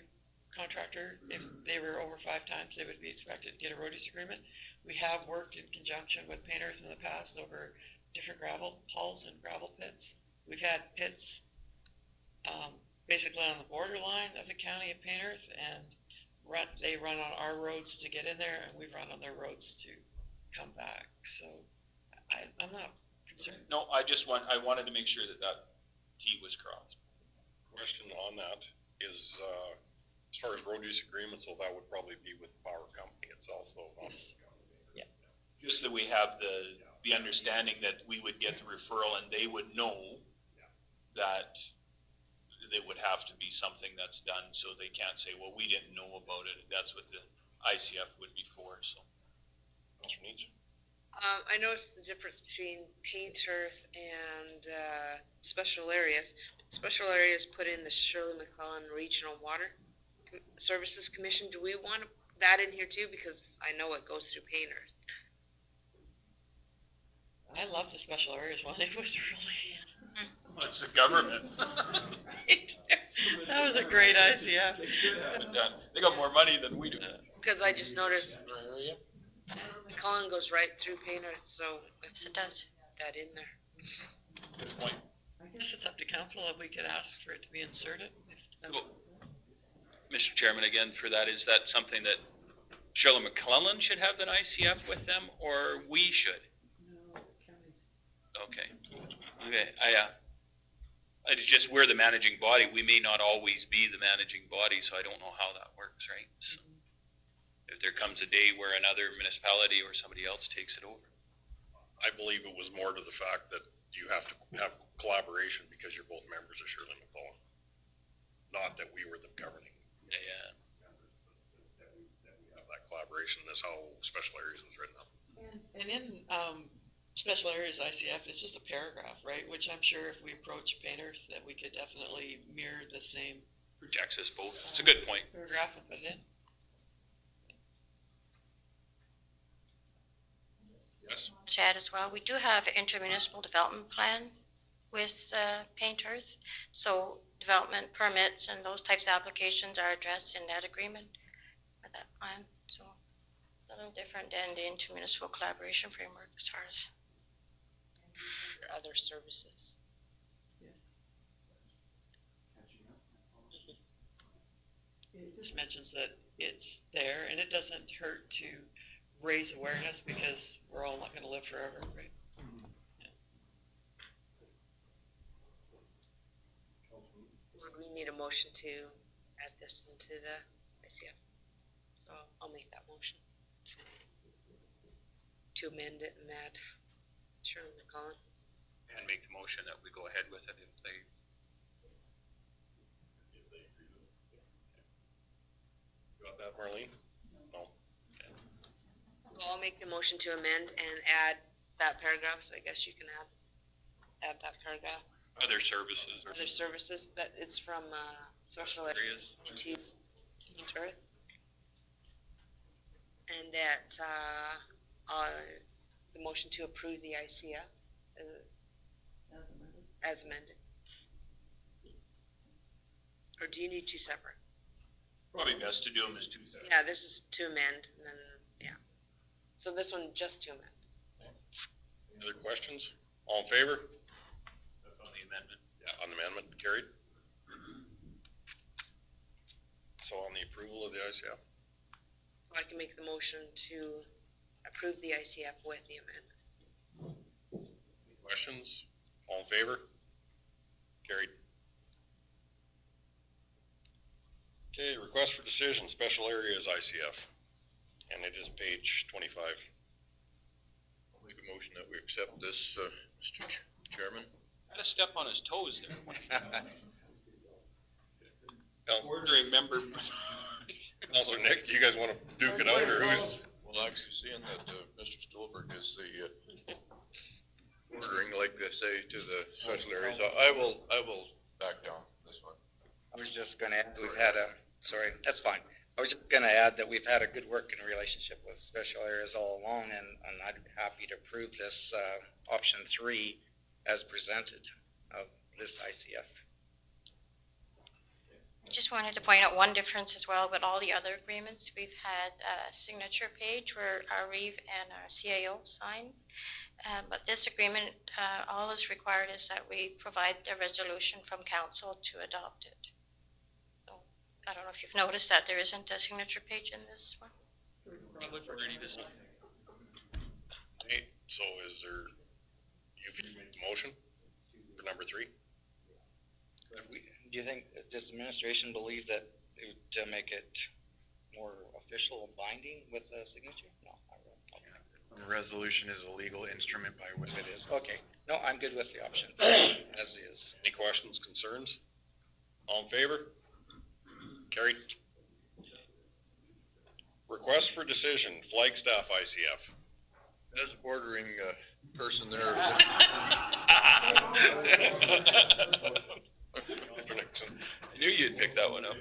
contractor. If they were over 5 times, they would be expected to get a road use agreement. We have worked in conjunction with Painterth in the past over different gravel hauls and gravel pits. We've had pits basically on the borderline of the county of Painterth, and they run on our roads to get in there, and we run on their roads to come back. So I'm not concerned. No, I wanted to make sure that T was crossed. Question on that is, as far as road use agreements, so that would probably be with the power company itself, so not. Yes. Yeah. Just that we have the understanding that we would get the referral and they would know that it would have to be something that's done, so they can't say, well, we didn't know about it. That's what the ICF would be for, so. Councilor Needs? I noticed the difference between paint earth and special areas. Special areas put in the Shirley McClellan Regional Water Services Commission. Do we want that in here too? Because I know it goes through paint earth. I love the special areas one. It was really. Well, it's the government. That was a great ICF. They got more money than we do. Because I just noticed McClellan goes right through paint earth, so Yes, it does. that in there. Good point. I guess it's up to council if we could ask for it to be inserted. Cool. Mr. Chairman, again, for that, is that something that Shirley McClellan should have an ICF with them, or we should? No, it's county. Okay. It's just, we're the managing body. We may not always be the managing body, so I don't know how that works, right? So if there comes a day where another municipality or somebody else takes it over. I believe it was more to the fact that you have to have collaboration because you're both members of Shirley McClellan. Not that we were the governing. Yeah. That we have that collaboration. That's how special areas was written up. And in special areas ICF, it's just a paragraph, right? Which I'm sure if we approach paint earth, that we could definitely mirror the same Protects us both. It's a good point. paragraph and put it in. Yes. To add as well, we do have an intermunicipal development plan with Paint Earth. So development permits and those types of applications are addressed in that agreement with that plan. So it's a little different than the intermunicipal collaboration framework as far as. Other services. It just mentions that it's there, and it doesn't hurt to raise awareness because we're all not going to live forever, right? We need a motion to add this into the ICF. So I'll make that motion. To amend it and add Shirley McClellan. And make the motion that we go ahead with it if they. Got that, Marlene? No. Well, I'll make the motion to amend and add that paragraph, so I guess you can add that paragraph. Other services. Other services, that it's from special areas to Paint Earth. And that the motion to approve the ICF as amended. Or do you need two separate? Probably best to do them as two separate. Yeah, this is to amend, and then, yeah. So this one just to amend. Any other questions? All in favor? That's on the amendment. Yeah, on the amendment, carried. So on the approval of the ICF? So I can make the motion to approve the ICF with the amendment. Any questions? All in favor? Carried. Okay, request for decision, special areas ICF. And it is page 25. I'll make a motion that we accept this, Mr. Chairman. Had a step on his toes there. Ordering member. Councilor Nick, do you guys want to duke it out, or who's? Well, actually seeing that Mr. Stolberg is the ordering, like they say, to the special areas, I will back down this one. I was just going to add, that's fine. I was just going to add that we've had a good working relationship with special areas all along, and I'd be happy to approve this option 3 as presented of this ICF. I just wanted to point out one difference as well with all the other agreements. We've had a signature page where our REIV and our CAO sign. But this agreement, all is required is that we provide a resolution from council to adopt it. So I don't know if you've noticed that there isn't a signature page in this one. Okay, so is there, you make the motion for number 3? Do you think, does the administration believe that it would make it more official and binding with a signature? No, I really don't. The resolution is a legal instrument by which It is, okay. No, I'm good with the option, as is. Any questions, concerns? All in favor? Carried. Request for decision, Flagstaff ICF. As a bordering person there. Mr. Nixon. I knew you'd pick that one up.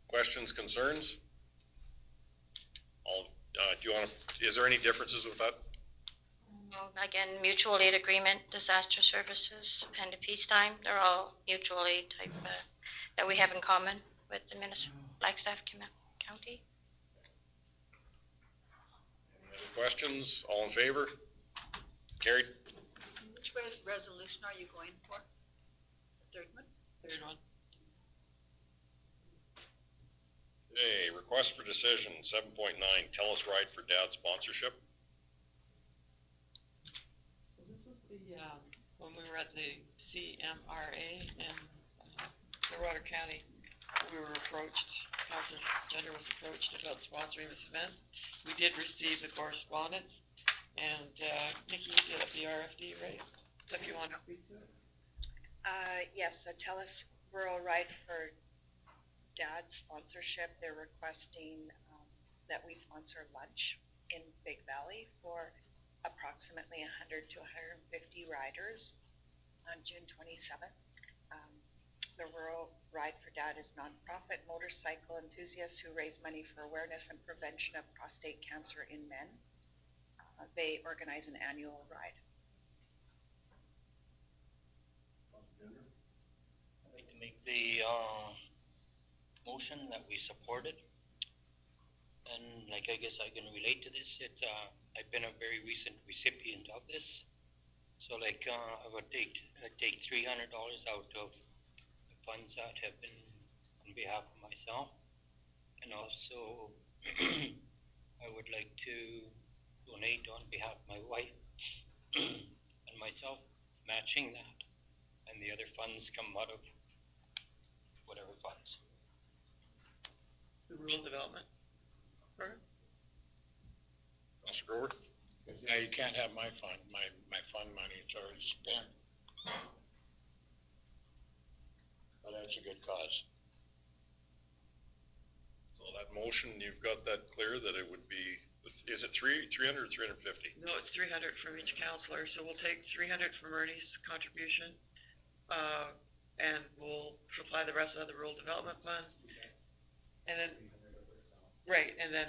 Questions, concerns? All, do you want to, is there any differences with that? Again, mutual aid agreement, disaster services, and the peacetime, they're all mutual aid type that we have in common with the Flagstaff County. Any other questions? All in favor? Carried. Which resolution are you going for? The third one? Third one. Okay, request for decision, 7.9, tell us ride for dad sponsorship. So this was the, When we were at the CMRA in Clearwater County, we were approached, Councilor Gender was approached about sponsoring this event. We did receive the correspondence, and Nikki, you did up the RFD, right? So if you want to speak to it? Yes, so tell us Rural Ride for Dad sponsorship. They're requesting that we sponsor lunch in Big Valley for approximately 100 to 150 riders on June 27th. The Rural Ride for Dad is nonprofit motorcycle enthusiasts who raise money for awareness and prevention of prostate cancer in men. They organize an annual ride. I'd like to make the motion that we supported. And like, I guess I can relate to this. I've been a very recent recipient of this. So like, I would take $300 out of the funds that have been on behalf of myself. And also, I would like to donate on behalf of my wife and myself, matching that. And the other funds come out of whatever funds. the rural development program. Councilor Grover? Yeah, you can't have my fund money, it's already spent. But that's a good cause. So that motion, you've got that clear that it would be, is it 300 or 350? No, it's 300 from each counselor, so we'll take 300 from Ernie's contribution, and we'll supply the rest of the rural development fund. And then, right, and then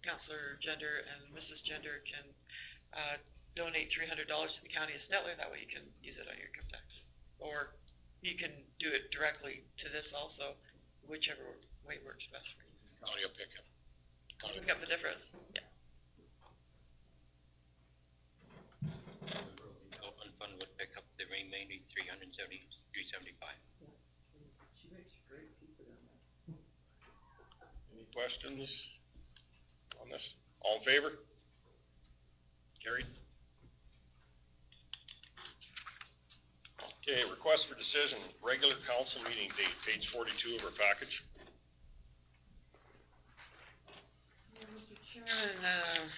Councilor Gender and Mrs. Gender can donate $300 to the county of Stettler. That way you can use it on your income tax, or you can do it directly to this also, whichever way works best for you. County will pick up. Pick up the difference. Yeah. Development fund would pick up the remaining 375. She makes great pizza down there. Any questions on this? All in favor? Carried. Okay, request for decision, regular council meeting date, page 42 of our package. Mr. Chairman,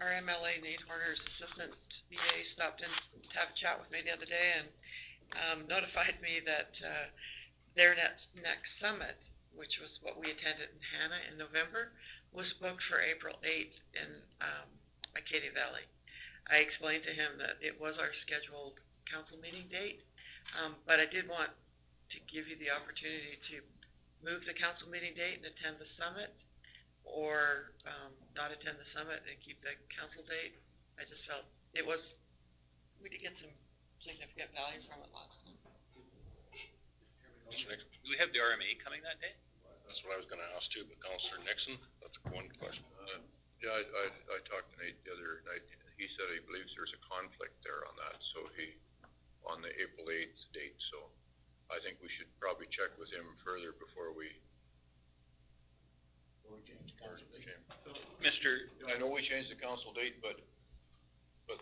Our MLA, Nate Horner's assistant VA, stopped in to have a chat with me the other day and notified me that their next summit, which was what we attended in Hannah in November, was booked for April 8th in Acadia Valley. I explained to him that it was our scheduled council meeting date, but I did want to give you the opportunity to move the council meeting date and attend the summit, or not attend the summit and keep the council date. I just felt we did get some significant value from it last time. Do we have the RMA coming that day? That's what I was gonna ask too, but Councilor Nixon, that's one question. Yeah, I talked to Nate the other night. He said he believes there's a conflict there on that, so on the April 8th date, so I think we should probably check with him further before we change. I know we changed the council date, but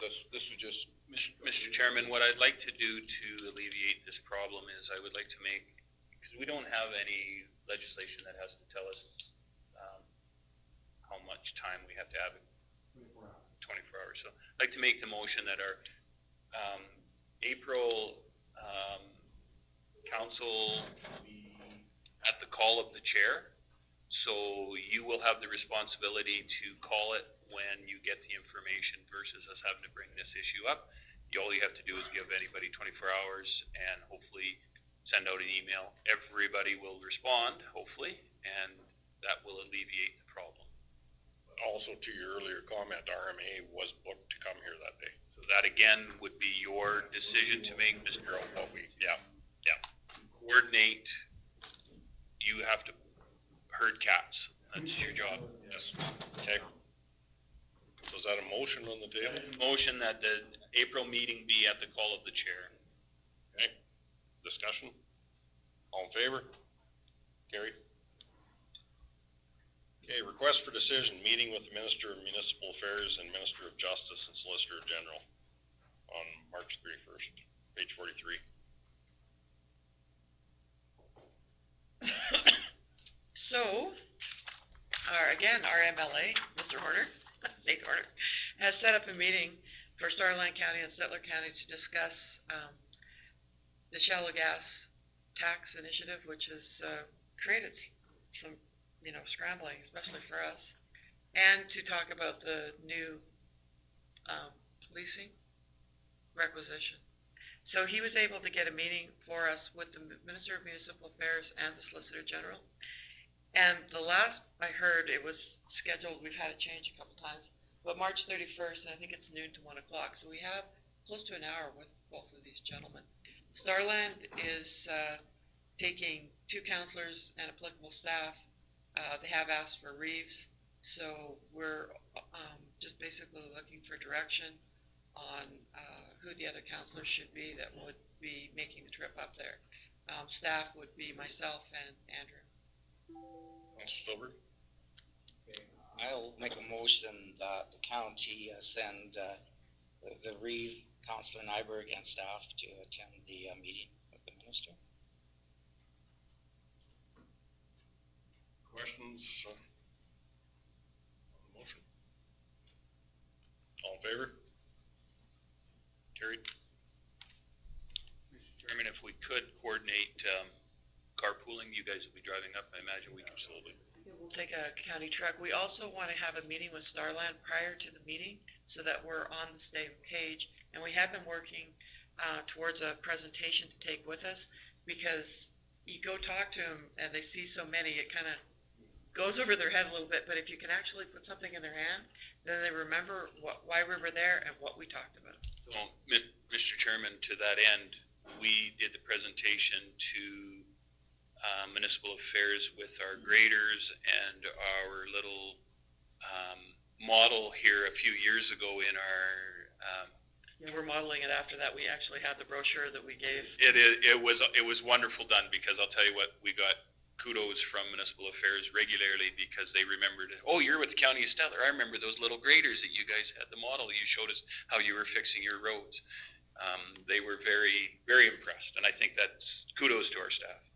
this was just. Mr. Chairman, what I'd like to do to alleviate this problem is I would like to make, because we don't have any legislation that has to tell us how how much time we have to have it. 24 hours. So I'd like to make the motion that our April council be at the call of the chair. So you will have the responsibility to call it when you get the information versus us having to bring this issue up. All you have to do is give anybody 24 hours and hopefully send out an email. Everybody will respond, hopefully, and that will alleviate the problem. Also, to your earlier comment, RMA was booked to come here that day. So that again would be your decision to make, Mr. What week? Yeah. Coordinate. You have to herd cats. That's your job. Yes. Okay. So is that a motion on the table? Motion that the April meeting be at the call of the chair. Okay. Discussion? All in favor? Carried. Okay, request for decision, meeting with the Minister of Municipal Affairs and Minister of Justice and Solicitor General on March 31st, page 43. So, our MLA, Mr. Horner, Nate Horner, has set up a meeting for Starland County and Stettler County to discuss the shallow gas tax initiative, which has created some, scrambling, especially for us, and to talk about the new policing requisition. So he was able to get a meeting for us with the Minister of Municipal Affairs and the Solicitor General. And the last I heard, it was scheduled, we've had it change a couple times, but March 31st, and I think it's noon to 1 o'clock. So we have close to an hour with both of these gentlemen. Starland is taking 2 counselors and applicable staff. They have asked for Reeves. So we're just basically looking for direction on who the other counselors should be that would be making the trip up there. Staff would be myself and Andrew. Mr. Silver? I'll make a motion that the county send the Reeve, Councillor Nyberg, and staff to attend the meeting with the minister. Questions on the motion? All in favor? Carried. Mr. Chairman, if we could coordinate carpooling, you guys will be driving up. I imagine we can slowly. We'll take a county truck. We also want to have a meeting with Starland prior to the meeting so that we're on the same page. And we have been working towards a presentation to take with us, because you go talk to them and they see so many, it kind of goes over their head a little bit. But if you can actually put something in their hand, then they remember why we were there and what we talked about. So, Mr. Chairman, to that end, we did the presentation to municipal affairs with our graders and our little model here a few years ago in our we're modeling it after that. We actually had the brochure that we gave. It was wonderful done, because I'll tell you what, we got kudos from municipal affairs regularly because they remembered, oh, you're with the County of Stettler. I remember those little graders that you guys had, the model. You showed us how you were fixing your roads. They were very, very impressed, and I think that's kudos to our staff.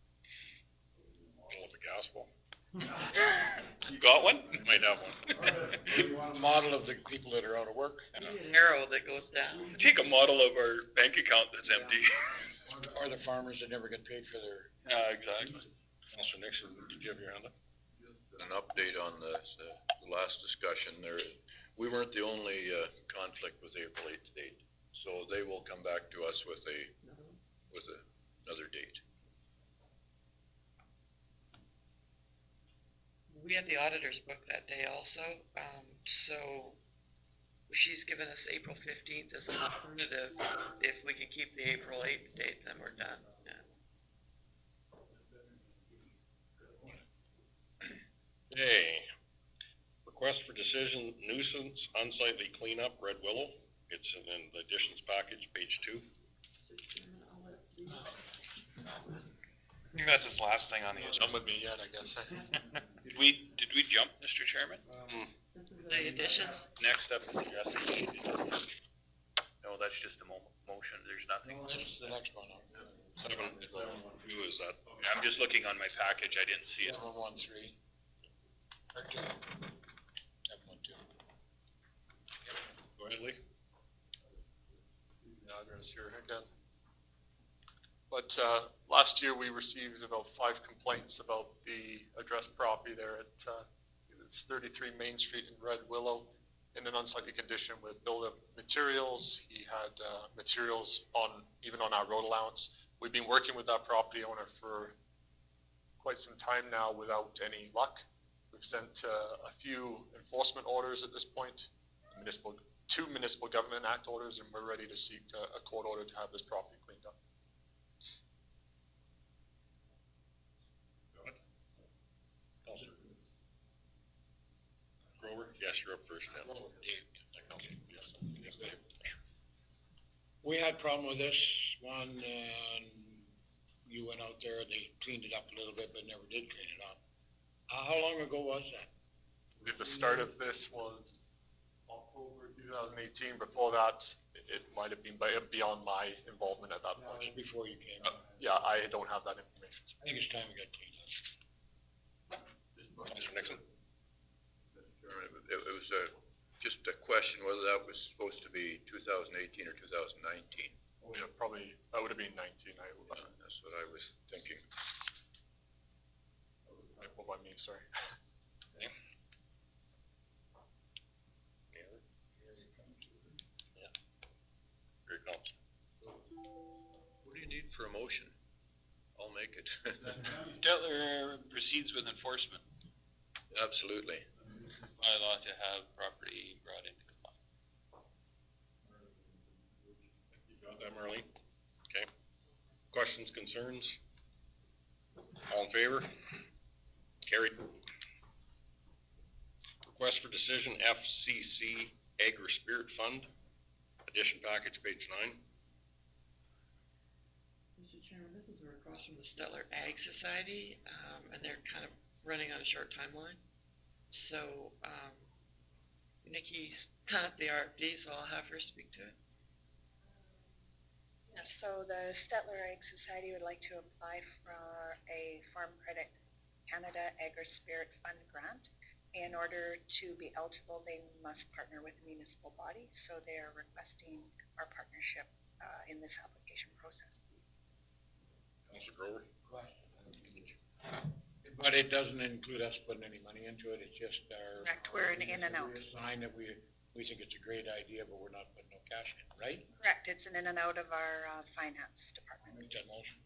Model of the gospel. You got one? Might have one. A model of the people that are out of work. Arrow that goes down. Take a model of our bank account that's empty. Or the farmers that never get paid for their. Exactly. Councilor Nixon, did you have your hand up? An update on the last discussion there. We weren't the only conflict with April 8th date, so they will come back to us with another date. We had the auditor's book that day also, so she's given us April 15th as an alternative. If we can keep the April 8th date, then we're done. Yeah. Okay. Request for decision, nuisance unsightly cleanup, Red Willow. It's in the additions package, page 2. I think that's his last thing on the agenda. Done with me yet, I guess. Did we jump, Mr. Chairman? The additions? Next up is Jesse. No, that's just a motion. There's nothing. That's the next one. 7.2 is that? I'm just looking on my package. I didn't see it. 713. ahead, Lee. The address here again. But last year we received about 5 complaints about the addressed property there at it's 33 Main Street in Red Willow in an unsightly condition with build-up materials. He had materials even on our road allowance. We've been working with that property owner for quite some time now without any luck. We've sent a few enforcement orders at this point, 2 Municipal Government Act orders, and we're ready to seek a court order to have this property cleaned up. Councilor Grover? Yes, you're up first now. Yes, Dave. We had a problem with this one, and you went out there, they cleaned it up a little bit, but never did clean it up. How long ago was that? The start of this was October 2018. Before that, it might have been beyond my involvement at that point. That was before you came. Yeah, I don't have that information. I think it's time we got cleaned up. Mr. Nixon? It was just a question whether that was supposed to be 2018 or 2019. Oh, yeah, probably, that would have been 19. That's what I was thinking. What about me, sorry. Very calm. What do you need for a motion? I'll make it. Stettler proceeds with enforcement. Absolutely. By law to have property brought into compliance. You got that, Marlene? Okay. Questions, concerns? All in favor? Carried. Request for decision, FCC Agri-Spirit Fund, addition package, page 9. Mr. Chairman, this is a request From the Stettler Ag Society, and they're kind of running on a short timeline. So Nikki's done up the RFD, so I'll have her speak to it. Yes, so the Stettler Ag Society would like to apply for a Farm Credit Canada Agri-Spirit Fund grant. In order to be eligible, they must partner with a municipal body, so they are requesting our partnership in this application process. Councilor Grover? But it doesn't include us putting any money into it, it's just our. Correct, we're an in and out. Sign that we think it's a great idea, but we're not putting no cash in, right? Correct, it's an in and out of our finance department. Make that motion.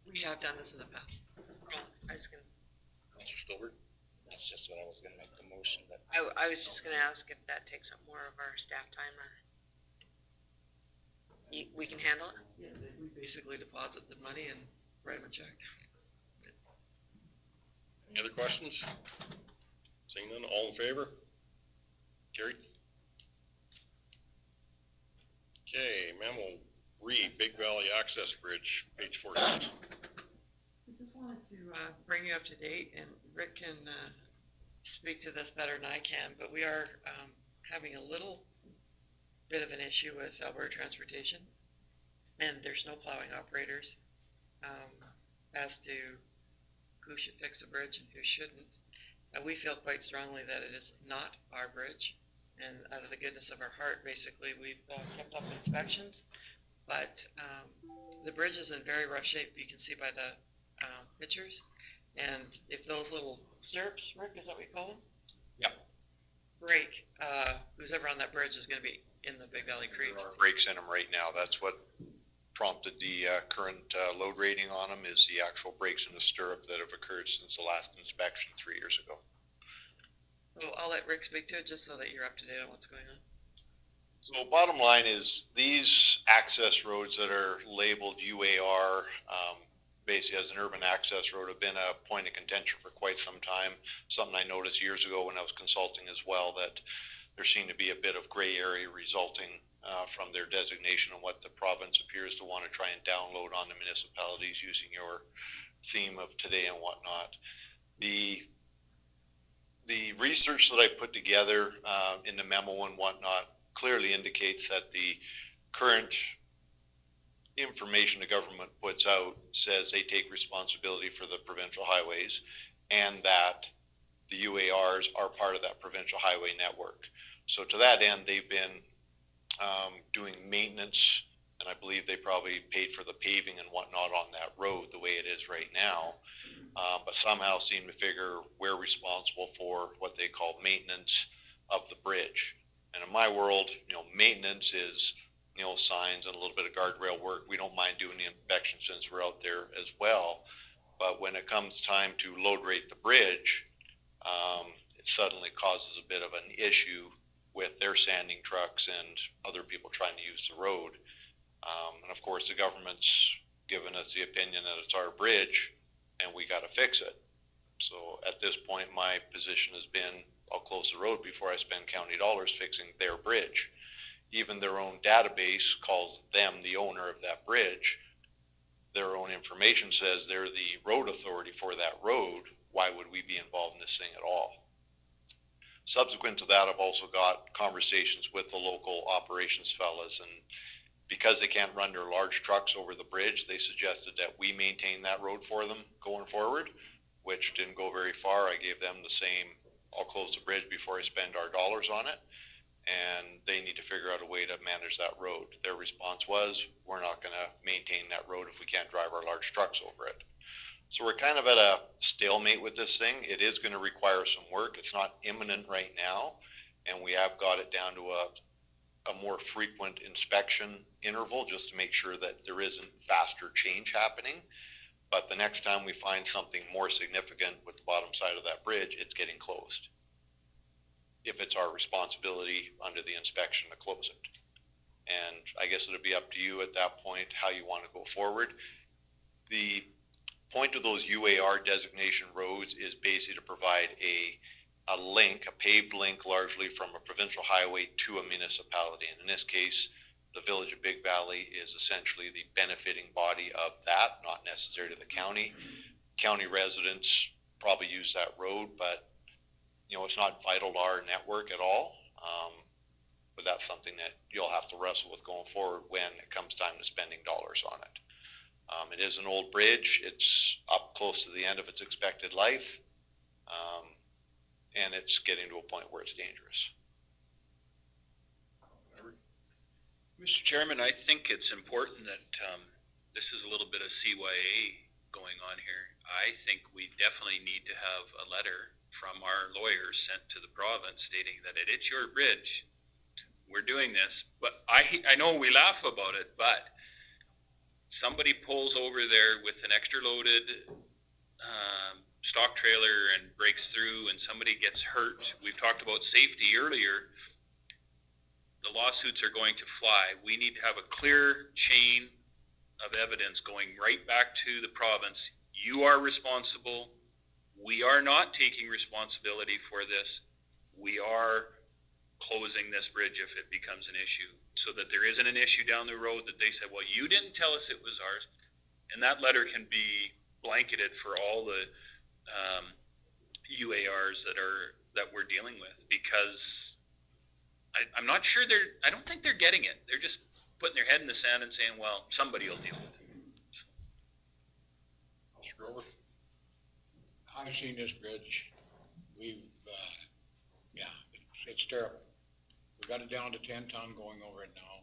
We have done this in the past. I was gonna, Councilor Stolberg? That's just what I was gonna make the motion, but I was just gonna ask if that takes up more of our staff time or we can handle it? yeah, we basically deposit the money and write them a check. Any other questions? Seeing none, all in favor? Carried. Okay, memo, Big Valley Access Bridge, page 14. I just wanted to, Bring you up to date, and Rick can speak to this better than I can, but we are having a little bit of an issue with Alberta Transportation, and their snow plowing operators as to who should fix the bridge and who shouldn't. We feel quite strongly that it is not our bridge, and out of the goodness of our heart, basically, we've kept up inspections, but the bridge is in very rough shape. You can see by the pictures, and if those little stirrups, Rick, is that what you call them? Yep. Break, who's ever on that bridge is going to be in the Big Valley Creek. There are breaks in them right now. That's what prompted the current load rating on them, is the actual breaks in the stirrup that have occurred since the last inspection 3 years ago. So I'll let Rick speak to it just so that you're up to date on what's going on. So bottom line is these access roads that are labeled UAR, basically as an urban access road, have been a point of contention for quite some time. Something I noticed years ago when I was consulting as well, that there seemed to be a bit of gray area resulting from their designation and what the province appears to want to try and download on the municipalities using your theme of today and whatnot. The research that I put together in the memo and whatnot clearly indicates that the current information the government puts out says they take responsibility for the provincial highways and that the UARs are part of that provincial highway network. So to that end, they've been doing maintenance, and I believe they probably paid for the paving and whatnot on that road the way it is right now, but somehow seem to figure we're responsible for what they call maintenance of the bridge. And in my world, maintenance is, signs and a little bit of guardrail work. We don't mind doing the inspection since we're out there as well. But when it comes time to load rate the bridge, it suddenly causes a bit of an issue with their sanding trucks and other people trying to use the road. And of course, the government's given us the opinion that it's our bridge and we got to fix it. So at this point, my position has been, I'll close the road before I spend county dollars fixing their bridge. Even their own database calls them the owner of that bridge. Their own information says they're the road authority for that road. Why would we be involved in this thing at all? Subsequent to that, I've also got conversations with the local operations fellas, and because they can't run their large trucks over the bridge, they suggested that we maintain that road for them going forward, which didn't go very far. I gave them the same, I'll close the bridge before I spend our dollars on it, and they need to figure out a way to manage that road. Their response was, we're not going to maintain that road if we can't drive our large trucks over it. So we're kind of at a stalemate with this thing. It is going to require some work. It's not imminent right now, and we have got it down to a more frequent inspection interval just to make sure that there isn't faster change happening. But the next time we find something more significant with the bottom side of that bridge, it's getting closed, if it's our responsibility under the inspection to close it. And I guess it'll be up to you at that point how you want to go forward. The point of those UAR designation roads is basically to provide a link, a paved link largely from a provincial highway to a municipality. And in this case, the Village of Big Valley is essentially the benefiting body of that, not necessarily the county. County residents probably use that road, but it's not vital to our network at all. But that's something that you'll have to wrestle with going forward when it comes time to spending dollars on it. It is an old bridge. It's up close to the end of its expected life. And it's getting to a point where it's dangerous. Mr. Chairman, I think it's important that this is a little bit of CYA going on here. I think we definitely need to have a letter from our lawyers sent to the province stating that it's your bridge. We're doing this. But I know we laugh about it, but somebody pulls over there with an extra loaded stock trailer and breaks through and somebody gets hurt. We've talked about safety earlier. The lawsuits are going to fly. We need to have a clear chain of evidence going right back to the province. You are responsible. We are not taking responsibility for this. We are closing this bridge if it becomes an issue, so that there isn't an issue down the road that they said, well, you didn't tell us it was ours. And that letter can be blanketed for all the UARs that we're dealing with, because I'm not sure I don't think they're getting it. They're just putting their head in the sand and saying, well, somebody will deal with it. Mr. Grover? I've seen this bridge. It's terrible. We got it down to 10 ton going over it now.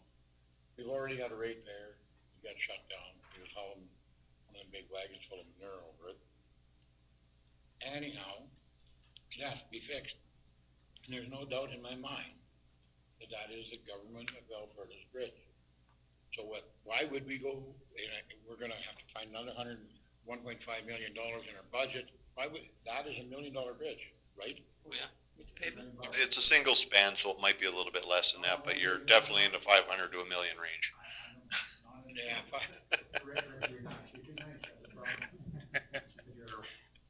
We've already got a rate there. It got shut down. He was hauling one of the big wagons full of manure over it. Anyhow, it has to be fixed. And there's no doubt in my mind that is the government of Alberta's bridge. So why would we go, we're going to have to find another $1.5 million in our budget. That is $1 million bridge, right? Oh, yeah. With pavement. It's a single span, so it might be a little bit less than that, but you're definitely in the 500 to $1 million range.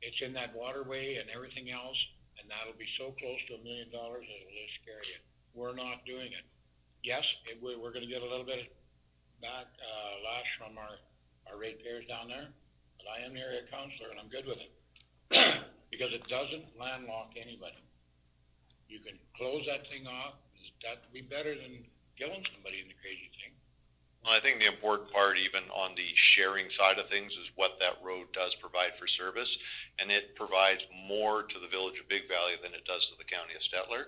It's in that waterway and everything else, and that'll be so close to $1 million it'll just scare you. We're not doing it. Yes, we're going to get a little bit back lash from our ratepayers down there, but I am the area councilor and I'm good with it because it doesn't landlock anybody. You can close that thing off. That'd be better than killing somebody in the crazy thing. Well, I think the important part, even on the sharing side of things, is what that road does provide for service, and it provides more to the Village of Big Valley than it does to the County of Stettler.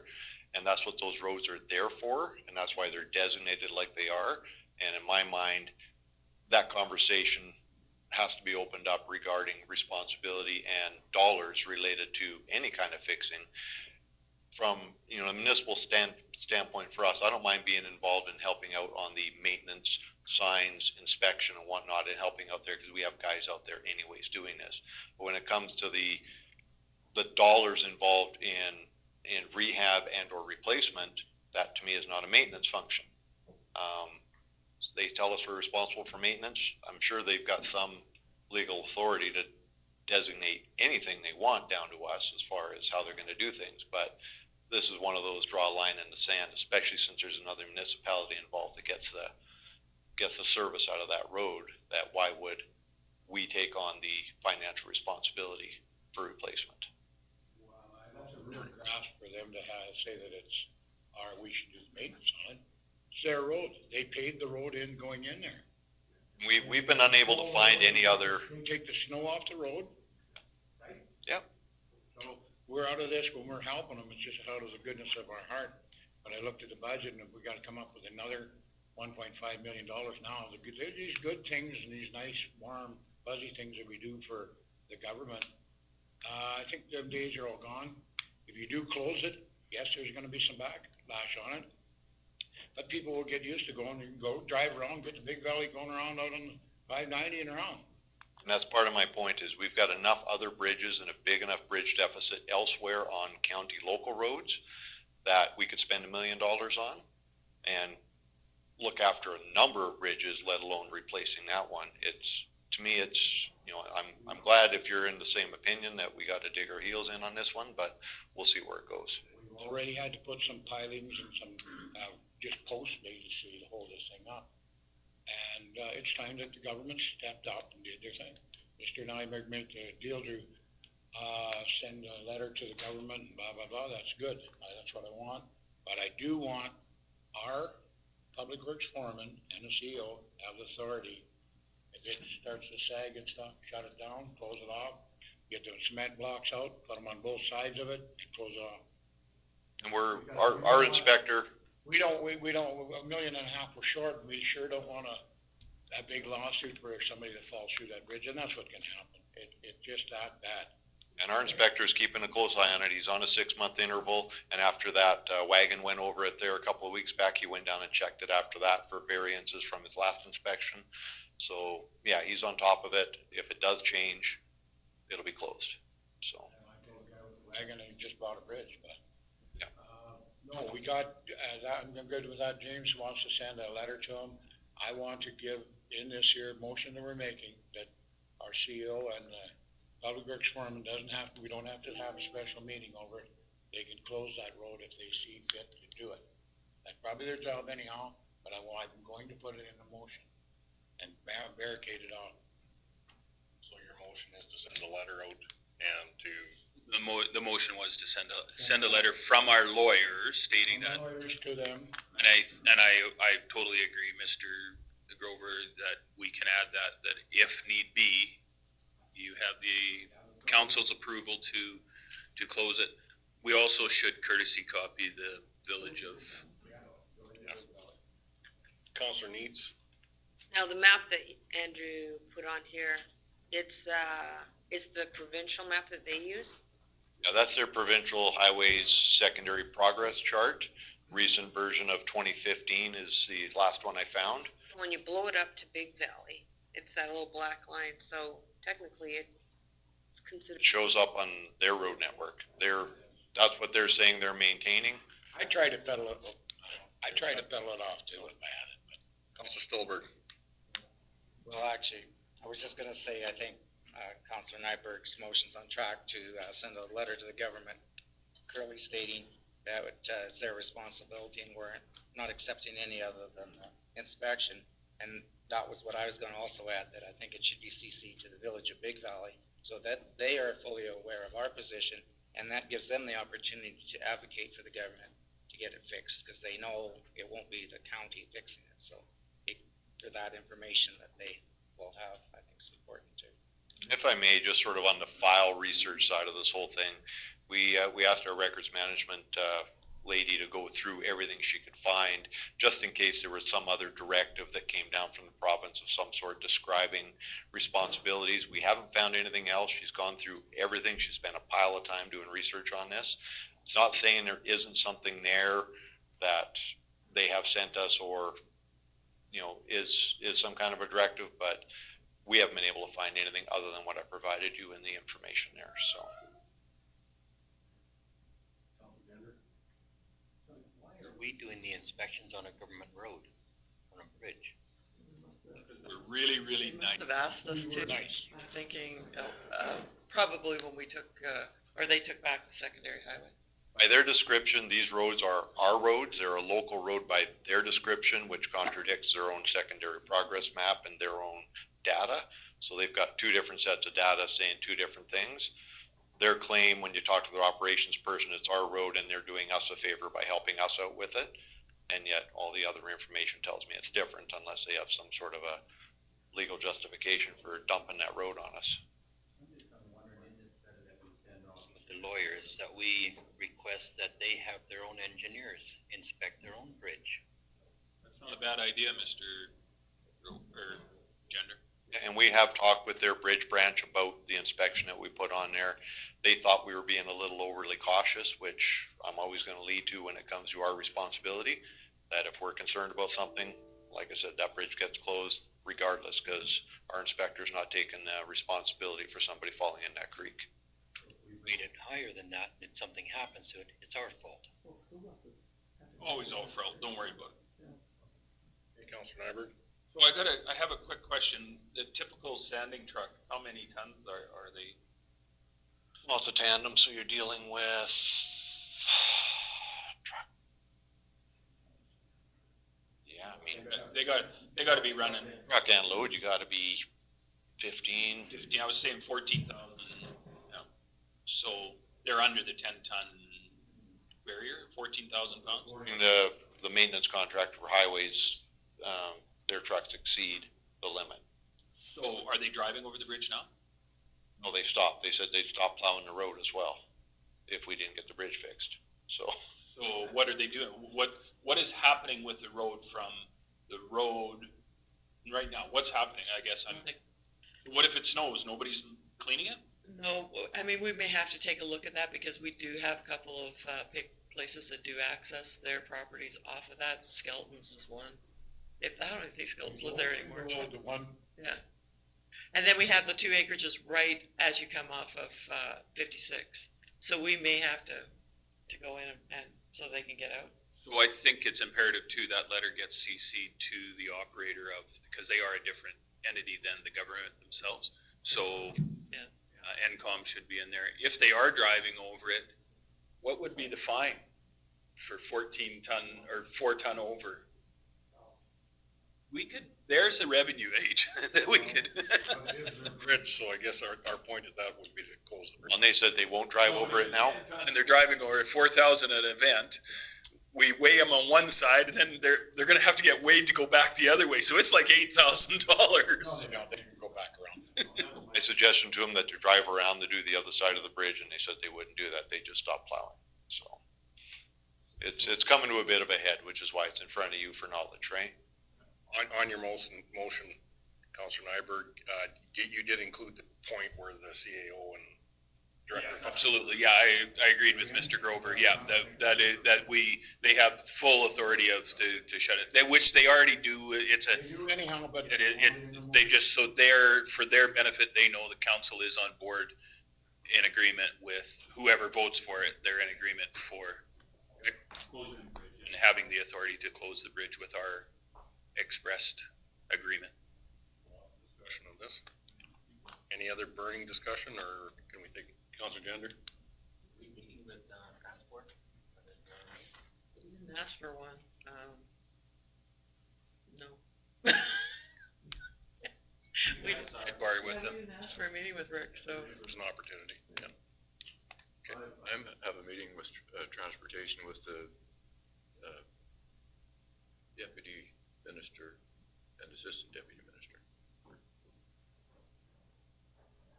and that's what those roads are there for, and that's why they're designated like they are. And in my mind, that conversation has to be opened up regarding responsibility and dollars related to any kind of fixing. From a municipal standpoint for us, I don't mind being involved in helping out on the maintenance, signs, inspection and whatnot, and helping out there because we have guys out there anyways doing this. But when it comes to the dollars involved in rehab and or replacement, that to me is not a maintenance function. They tell us we're responsible for maintenance. I'm sure they've got some legal authority to designate anything they want down to us as far as how they're going to do things. But this is one of those draw a line in the sand, especially since there's another municipality involved that gets the service out of that road. That why would we take on the financial responsibility for replacement? That's a real grasp for them to say that it's we should do the maintenance on it. It's their road. They paved the road in going in there. We've been unable to find any other. Take the snow off the road. Right. Yep. So we're out of this when we're helping them. It's just out of the goodness of our heart. But I looked at the budget and we got to come up with another $1.5 million now. There's these good things and these nice, warm, fuzzy things that we do for the government. I think them days are all gone. If you do close it, yes, there's going to be some backlash on it. But people will get used to going. You can go drive around, get the Big Valley going around out on 590 and around. And that's part of my point is we've got enough other bridges and a big enough bridge deficit elsewhere on county local roads that we could spend $1 million on and look after a number of bridges, let alone replacing that one. To me, I'm glad if you're in the same opinion that we got to dig our heels in on this one, but we'll see where it goes. We've already had to put some pilings and some just posts basically to hold this thing up. And it's time that the government stepped up and did their thing. Mr. Nyberg made the deal to send a letter to the government and blah, blah, blah. That's good. That's what I want. But I do want our public works foreman and the CEO have the authority. If it starts to sag and stuff, shut it down, close it off, get the cement blocks out, put them on both sides of it, and close it off. And our inspector. We don't, $1.5 million we're short, and we sure don't want a big lawsuit for somebody that falls through that bridge, and that's what can happen. It's just that bad. And our inspector is keeping a close eye on it. He's on a 6-month interval, and after that, Wagon went over it there a couple of weeks back. He went down and checked it after that for variances from his last inspection. So, yeah, he's on top of it. If it does change, it'll be closed. So. I told the guy with the wagon and just bought a bridge, but. Yeah. No, we got that. I'm good with that. James wants to send a letter to him. I want to give in this here motion that we're making that our CEO and the public works foreman we don't have to have a special meeting over it. They can close that road if they see fit to do it. That's probably their job anyhow, but I'm going to put it in a motion and barricade it off. So your motion is to send a letter out and to. The motion was to send a letter from our lawyers stating that. Lawyers to them. And I totally agree, Mr. Grover, that we can add that if need be, you have the council's approval to close it. We also should courtesy copy the village of. Councilor Needs. Now, the map that Andrew put on here, it's the provincial map that they use? Yeah, that's their provincial highways secondary progress chart. Recent version of 2015 is the last one I found. When you blow it up to Big Valley, it's that little black line, so technically it's considered. It shows up on their road network. That's what they're saying they're maintaining. I tried to pedal it off too if I had it. But. Councilor Stolberg. Well, actually, I was just going to say, I think Councilor Nyberg's motion's on track to send a letter to the government clearly stating that it's their responsibility and we're not accepting any other than the inspection. And that was what I was going to also add, that I think it should be CC'd to the village of Big Valley so that they are fully aware of our position, and that gives them the opportunity to advocate for the government to get it fixed, because they know it won't be the county fixing it. So for that information that they will have, I think is important too. If I may, just sort of on the file research side of this whole thing, we asked our records management lady to go through everything she could find, just in case there was some other directive that came down from the province of some sort describing responsibilities. We haven't found anything else. She's gone through everything. She spent a pile of time doing research on this. It's not saying there isn't something there that they have sent us or, is some kind of a directive, but we haven't been able to find anything other than what I provided you in the information there, so. Why are we doing the inspections on a government road, on a bridge? We're really, really They must have asked us to. nice. I'm thinking, probably when we took, or they took back the secondary highway. By their description, these roads are our roads. They're a local road by their description, which contradicts their own secondary progress map and their own data. So they've got two different sets of data saying two different things. Their claim, when you talk to their operations person, it's our road and they're doing us a favor by helping us out with it. And yet all the other information tells me it's different unless they have some sort of a legal justification for dumping that road on us. The lawyers that we request that they have their own engineers inspect their own bridge. That's not a bad idea, Mr. Gender. And we have talked with their bridge branch about the inspection that we put on there. They thought we were being a little overly cautious, which I'm always going to lead to when it comes to our responsibility, that if we're concerned about something, like I said, that bridge gets closed regardless, because our inspector's not taking responsibility for somebody falling in that creek. Rate it higher than that, and if something happens to it, it's our fault. Always our fault, don't worry about it. Hey, Councilor Nyberg? So I have a quick question. The typical sanding truck, how many tons are they? Well, it's a tandem, so you're dealing with truck. Yeah, I mean, They got to be running truck and load, you got to be 15. 15, I was saying 14,000. Yeah. So they're under the 10-ton barrier, 14,000 pounds? The maintenance contract for highways, their trucks exceed the limit. So are they driving over the bridge now? No, they stopped. They said they'd stop plowing the road as well if we didn't get the bridge fixed. So what are they doing? What is happening with the road from the road right now? What's happening? I guess what if it snows? Nobody's cleaning it? No, I mean, we may have to take a look at that because we do have a couple of places that do access their properties off of that. Skeletons is one. I don't even think Skeletons live there anymore. The one. Yeah. And then we have the 2 acreages right as you come off of 56. So we may have to go in and so they can get out. So I think it's imperative too that letter gets CC'd to the operator because they are a different entity than the government themselves. So NCOM should be in there. If they are driving over it, what would be the fine for 14 ton or 4 ton over? There's a revenue age that we could. Bridge, so I guess our point at that would be to close the bridge. And they said they won't drive over it now? And they're driving over 4,000 at an event. We weigh them on one side, and then they're going to have to get weighed to go back the other way. So it's like $8,000. Yeah, they can go back around. I suggested to them that to drive around to do the other side of the bridge, and they said they wouldn't do that. They just stopped plowing. So it's coming to a bit of a head, which is why it's in front of you for knowledge, right? On your motion, Councilor Nyberg, you did include the point where the CAO and director. Yes, absolutely. Yeah, I agreed with Mr. Grover. Yeah, they have full authority to shut it, which they already do. Anyhow, but they just for their benefit, they know the council is on board in agreement with whoever votes for it. They're in agreement for and having the authority to close the bridge with our expressed agreement. Discussion on this. Any other burning discussion, or can we take Councilor Gender? We meeting with transport? We didn't ask for one. No. We Sidebar with them. asked for a meeting with Rick, so. There's an opportunity. Yeah. Okay. I have a meeting with transportation with the deputy minister and assistant deputy minister.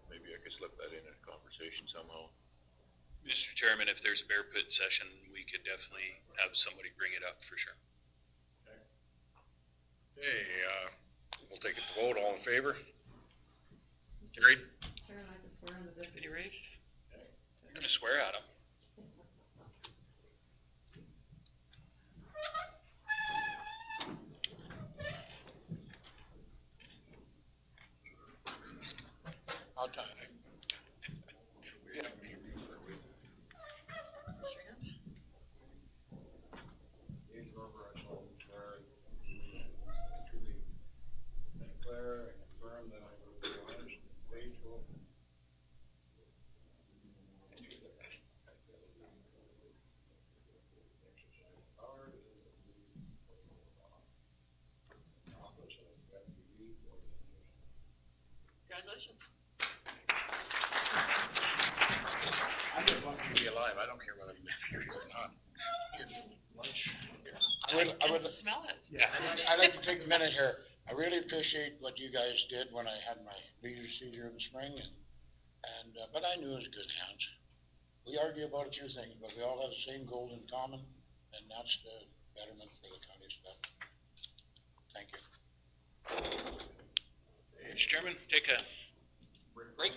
Maybe I could slip that in a conversation somehow. Mr. Chairman, if there's a bear pit session, we could definitely have somebody bring it up for sure. Okay, we'll take it to vote. All in favor? Carried. Chairman, I can swear in the deputy. Any raised? You're gonna swear at him. I'll tell you. Declare and confirm that I will be honest, faithful. Congratulations. I'm just lucky to be alive. I don't care whether I'm here or not. Lunch. I would, Smell it. yeah, I'd like to take a minute here. I really appreciate what you guys did when I had my leaders seizure in the spring, but I knew it was good hands. We argue about a few things, but we all have the same goal in common, and that's the betterment for the county staff. Thank you. Mr. Chairman, take a break.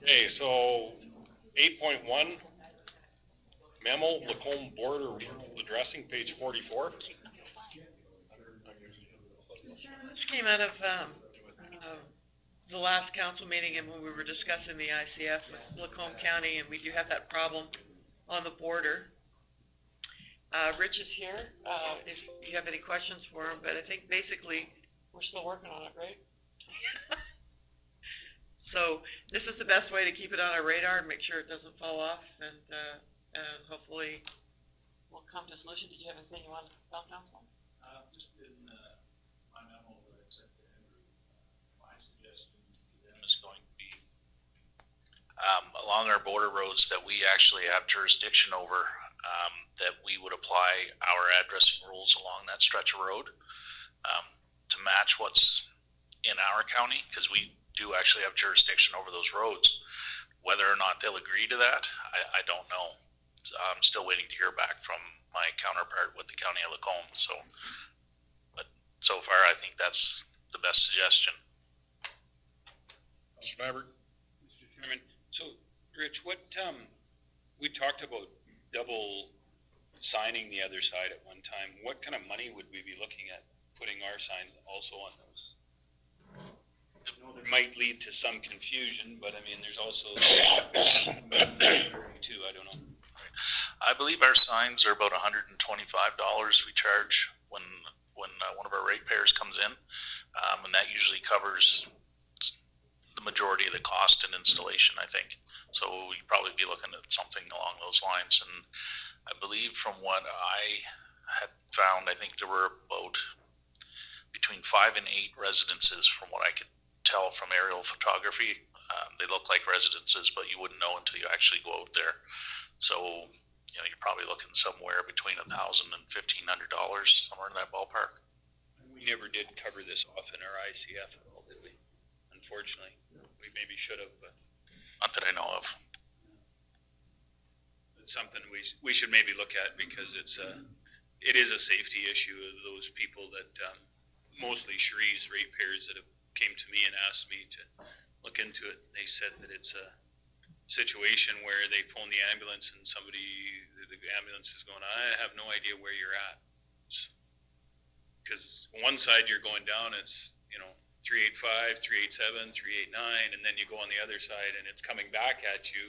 Okay, so 8.1, memo, Lacombe border addressing, page 44. This came out of the last council meeting and when we were discussing the ICF with Lacombe County, and we do have that problem on the border. Rich is here, if you have any questions for him, but I think basically we're still working on it, right? So this is the best way to keep it on our radar and make sure it doesn't fall off, and hopefully we'll come to a solution. Did you have anything you want to tell council? Just in my memo that I sent to Andrew, my suggestion to them is going to be along our border roads that we actually have jurisdiction over, that we would apply our addressing rules along that stretch of road to match what's in our county, because we do actually have jurisdiction over those roads. Whether or not they'll agree to that, I don't know. I'm still waiting to hear back from my counterpart with the County of Lacombe. But so far, I think that's the best suggestion. Mr. Nyberg? Mr. Chairman, so Rich, what, we talked about double signing the other side at one time. What kind of money would we be looking at putting our signs also on those? It might lead to some confusion, but I mean, there's also too, I don't know. I believe our signs are about $125 we charge when one of our ratepayers comes in, and that usually covers the majority of the cost and installation, I think. So you'd probably be looking at something along those lines. And I believe from what I had found, I think there were about between 5 and 8 residences from what I could tell from aerial photography. They look like residences, but you wouldn't know until you actually go out there. So, you know, you're probably looking somewhere between $1,000 and $1,500, somewhere in that ballpark. We never did cover this off in our ICF at all, did we? Unfortunately, we maybe should have, but not that I know of. It's something we should maybe look at, because it is a safety issue of those people that mostly Cherie's ratepayers that have came to me and asked me to look into it. They said that it's a situation where they phone the ambulance and the ambulance is going, I have no idea where you're at. Because one side you're going down, it's, 385, 387, 389, and then you go on the other side and it's coming back at you,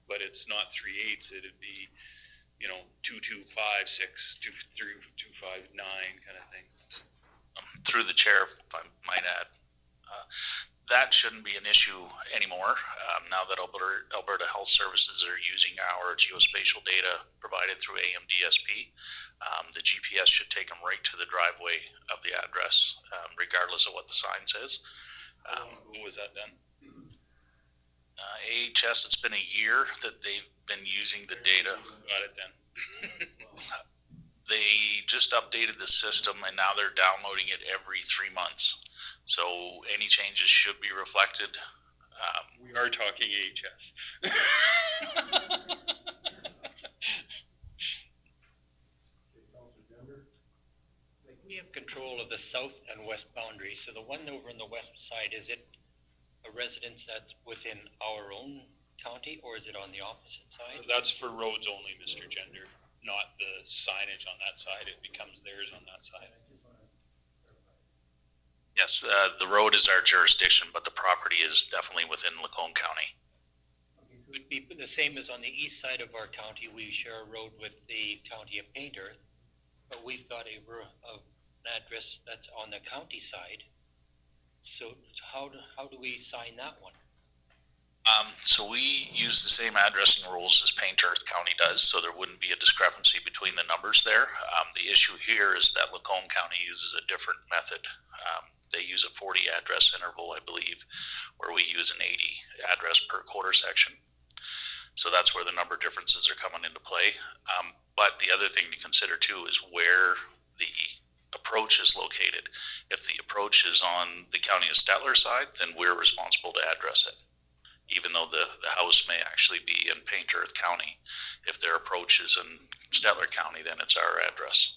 but it's not 3/8. It'd be, 225, 6, 259 kind of thing. Through the chair, if I might add, that shouldn't be an issue anymore. Now that Alberta Health Services are using our geospatial data provided through AMDSP, the GPS should take them right to the driveway of the address, regardless of what the sign says. When was that done? AHS, it's been a year that they've been using the data. Got it then. They just updated the system and now they're downloading it every 3 months. So any changes should be reflected. We are talking AHS. We have control of the south and west boundary. So the one over on the west side, is it a residence that's within our own county, or is it on the opposite side? So that's for roads only, Mr. Gender, not the signage on that side. It becomes theirs on that side. Yes, the road is our jurisdiction, but the property is definitely within Lacombe County. It would be the same as on the east side of our county. We share a road with the county of Paint Earth, but we've got an address that's on the county side. So how do we sign that one? So we use the same addressing rules as Paint Earth County does, so there wouldn't be a discrepancy between the numbers there. The issue here is that Lacombe County uses a different method. They use a 40 address interval, I believe, where we use an 80 address per quarter section. So that's where the number differences are coming into play. But the other thing to consider too is where the approach is located. If the approach is on the County of Stettler side, then we're responsible to address it, even though the house may actually be in Paint Earth County. If their approach is in Stettler County, then it's our address.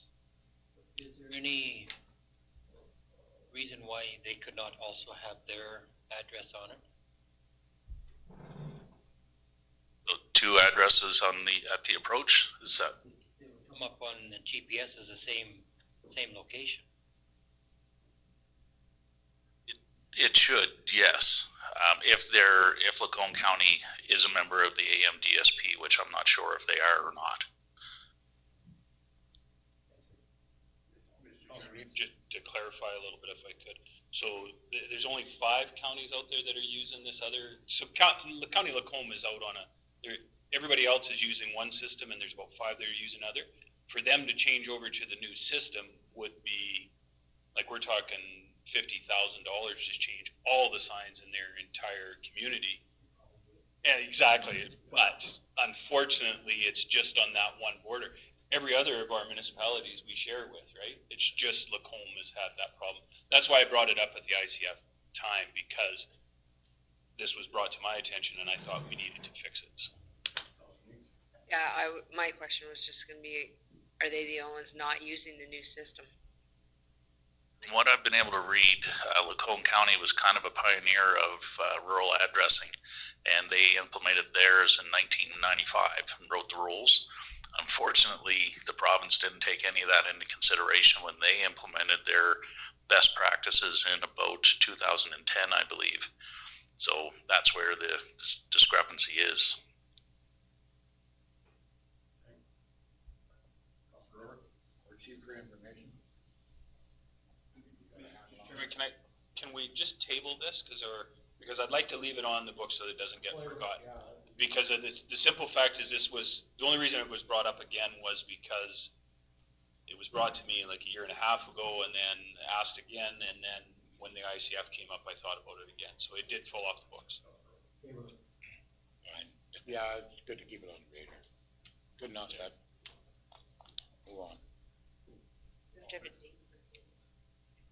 Is there any reason why they could not also have their address on it? two addresses on at the approach? Is that? Come up on the GPS as the same location. It should, yes. If Lacombe County is a member of the AMDSP, which I'm not sure if they are or not. Just to clarify a little bit, if I could. So there's only 5 counties out there that are using this other. So County Lacombe is out on everybody else is using one system, and there's about 5 that are using other. For them to change over to the new system would be, like, we're talking $50,000 to change all the signs in their entire community. Yeah, exactly. But unfortunately, it's just on that one border. Every other of our municipalities we share with, right? It's just Lacombe has had that problem. That's why I brought it up at the ICF time, because this was brought to my attention and I thought we needed to fix it. Yeah, my question was just going to be, are they the only ones not using the new system? From what I've been able to read, Lacombe County was kind of a pioneer of rural addressing, and they implemented theirs in 1995 and wrote the rules. Unfortunately, the province didn't take any of that into consideration when they implemented their best practices in about 2010, I believe. So that's where the discrepancy is. For information. Can we just table this because I'd like to leave it on the book so that it doesn't get forgotten. Because of this, the simple fact is the only reason it was brought up again was because it was brought to me like a year and a half ago and then asked again, and then when the ICF came up I thought about it again, so it did fall off the books. Yeah, it's good to keep it on the radar. Good enough, Ted. Move on.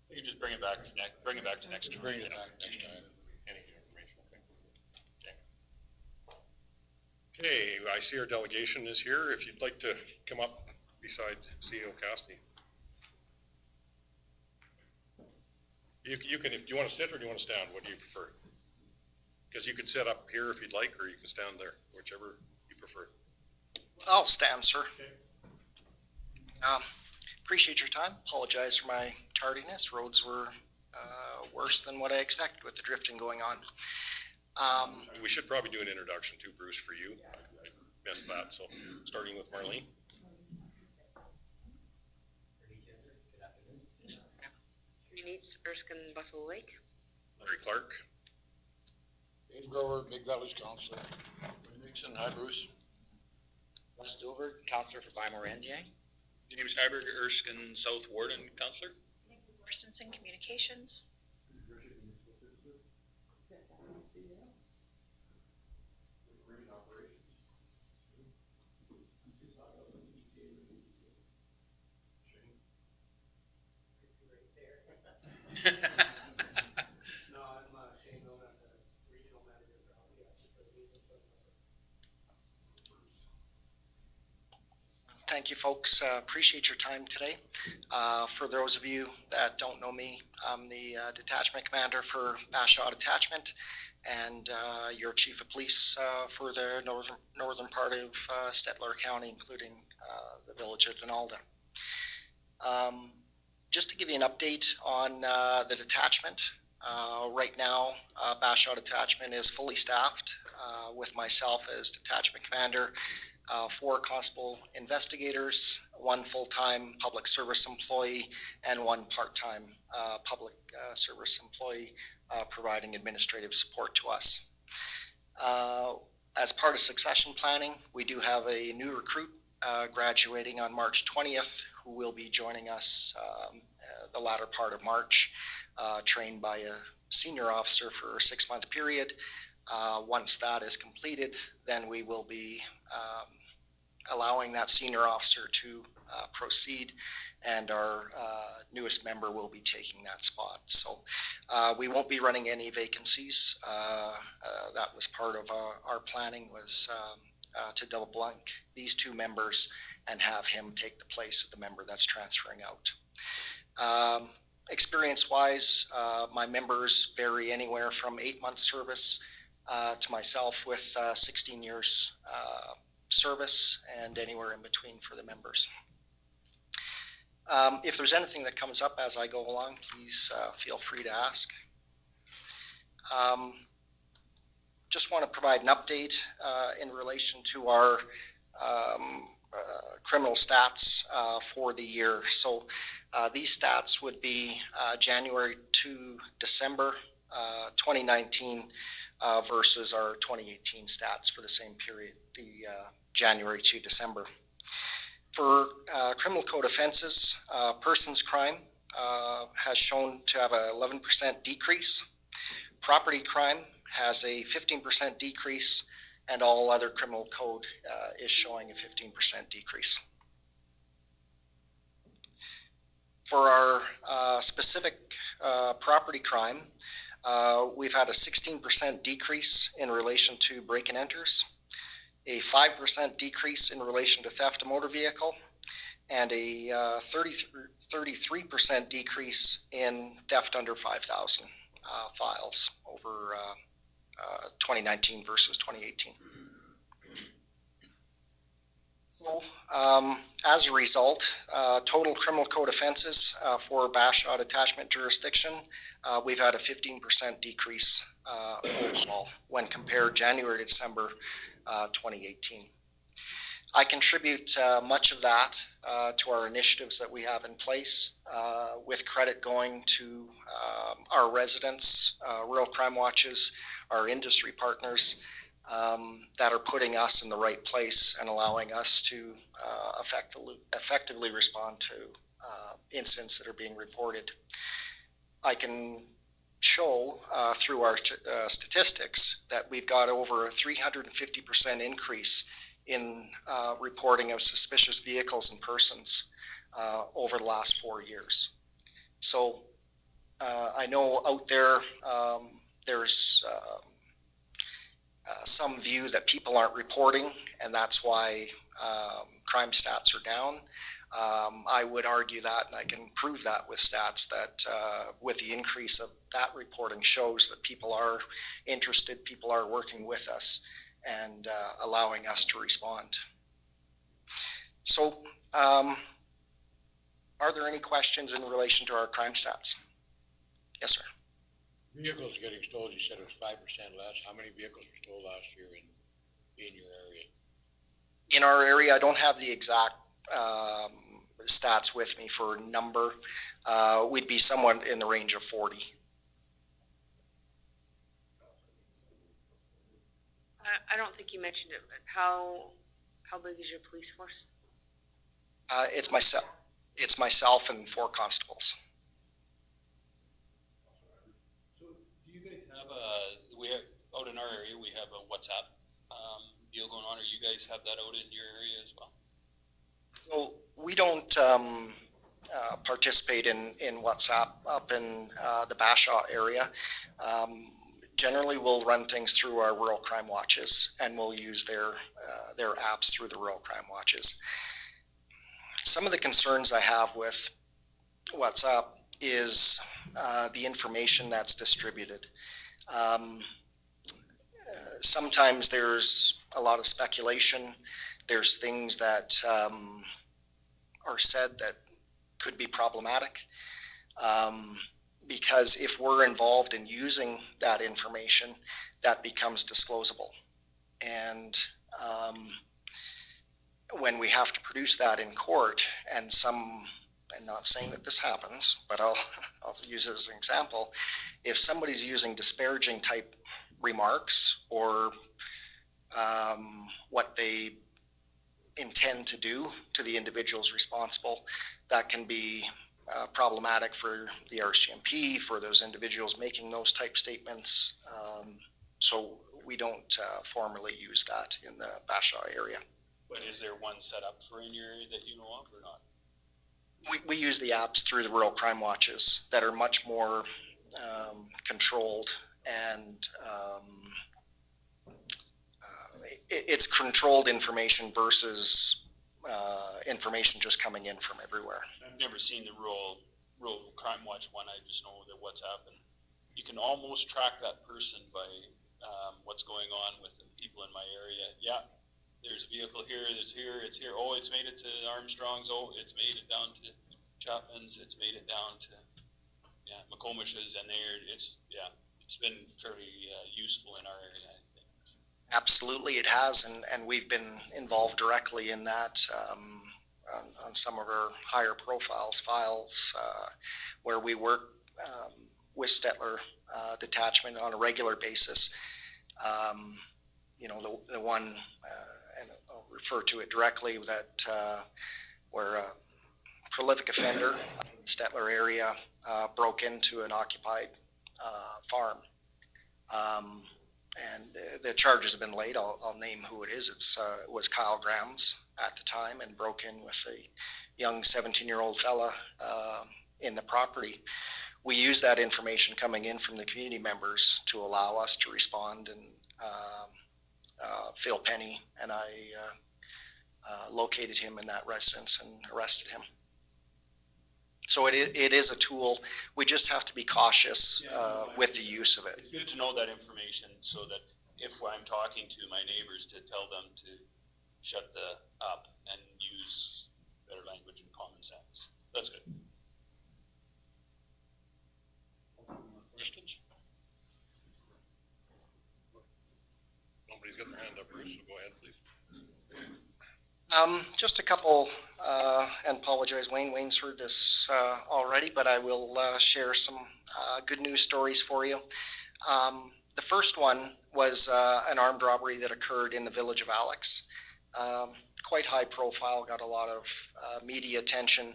You can just bring it back to next time. Bring it back next time. Any information. Okay, I see our delegation is here. If you'd like to come up beside CEO Cassidy. You can, if you want to sit or do you want to stand, what do you prefer? Because you could sit up here if you'd like, or you can stand there, whichever you prefer. I'll stand, sir. Appreciate your time. Apologize for my tardiness. Roads were worse than what I expected with the drifting going on. We should probably do an introduction too, Bruce, for you. I missed that, so starting with Marlene. Needs Erskine, Buffalo Lake. Larry Clark. Dave Grover, Big Valley's Councilor. Nixon, hi Bruce. Les Dover, Councilor for Bymore-Endiang. James Heiberg, Erskine South Warden, Councilor. Christensen, Communications. Thank you, folks. Appreciate your time today. For those of you that don't know me, I'm the detachment commander for Bashaw Detachment and your chief of police for the northern part of Stettler County, including the village of Vinalda. Just to give you an update on the detachment, right now Bashaw Detachment is fully staffed with myself as detachment commander, 4 constable investigators, 1 full-time public service employee, and 1 part-time public service employee providing administrative support to us. As part of succession planning, we do have a new recruit graduating on March 20th who will be joining us the latter part of March, trained by a senior officer for a 6-month period. Once that is completed, then we will be allowing that senior officer to proceed, and our newest member will be taking that spot. So we won't be running any vacancies. That was part of our planning, was to double blank these 2 members and have him take the place of the member that's transferring out. Experience-wise, my members vary anywhere from 8 months service to myself with 16 years service and anywhere in between for the members. If there's anything that comes up as I go along, please feel free to ask. Just want to provide an update in relation to our criminal stats for the year. So these stats would be January to December 2019 versus our 2018 stats for the same period, the January to December. For criminal code offenses, persons crime has shown to have an 11% decrease. Property crime has a 15% decrease, and all other criminal code is showing a 15% decrease. For our specific property crime, we've had a 16% decrease in relation to break and enters, a 5% decrease in relation to theft of motor vehicle, and a 33% decrease in theft under 5,000 files over 2019 versus 2018. So, as a result, total criminal code offenses for Bashaw attachment jurisdiction, we've had a 15% decrease overall when compared January to December 2018. I contribute much of that to our initiatives that we have in place, with credit going to our residents, Rural Crime Watches, our industry partners, that are putting us in the right place and allowing us to effectively respond to incidents that are being reported. I can show through our statistics that we've got over a 350% increase in reporting of suspicious vehicles and persons over the last 4 years. So I know out there there's some view that people aren't reporting, and that's why crime stats are down. I would argue that, and I can prove that with stats, that with the increase of that reporting shows that people are interested, people are working with us and allowing us to respond. So are there any questions in relation to our crime stats? Yes, sir. Vehicles getting stolen, you said it was 5% less. How many vehicles were stolen last year in your area? In our area, I don't have the exact stats with me for number. We'd be somewhat in the range of 40. I don't think you mentioned it, but how big is your police force? It's myself and 4 constables. So do you guys have out in our area, we have a WhatsApp deal going on, or you guys have that out in your area as well? So we don't participate in WhatsApp up in the Bashaw area. Generally, we'll run things through our Rural Crime Watches, and we'll use their apps through the Rural Crime Watches. Some of the concerns I have with WhatsApp is the information that's distributed. Sometimes there's a lot of speculation. There's things that are said that could be problematic. Because if we're involved in using that information, that becomes disclosable. And when we have to produce that in court, and not saying that this happens, but I'll use it as an example, if somebody's using disparaging type remarks or what they intend to do to the individuals responsible, that can be problematic for the RCMP, for those individuals making those type statements. So we don't formally use that in the Bashaw area. But is there one set up for in your area that you know of or not? We use the apps through the Rural Crime Watches that are much more controlled, and it's controlled information versus information just coming in from everywhere. I've never seen the Rural Crime Watch one. I just know the WhatsApp, and you can almost track that person by what's going on with the people in my area. Yeah, there's a vehicle here, it's here. Oh, it's made it to Armstrong's. Oh, it's made it down to Chapman's. It's made it down to McComish's, and it's been fairly useful in our area, I think. Absolutely, it has, and we've been involved directly in that on some of our higher files where we work with Stettler detachment on a regular basis. The one, and I'll refer to it directly, that where a prolific offender, Stettler area, broke into an occupied farm. And the charges have been laid. I'll name who it is. It was Kyle Grams at the time, and broke in with a young 17-year-old fella in the property. We used that information coming in from the community members to allow us to respond, and Phil Penny and I located him in that residence and arrested him. So it is a tool. We just have to be cautious with the use of it. It's good to know that information so that if I'm talking to my neighbors, to tell them to shut up and use better language and common sense. That's good. Questions? Nobody's got their hand up, Bruce, so go ahead, please. Just a couple, and apologize, Wayne's heard this already, but I will share some good news stories for you. The first one was an armed robbery that occurred in the village of Alex. Quite high profile, got a lot of media attention.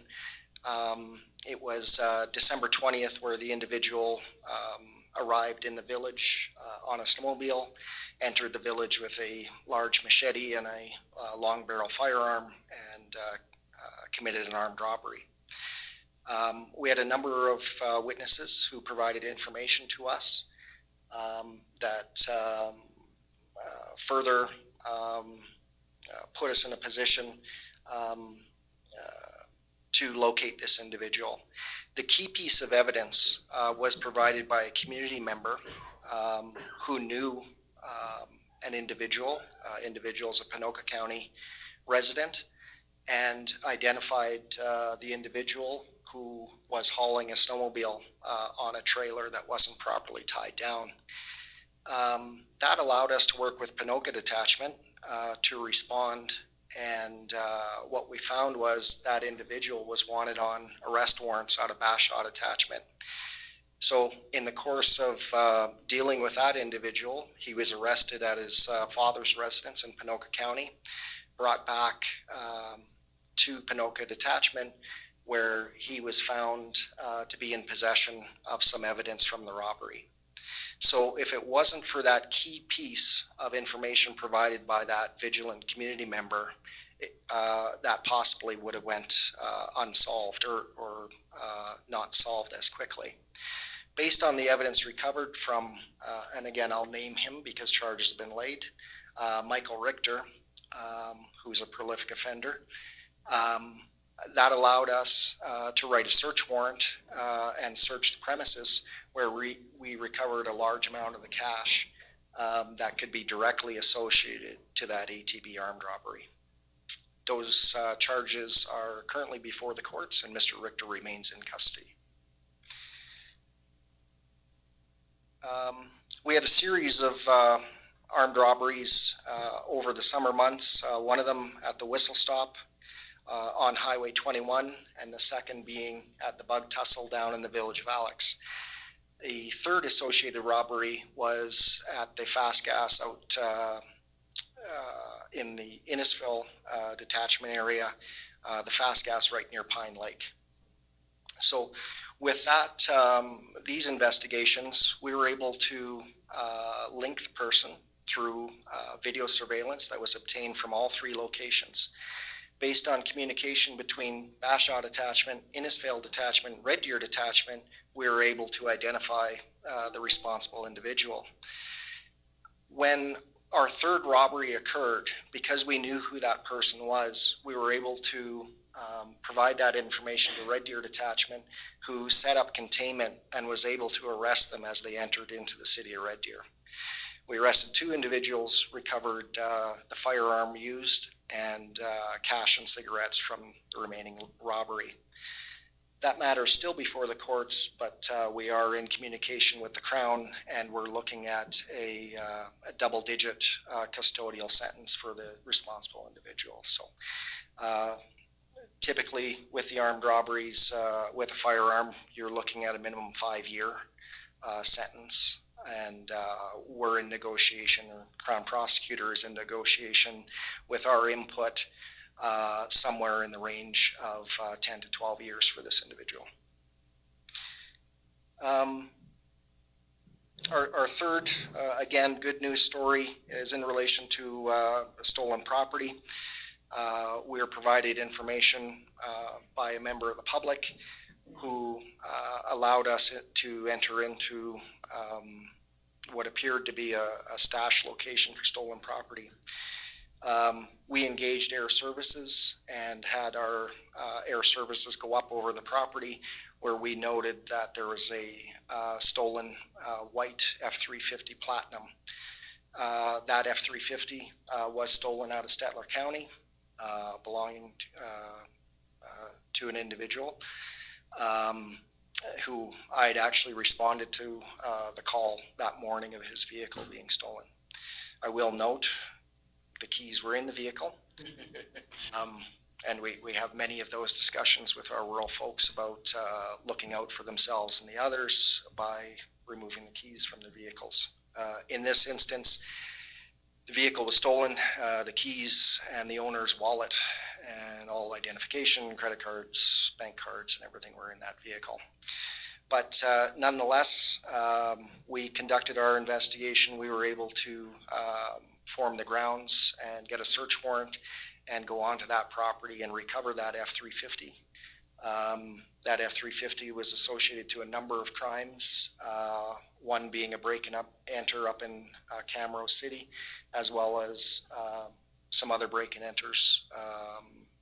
It was December 20th where the individual arrived in the village on a snowmobile, entered the village with a large machete and a long barrel firearm, and committed an armed robbery. We had a number of witnesses who provided information to us that further put us in a position to locate this individual. The key piece of evidence was provided by a community member who knew an individual. Individual's a Ponoka County resident, and identified the individual who was hauling a snowmobile on a trailer that wasn't properly tied down. That allowed us to work with Ponoka Detachment to respond, and what we found was that individual was wanted on arrest warrants out of Bashaw Detachment. So in the course of dealing with that individual, he was arrested at his father's residence in Ponoka County, brought back to Ponoka Detachment, where he was found to be in possession of some evidence from the robbery. So if it wasn't for that key piece of information provided by that vigilant community member, that possibly would have went unsolved or not solved as quickly. Based on the evidence recovered from, and again, I'll name him because charges have been laid, Michael Richter, who's a prolific offender, that allowed us to write a search warrant and search the premises, where we recovered a large amount of the cash that could be directly associated to that ATV armed robbery. Those charges are currently before the courts, and Mr. Richter remains in custody. We had a series of armed robberies over the summer months, one of them at the Whistle Stop on Highway 21, and the second being at the Bug Tussle down in the village of Alex. The third associated robbery was at the Fast Gas out in the Innisfil detachment area, the Fast Gas right near Pine Lake. So with that, these investigations, we were able to link the person through video surveillance that was obtained from all three locations. Based on communication between Bashaw Detachment, Innisfail Detachment, Red Deer Detachment, we were able to identify the responsible individual. When our third robbery occurred, because we knew who that person was, we were able to provide that information to Red Deer Detachment, who set up containment and was able to arrest them as they entered into the city of Red Deer. We arrested 2 individuals, recovered the firearm used, and cash and cigarettes from the remaining robbery. That matter is still before the courts, but we are in communication with the Crown, and we're looking at a double-digit custodial sentence for the responsible individual. So typically with the armed robberies with a firearm, you're looking at a minimum 5-year sentence. And we're in negotiation, or Crown Prosecutor is in negotiation with our input somewhere in the range of 10 to 12 years for this individual. Our third, again, good news story is in relation to stolen property. We are provided information by a member of the public who allowed us to enter into what appeared to be a stash location for stolen property. We engaged Air Services and had our Air Services go up over the property, where we noted that there was a stolen white F-350 Platinum. That F-350 was stolen out of Stettler County, belonging to an individual who I'd actually responded to the call that morning of his vehicle being stolen. I will note the keys were in the vehicle, and we have many of those discussions with our rural folks about looking out for themselves and the others by removing the keys from the vehicles. In this instance, the vehicle was stolen, the keys and the owner's wallet and all identification, credit cards, bank cards, and everything were in that vehicle. But nonetheless, we conducted our investigation. We were able to form the grounds and get a search warrant and go onto that property and recover that F-350. That F-350 was associated to a number of crimes, one being a break and enter up in Camrose City, as well as some other break and enters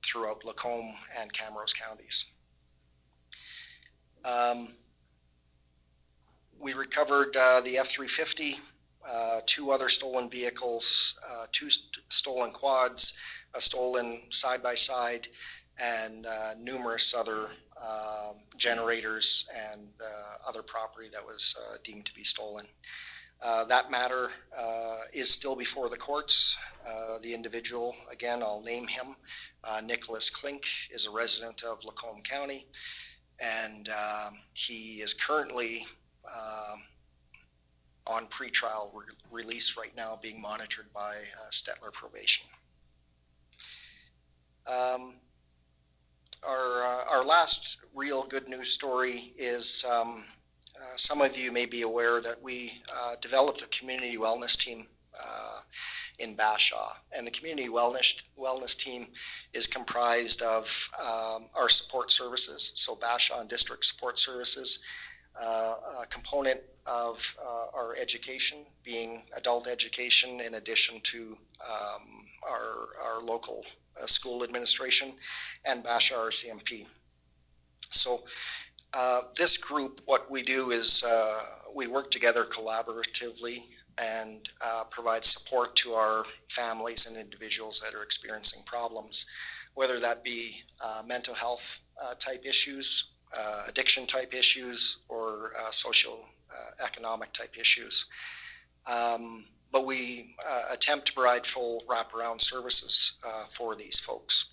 throughout Lacombe and Camrose counties. We recovered the F-350, 2 other stolen vehicles, 2 stolen quads, a stolen side-by-side, and numerous other generators and other property that was deemed to be stolen. That matter is still before the courts. The individual, again, I'll name him, Nicholas Klink, is a resident of Lacombe County, and he is currently on pretrial release right now, being monitored by Stettler probation. Our last real good news story is some of you may be aware that we developed a community wellness team in Bashaw, and the community wellness team is comprised of our support services, so Bashaw and District Support Services, a component of our education being adult education, in addition to our local school administration, and Bashaw RCMP. So this group, what we do is we work together collaboratively and provide support to our families and individuals that are experiencing problems, whether that be mental health type issues, addiction type issues, or social economic type issues. But we attempt to provide full wraparound services for these folks.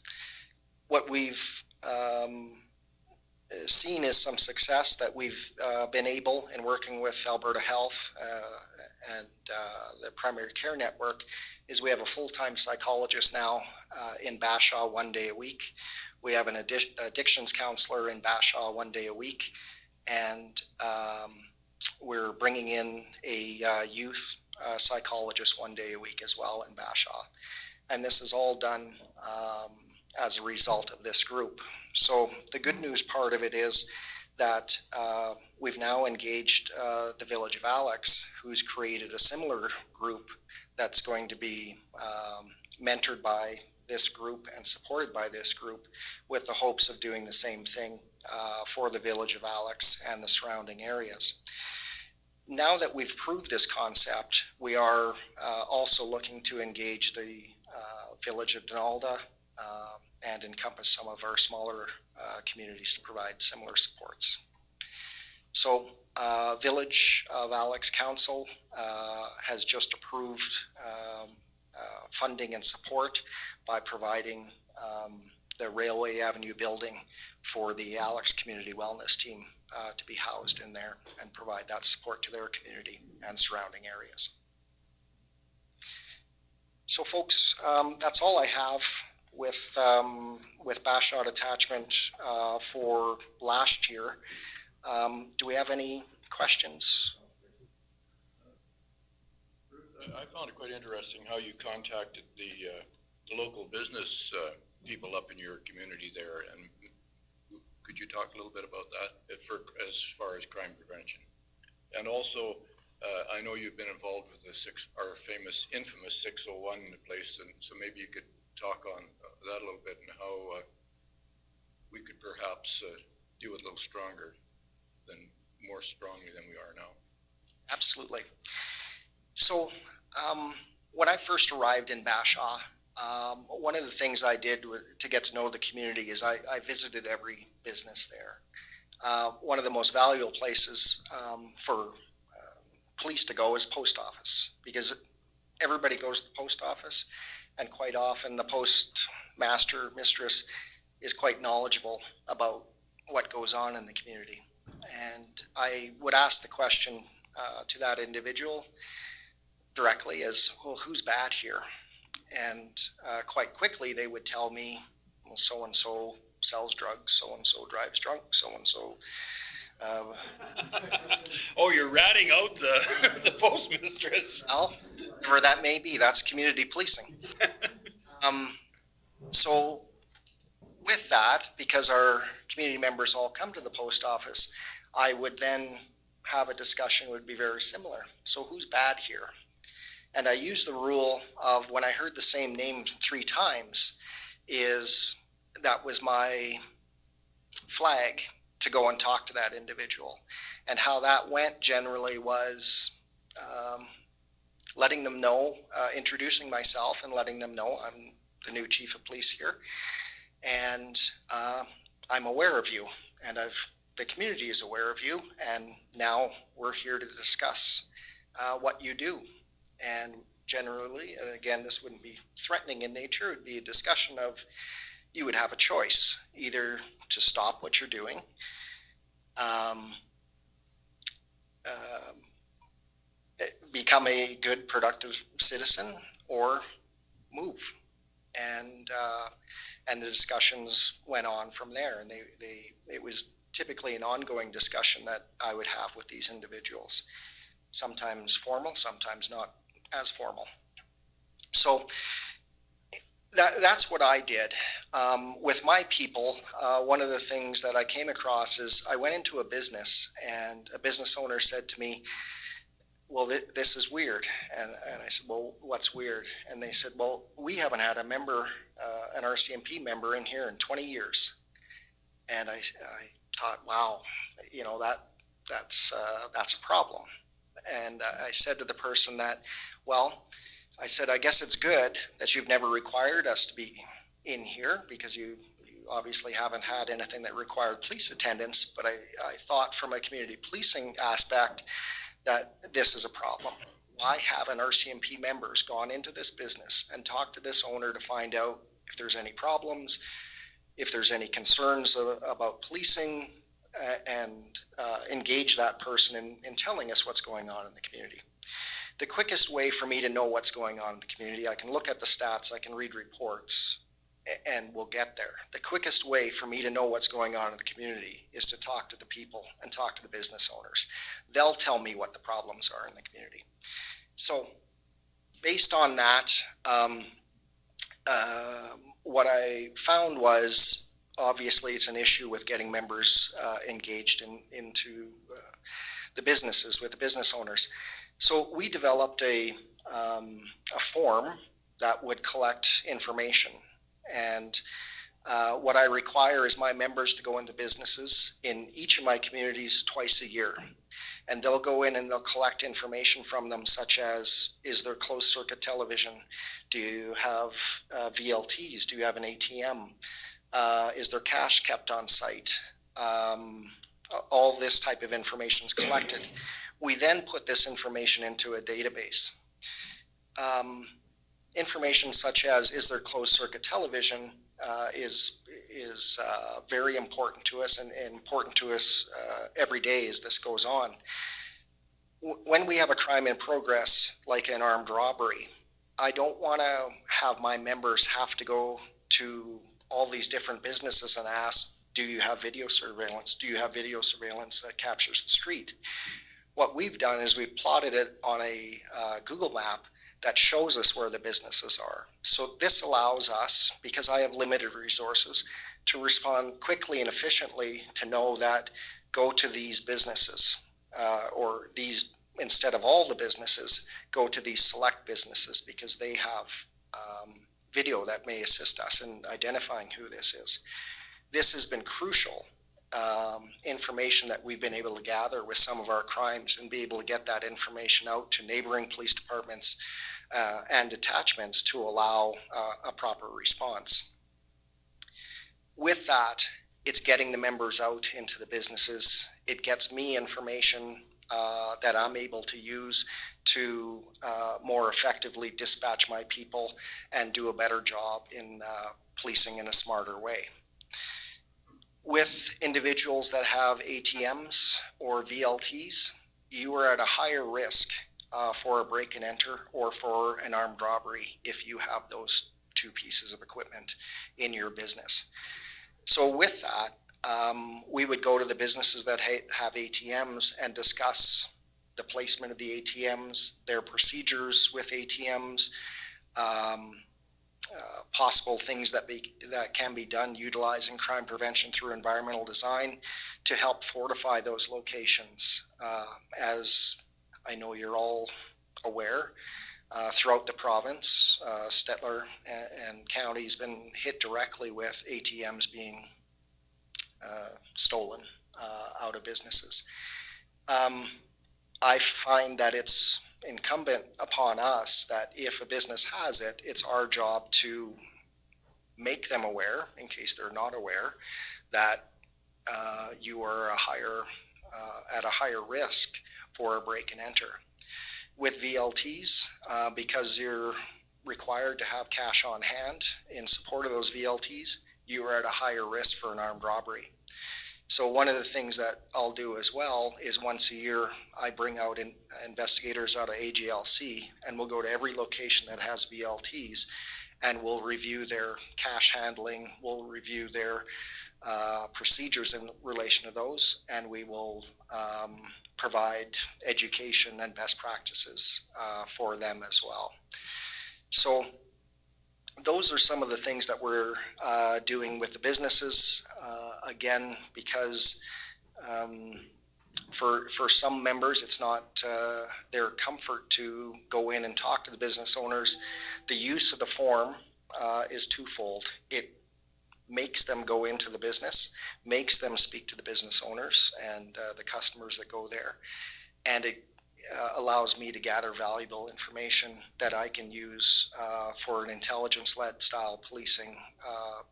What we've seen is some success that we've been able, in working with Alberta Health and the Primary Care Network, is we have a full-time psychologist now in Bashaw 1 day a week. We have an addictions counselor in Bashaw 1 day a week, and we're bringing in a youth psychologist 1 day a week as well in Bashaw. And this is all done as a result of this group. So the good news part of it is that we've now engaged the Village of Alex, who's created a similar group that's going to be mentored by this group and supported by this group, with the hopes of doing the same thing for the Village of Alex and the surrounding areas. now that we've proved this concept, we are also looking to engage the village of Donalda and encompass some of our smaller communities to provide similar supports. So Village of Alex Council has just approved funding and support by providing the Railway Avenue building for the Alex Community Wellness Team to be housed in there and provide that support to their community and surrounding areas. So folks, that's all I have with Bashot attachment for last year. Do we have any questions? I found it quite interesting how you contacted the local business people up in your community there, and could you talk a little bit about that as far as crime prevention? And also, I know you've been involved with our infamous 601 place, and so maybe you could talk on that a little bit and how we could perhaps do it a little more strongly than we are now. Absolutely. So when I first arrived in Bashaw, one of the things I did to get to know the community is I visited every business there. One of the most valuable places for police to go is post office, because everybody goes to the post office, and quite often the postmaster, mistress is quite knowledgeable about what goes on in the community. And I would ask the question to that individual directly as, well, who's bad here? And quite quickly they would tell me, well, so-and-so sells drugs, so-and-so drives drunk, so-and-so. Oh, you're ratting out the postmistress. Well, where that may be, that's community policing. So with that, because our community members all come to the post office, I would then have a discussion would be very similar. So who's bad here? And I use the rule of when I heard the same name 3 times, that was my flag to go and talk to that individual. And how that went generally was letting them know, introducing myself and letting them know I'm the new chief of police here. And I'm aware of you, and the community is aware of you, and now we're here to discuss what you do. And generally, and again, this wouldn't be threatening in nature, it would be a discussion of, you would have a choice, either to stop what you're doing, become a good, productive citizen, or move. And the discussions went on from there, and it was typically an ongoing discussion that I would have with these individuals, sometimes formal, sometimes not as formal. So that's what I did. With my people, one of the things that I came across is I went into a business, and a business owner said to me, well, this is weird. And I said, well, what's weird? And they said, well, we haven't had a member, an RCMP member in here in 20 years. And I thought, wow, that's a problem. And I said to the person that, well, I said, I guess it's good that you've never required us to be in here, because you obviously haven't had anything that required police attendance. But I thought from a community policing aspect that this is a problem. Why haven't RCMP members gone into this business and talked to this owner to find out if there's any problems, if there's any concerns about policing, and engage that person in telling us what's going on in the community? The quickest way for me to know what's going on in the community, I can look at the stats, I can read reports, and we'll get there. The quickest way for me to know what's going on in the community is to talk to the people and talk to the business owners. They'll tell me what the problems are in the community. So based on that, what I found was, obviously it's an issue with getting members engaged into the businesses with the business owners. So we developed a form that would collect information, and What I require is my members to go into businesses in each of my communities twice a year. And they'll go in and they'll collect information from them, such as, is there closed circuit television? Do you have VLTs? Do you have an ATM? Is there cash kept on site? All this type of information is collected. We then put this information into a database. Information such as, is there closed circuit television, is very important to us, and important to us every day as this goes on. When we have a crime in progress, like an armed robbery, I don't want to have my members have to go to all these different businesses and ask, do you have video surveillance? Do you have video surveillance that captures the street? What we've done is we've plotted it on a Google map that shows us where the businesses are. So this allows us, because I have limited resources, to respond quickly and efficiently to know that go to these businesses, or these, instead of all the businesses, go to these select businesses because they have video that may assist us in identifying who this is. This has been crucial information that we've been able to gather with some of our crimes, and be able to get that information out to neighboring police departments and detachments to allow a proper response. With that, it's getting the members out into the businesses. It gets me information that I'm able to use to more effectively dispatch my people and do a better job in policing in a smarter way. With individuals that have ATMs or VLTs, you are at a higher risk for a break and enter or for an armed robbery if you have those two pieces of equipment in your business. So with that, we would go to the businesses that have ATMs and discuss the placement of the ATMs, their procedures with ATMs, possible things that can be done utilizing crime prevention through environmental design to help fortify those locations. As I know you're all aware, throughout the province, Stettler and county has been hit directly with ATMs being stolen out of businesses. I find that it's incumbent upon us that if a business has it, it's our job to make them aware, in case they're not aware, that you are at a higher risk for a break and enter. With VLTs, because you're required to have cash on hand in support of those VLTs, you are at a higher risk for an armed robbery. So one of the things that I'll do as well is once a year I bring out investigators out of AGLC, and we'll go to every location that has VLTs, and we'll review their cash handling, we'll review their procedures in relation to those, and we will provide education and best practices for them as well. So those are some of the things that we're doing with the businesses. Again, because for some members, it's not their comfort to go in and talk to the business owners. The use of the form is twofold. It makes them go into the business, makes them speak to the business owners and the customers that go there, and it allows me to gather valuable information that I can use for an intelligence-led style policing,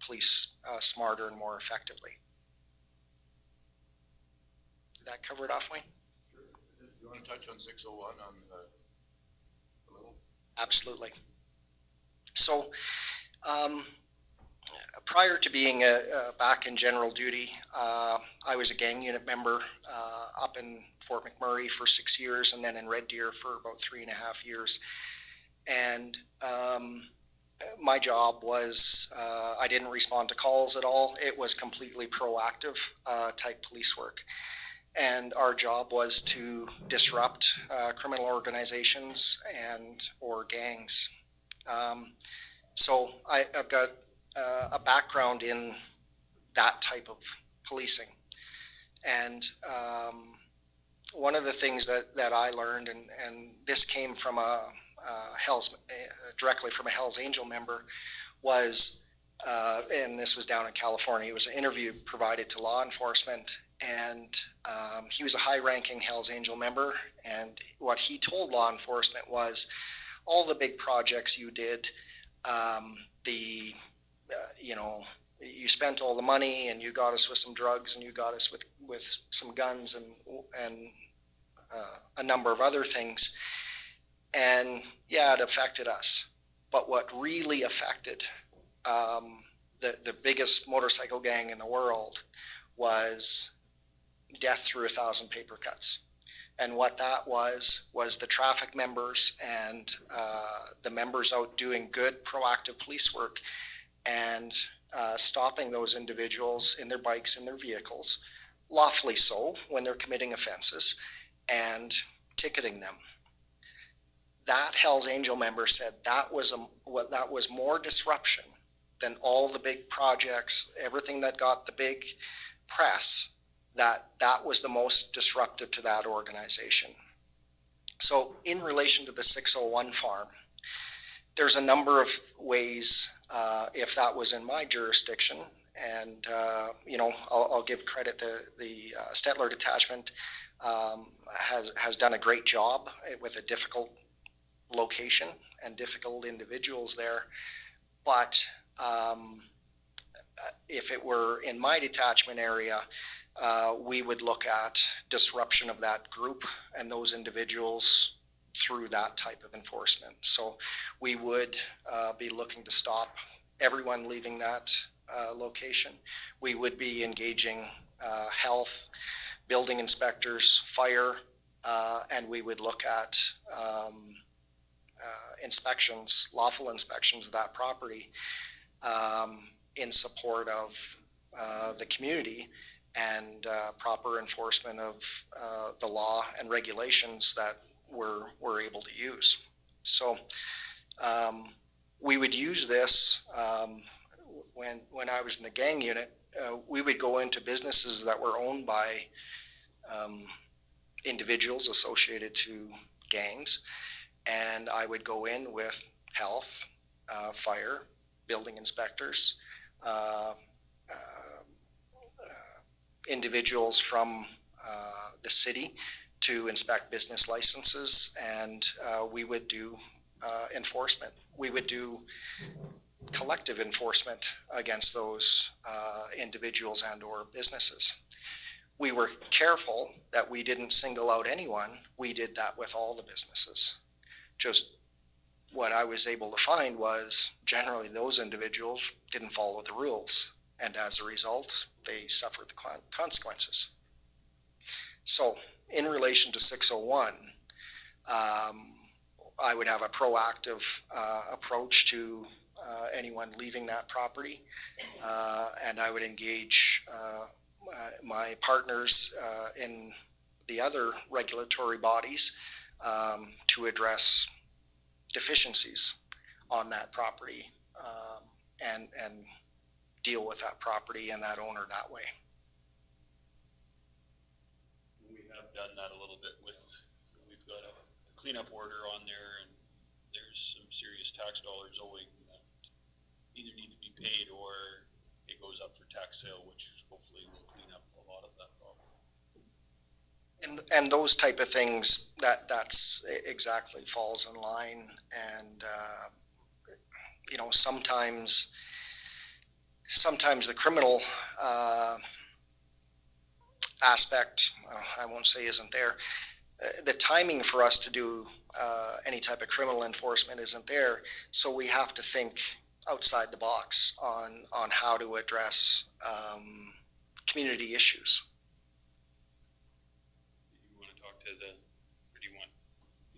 police smarter and more effectively. Did that cover it off, Wayne? You want to touch on 601 a little? Absolutely. So prior to being back in general duty, I was a gang unit member up in Fort McMurray for 6 years, and then in Red Deer for about 3.5 years. And my job was, I didn't respond to calls at all. It was completely proactive type police work. And our job was to disrupt criminal organizations or gangs. So I've got a background in that type of policing. And one of the things that I learned, and this came from directly from a Hell's Angel member, was and this was down in California. It was an interview provided to law enforcement, and he was a high-ranking Hells Angel member, and what he told law enforcement was, all the big projects you did, you spent all the money, and you got us with some drugs, and you got us with some guns, and a number of other things, and yeah, it affected us. But what really affected the biggest motorcycle gang in the world was death through 1,000 paper cuts. And what that was the traffic members and the members out doing good proactive police work and stopping those individuals in their bikes, in their vehicles, lawfully so, when they're committing offenses, and ticketing them. That Hells Angel member said that was more disruption than all the big projects, everything that got the big press, that was the most disruptive to that organization. So in relation to the 601 farm, there's a number of ways, if that was in my jurisdiction, and I'll give credit to the Stettler detachment, has done a great job with a difficult location and difficult individuals there. But if it were in my detachment area, we would look at disruption of that group and those individuals through that type of enforcement. So we would be looking to stop everyone leaving that location. We would be engaging health, building inspectors, fire, and we would look at inspections, lawful inspections of that property in support of the community and proper enforcement of the law and regulations that we're able to use. So we would use this when I was in the gang unit. We would go into businesses that were owned by individuals associated to gangs, and I would go in with health, fire, building inspectors, individuals from the city to inspect business licenses, and we would do enforcement. We would do collective enforcement against those individuals and or businesses. We were careful that we didn't single out anyone. We did that with all the businesses. Just what I was able to find was generally those individuals didn't follow the rules, and as a result, they suffered the consequences. So in relation to 601, I would have a proactive approach to anyone leaving that property, and I would engage my partners in the other regulatory bodies to address deficiencies on that property and deal with that property and that owner that way. We have done that a little bit we've got a cleanup order on there, and there's some serious tax dollars owing that either need to be paid or it goes up for tax sale, which hopefully will clean up a lot of that problem. And those type of things, that's exactly falls in line, and sometimes the criminal aspect, I won't say isn't there. The timing for us to do any type of criminal enforcement isn't there, so we have to think outside the box on how to address community issues. You want to talk to or do you want?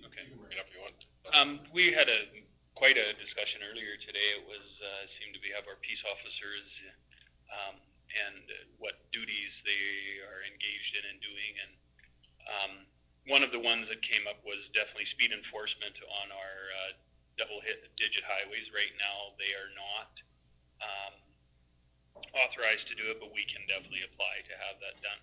Okay. We had quite a discussion earlier today. It was seemed to be have our peace officers and what duties they are engaged in and doing, and one of the ones that came up was definitely speed enforcement on our double-digit highways. Right now, they are not authorized to do it, but we can definitely apply to have that done.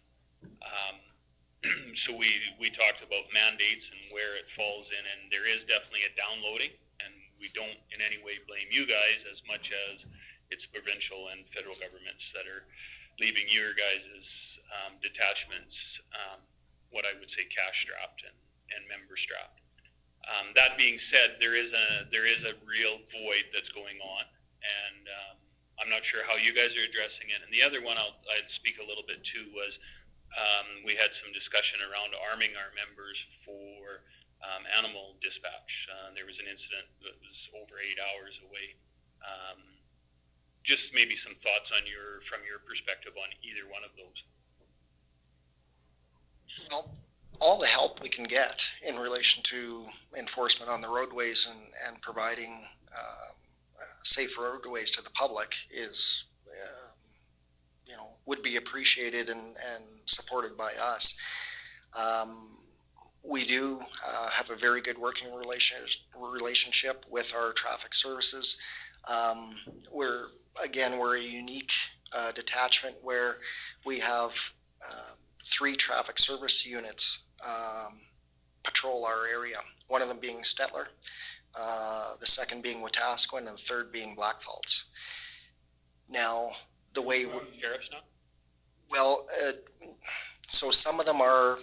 So we talked about mandates and where it falls in, and there is definitely a downloading, and we don't in any way blame you guys as much as it's provincial and federal governments that are leaving your guys' detachments, what I would say cash strapped and member strapped. That being said, there is a real void that's going on, and I'm not sure how you guys are addressing it. And the other one I'd speak a little bit to was we had some discussion around arming our members for animal dispatch. There was an incident that was over 8 hours away. Just maybe some thoughts on from your perspective on either one of those. Well, all the help we can get in relation to enforcement on the roadways and providing safe roadways to the public is, would be appreciated and supported by us. We do have a very good working relationship with our traffic services. We're a unique detachment where we have 3 traffic service units patrol our area. One of them being Stettler, the second being Wetaskiwin, and the third being Blackfalds. Now, the way sheriffs now? Well, so some of them are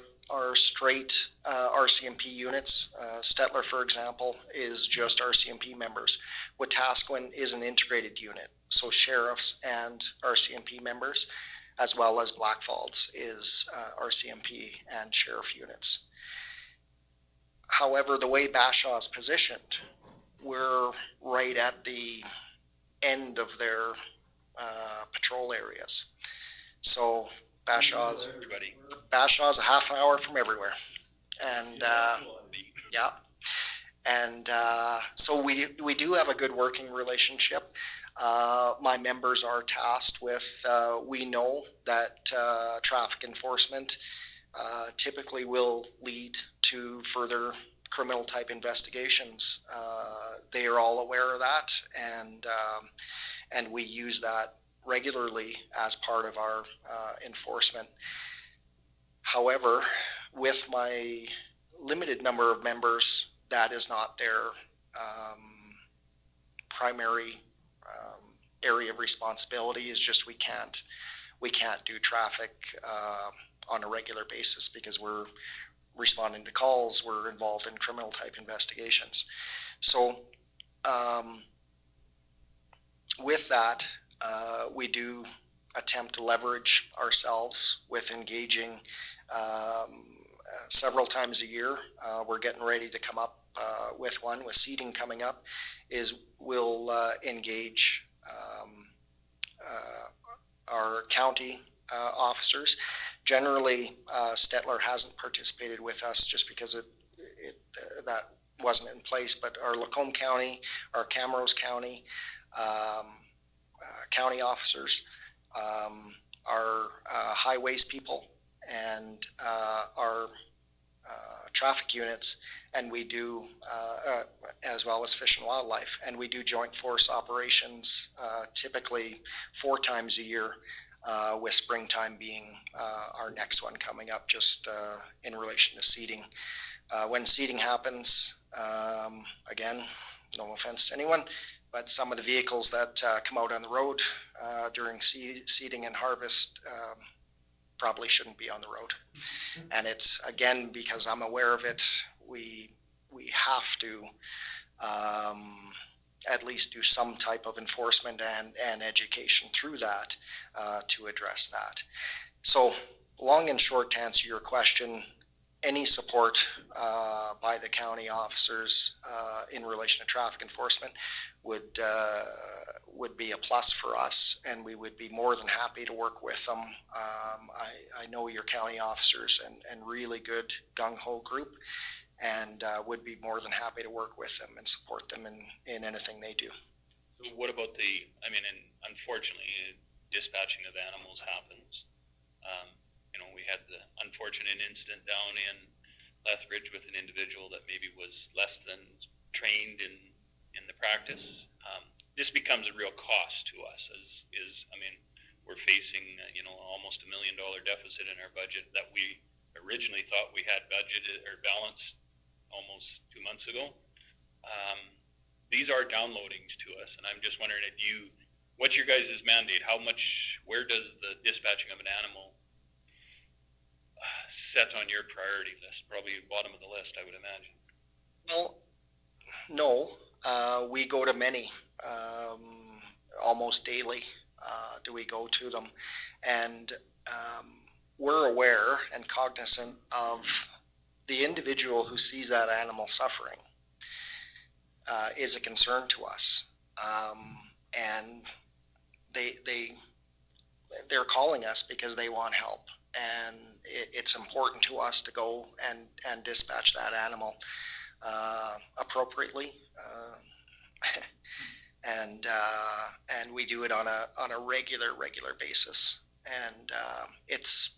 straight RCMP units. Stettler, for example, is just RCMP members. Wetaskiwin is an integrated unit, so sheriffs and RCMP members, as well as Blackfalds is RCMP and sheriff units. However, the way Bashaw is positioned, we're right at the end of their patrol areas. So Bashaw's a half an hour from everywhere. And yeah. And so we do have a good working relationship. My members are tasked with, we know that traffic enforcement typically will lead to further criminal type investigations. They are all aware of that, and we use that regularly as part of our enforcement. However, with my limited number of members, that is not their primary area of responsibility. Is just we can't do traffic on a regular basis because we're responding to calls, we're involved in criminal type investigations. So with that, we do attempt to leverage ourselves with engaging several times a year. We're getting ready to come up with one with seating coming up, is we'll engage our county officers. Generally, Stettler hasn't participated with us just because that wasn't in place, but our Lacombe County, our Camrose County, county officers, our highways people, and our traffic units, and we do, as well as Fish and Wildlife, and we do joint force operations typically 4 times a year, with springtime being our next one coming up, just in relation to seeding. When seeding happens, again, no offense to anyone, but some of the vehicles that come out on the road during seeding and harvest probably shouldn't be on the road. And it's, again, because I'm aware of it, we have to at least do some type of enforcement and education through that to address that. So long and short, to answer your question, any support by the county officers in relation to traffic enforcement would be a plus for us, and we would be more than happy to work with them. I know your county officers and really good gung-ho group, and would be more than happy to work with them and support them in anything they do. So what about and unfortunately, dispatching of animals happens. We had the unfortunate incident down in Lethbridge with an individual that maybe was less than trained in the practice. This becomes a real cost to us. We're facing almost $1 million deficit in our budget that we originally thought we had budgeted or balanced almost 2 months ago. these are downloadings to us, and I'm just wondering what's your guys' mandate? Where does the dispatching of an animal set on your priority list? Probably bottom of the list, I would imagine. Well, no, we go to many, almost daily do we go to them. And we're aware and cognizant of the individual who sees that animal suffering is a concern to us. And they're calling us because they want help. And it's important to us to go and dispatch that animal appropriately. And we do it on a regular basis. And it's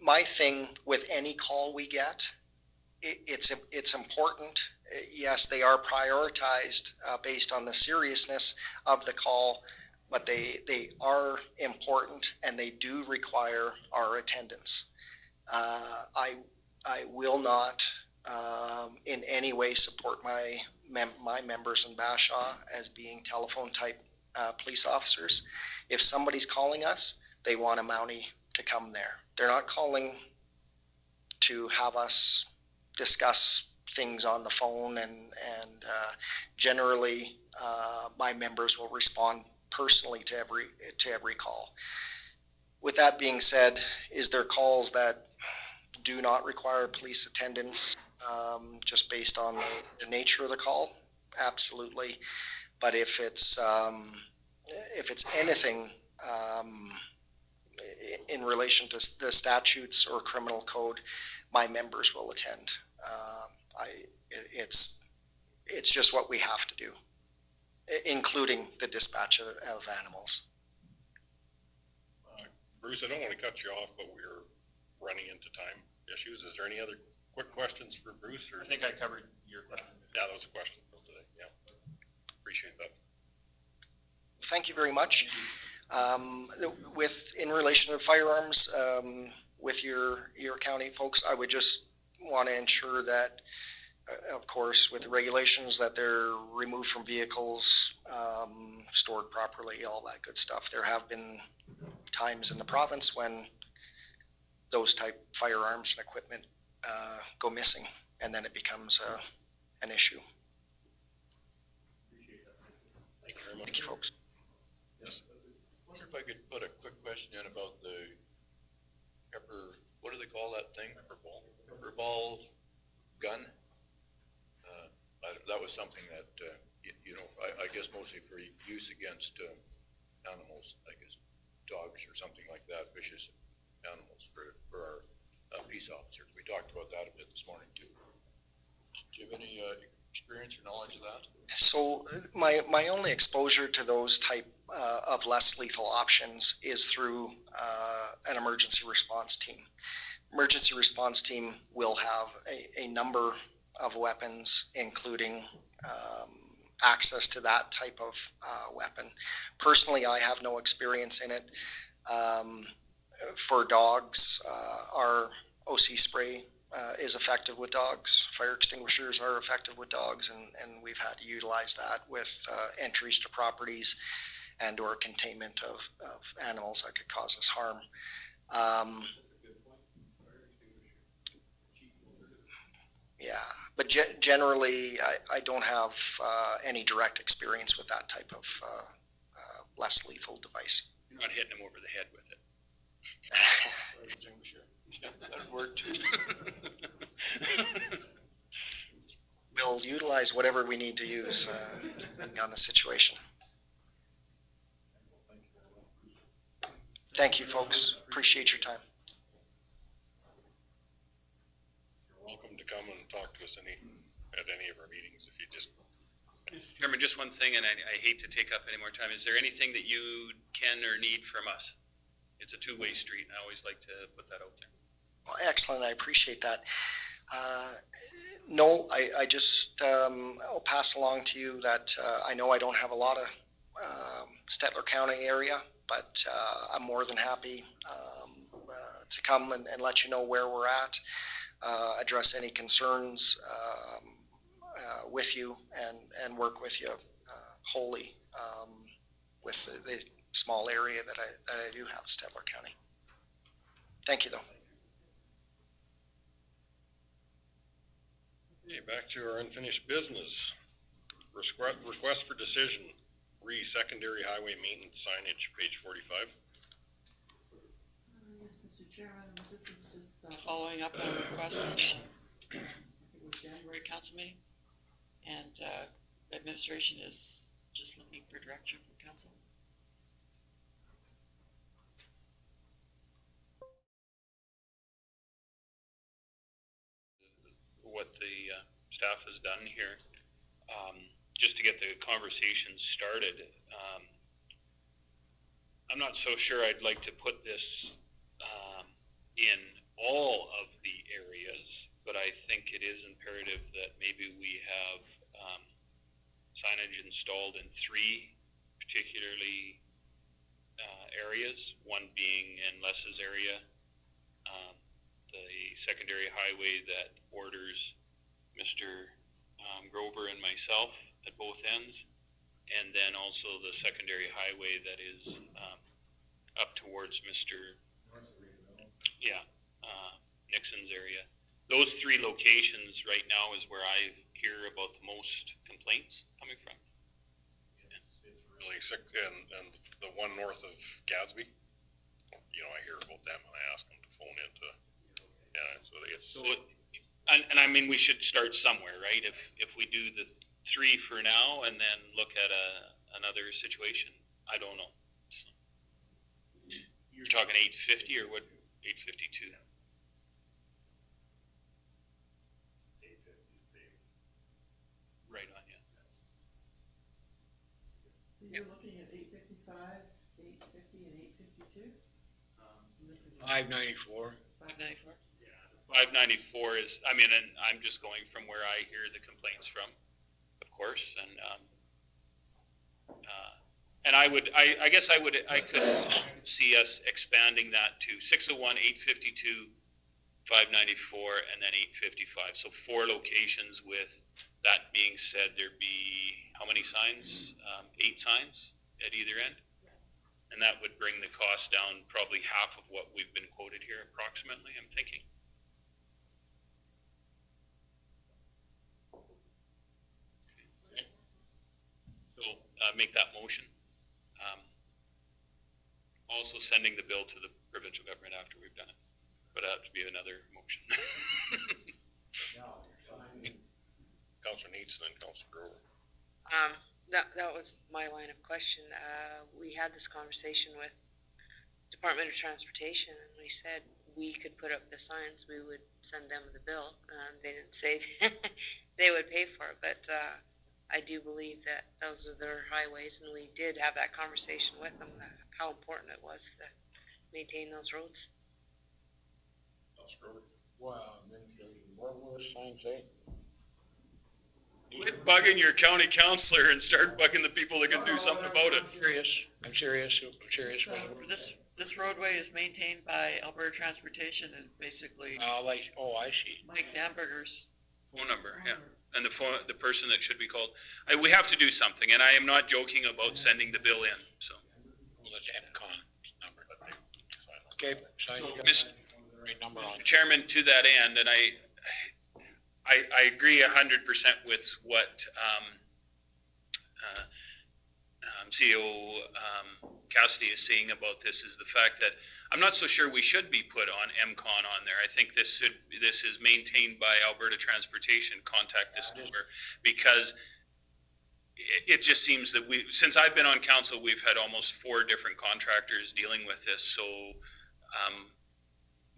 my thing with any call we get. It's important. Yes, they are prioritized based on the seriousness of the call, but they are important and they do require our attendance. I will not in any way support my members in Bashaw as being telephone type police officers. If somebody's calling us, they want a Mountie to come there. They're not calling to have us discuss things on the phone, and generally my members will respond personally to every call. With that being said, is there calls that do not require police attendance just based on the nature of the call? Absolutely. But if it's anything in relation to the statutes or criminal code, my members will attend. It's just what we have to do, including the dispatch of animals. Bruce, I don't want to cut you off, but we're running into time issues. Is there any other quick questions for Bruce? Or I think I covered your question. Yeah, that was a question today. Yeah, appreciate that. Thank you very much. In relation to firearms, with your county folks, I would just want to ensure that, of course, with the regulations, that they're removed from vehicles, stored properly, all that good stuff. There have been times in the province when those type firearms and equipment go missing, and then it becomes an issue. Thank you very much. Thank you, folks. Yes. I wonder if I could put a quick question in about the pepper, what do they call that thing? Pepper ball gun? That was something that, I guess mostly for use against animals, I guess dogs or something like that, vicious animals for our peace officers. We talked about that a bit this morning too. Do you have any experience or knowledge of that? So my only exposure to those type of less lethal options is through an emergency response team. Emergency response team will have a number of weapons, including access to that type of weapon. Personally, I have no experience in it. For dogs, our OC spray is effective with dogs. Fire extinguishers are effective with dogs, and we've had to utilize that with entries to properties and or containment of animals that could cause us harm. Yeah, but generally, I don't have any direct experience with that type of less lethal device. You're not hitting them over the head with it. That worked. We'll utilize whatever we need to use depending on the situation. Thank you, folks. Appreciate your time. You're welcome to come and talk to us at any of our meetings if you just. Chairman, just one thing, and I hate to take up any more time. Is there anything that you can or need from us? It's a two-way street, and I always like to put that out there. Well, excellent. I appreciate that. No, I just I'll pass along to you that I know I don't have a lot of Stettler County area, but I'm more than happy to come and let you know where we're at, address any concerns, with you and work with you wholly with the small area that I do have in Stettler County. Thank you, though. Okay, back to our unfinished business. Request for decision, secondary highway maintenance signage, page 45. Yes, Mr. Chairman, this is just following up on a request, I think it was January council meeting, and administration is just looking for direction from council. What the staff has done here, just to get the conversation started. I'm not so sure I'd like to put this in all of the areas, but I think it is imperative that maybe we have signage installed in 3 particularly areas, one being in Les's area, the secondary highway that borders Mr. Grover and myself at both ends, and then also the secondary highway that is up towards Mr. Nixon's area. Those 3 locations right now is where I hear about the most complaints coming from. It's really sick, and the one north of Gadsby, I hear about them and I ask them to phone into. And I mean, we should start somewhere, right? If we do the 3 for now and then look at another situation, I don't know. So, you're talking 850 or what? 852. Right on, yeah. So you're looking at 855, 850, and 852? 594. 594? 594 is, I mean, and I'm just going from where I hear the complaints from, of course, and I could see us expanding that to 601, 852, 594, and then 855. So 4 locations. With that being said, there'd be how many signs? 8 signs at either end? And that would bring the cost down probably half of what we've been quoted here approximately, I'm thinking. So make that motion. Also sending the bill to the provincial government after we've done it, but that would be another motion. Councilor Needs and then Councilor Grover. That was my line of question. We had this conversation with Department of Transportation, and we said we could put up the signs, we would send them the bill. They didn't say they would pay for it, but I do believe that those are their highways, and we did have that conversation with them, how important it was to maintain those roads. Well, what will the sign say? Quit bugging your county councilor and start bugging the people that can do something about it. I'm serious. This roadway is maintained by Alberta Transportation and basically I see. Mike Damberger's Phone number, yeah. And the person that should be called. We have to do something, and I am not joking about sending the bill in, so. Well, that's MCON number. Okay, So, right number on. Chairman, to that end, and I agree 100% with what CEO Cassidy is saying about this, is the fact that I'm not so sure we should be put on MCON on there. I think this is maintained by Alberta Transportation. Contact this number, because it just seems that since I've been on council, we've had almost 4 different contractors dealing with this. So